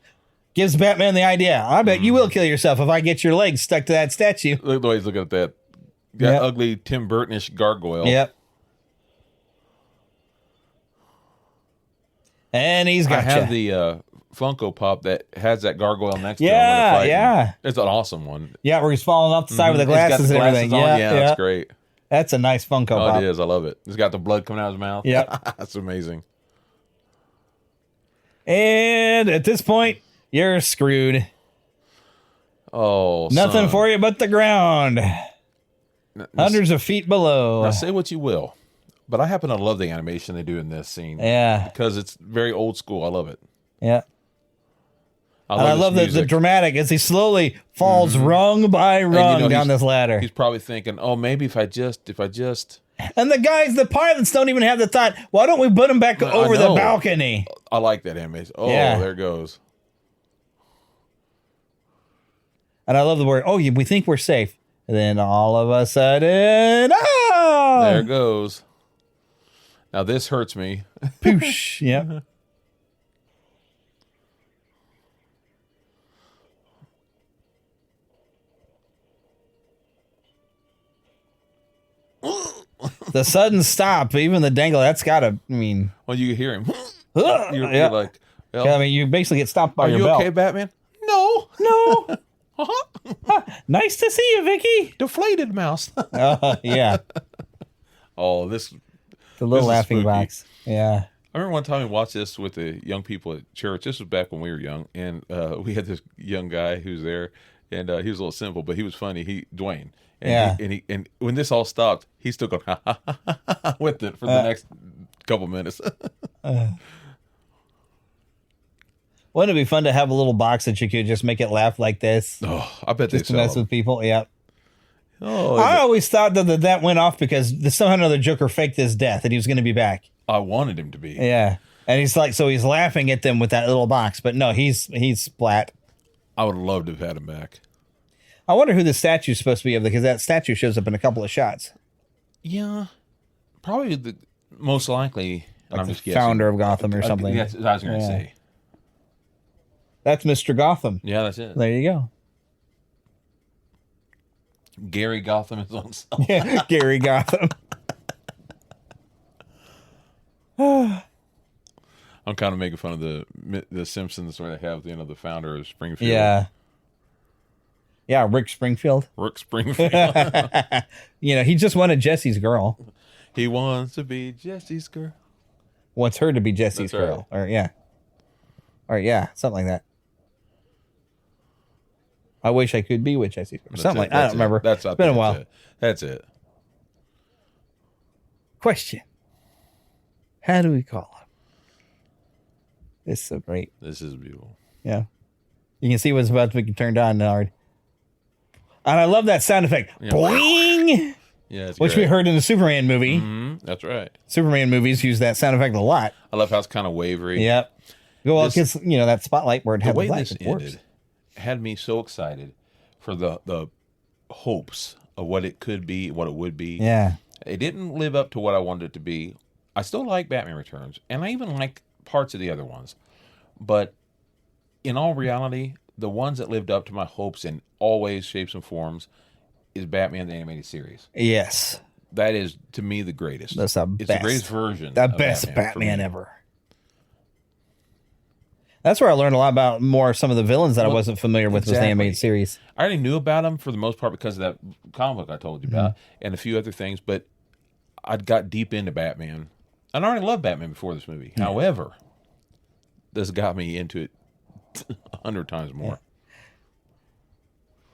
Gives Batman the idea. I bet you will kill yourself if I get your legs stuck to that statue. Look at the way he's looking at that. Yep. Ugly Tim Burton-ish gargoyle. Yep. And he's got I have the Funko Pop that has that gargoyle next to him. Yeah, when they're fighting. yeah. It's an awesome one. Yeah, where he's falling off the side with the He's got glasses the and everything. on. Yeah, Yeah, yeah. that's great. That's a nice Funko Oh, Pop. it is. I love it. It's got the blood coming out of his mouth. Yep. That's amazing. And at this point, you're screwed. Oh, Nothing son. for you but the ground. Hundreds of feet below. Now, say what you will, but I happen to love the animation they do in this scene. Yeah. Because it's very old school. I love it. Yeah. I And I his love the music. dramatic as he slowly falls rung by rung down this ladder. He's probably thinking, oh, maybe if I just. And the pilots don't even have the thought, why don't we put him back over the know. balcony? I like that animation. Oh, Yeah. there it goes. And I love the word, we think we're safe. And then all of a sudden, There it goes. Now this hurts me. Poosh. Yep. The sudden stop, even the dangle, that's gotta, When you hear him, yeah. you're like, well, I mean, you basically get stopped by are your you belt. okay, Batman? No. No. Nice to see you, Vicky. Deflated mouse. Yeah. Oh, this. The little This is laughing spooky. box. Yeah. I remember one time we watched this with the young people at church. This was back when we were young, and we had this young guy who's there, and he was a little simple, but he was funny. Dwayne. And Yeah. And when this all stopped, he still going ha, ha, ha, ha, ha, with it for the next couple minutes. Wouldn't it be fun to have a little box that you could just make it laugh like this? Oh, I bet Just to they mess sell with them. people. Yeah. Oh, I always thought that went off because somehow or another Joker faked his death and he was going to be back. I wanted him to be. Yeah. And he's like, so he's laughing at them with that little box, but no, he's splat. I would love to have had him back. I wonder who the statue's supposed to be of, because that statue shows up in a couple of shots. Yeah, probably the most likely. And I'm The just guessing. founder of Gotham or something. That's what I was going to Yeah. say. That's Mr. Gotham. Yeah, that's it. There you go. Gary Gotham is on song. Yeah, Gary Gotham. I'm kind of making fun of the Simpsons where they have the founder of Springfield. Yeah. Yeah, Rick Springfield. Rick Springfield. He just wanted Jesse's girl. He wants to be Jesse's girl. Wants her to be Jesse's That's right. girl. Or yeah, something like that. I wish I could be which I see. Something like I don't remember. It's been a while. That's it. Question. How do we call him? This is so great. This is beautiful. Yeah. You can see what's about to be turned on, Nard. And I love that sound effect. Yeah. Boing! Yeah, which great. We heard in the Superman movie. Mm-hmm. That's right. Superman movies use that sound effect a lot. I love how it's kind of wavery. Yep. Well, because, that spotlight where it had the way this ended had me so excited for the hopes of what it could be, what it would be. Yeah. It didn't live up to what I wanted it to be. I still like Batman Returns, and I even like parts of the other ones. But in all reality, the ones that lived up to my hopes in all ways, shapes, and forms is Batman the Animated Series. Yes. That is, to me, the greatest. That's the best. It's the greatest version. The best Batman ever. That's where I learned a lot about more of some of the villains that I wasn't familiar with the animated series. I already knew about them for the most part because of that comic book I told you about and a few other things, but I got deep into Batman. And I already loved Batman before this movie. Yeah. However, this got me into it 100 times more.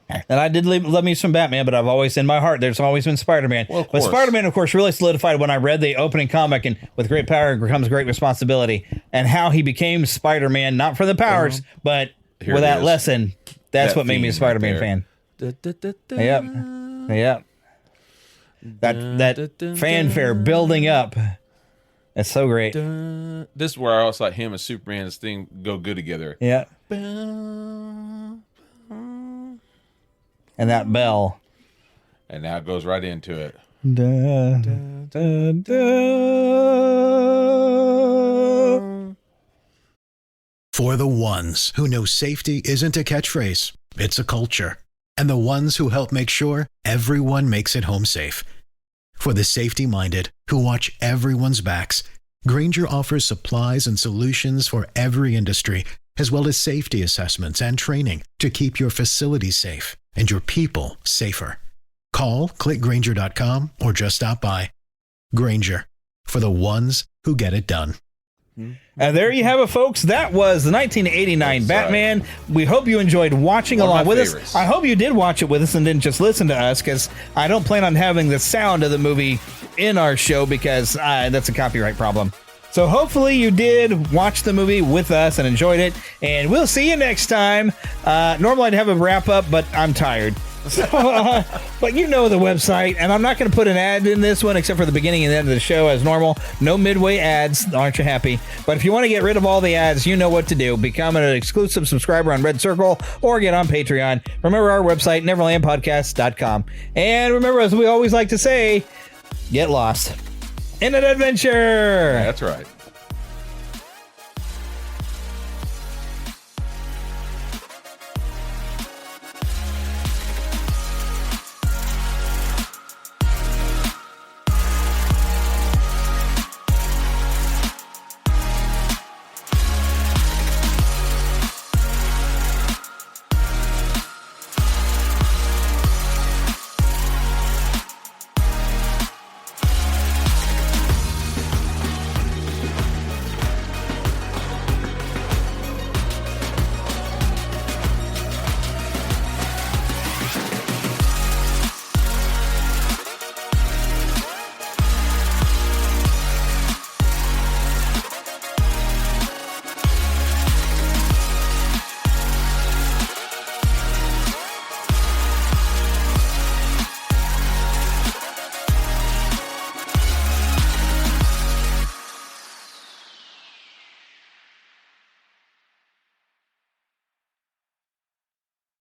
Yeah. And I did love me some Batman, but I've always, in my heart, there's always been Spider-Man. Well, but Spider-Man, of course, really solidified when I read the opening comic, and with great power comes great responsibility, and how he became Spider-Man, not for the powers, but with that lesson. That's what made me a Spider-Man fan. Yep. That fanfare building up. It's so great. This is where I also like him and Superman, this thing go good together. Yeah. And that bell. And now it goes right into it. Da, da, da. For the ones who know safety isn't a catchphrase, it's a culture. And the ones who help make sure everyone makes it home safe. For the safety-minded who watch everyone's backs, Grainger offers supplies and solutions for every industry, as well as safety assessments and training to keep your facilities safe and your people safer. Call, click Grainger.com, or just stop by. Grainger, for the ones who get it done. And there you have it, folks. That was the 1989 Batman. Right. We hope you enjoyed watching along with us. I hope you did watch it with us and didn't just listen to us, because I don't plan on having the sound of the movie in our show, because that's a copyright problem. So hopefully you did watch the movie with us and enjoyed it, and we'll see you next time. Normally I'd have a wrap up, but I'm tired. So, but you know the website, and I'm not going to put an ad in this one except for the beginning and end of the show as normal. No midway ads. Aren't you happy? But if you want to get rid of all the ads, you know what to do. Become an exclusive subscriber on Red Circle or get on Patreon. Remember our website, neverlandpodcast.com. And remember, as we always like to say, get lost in an adventure. That's right.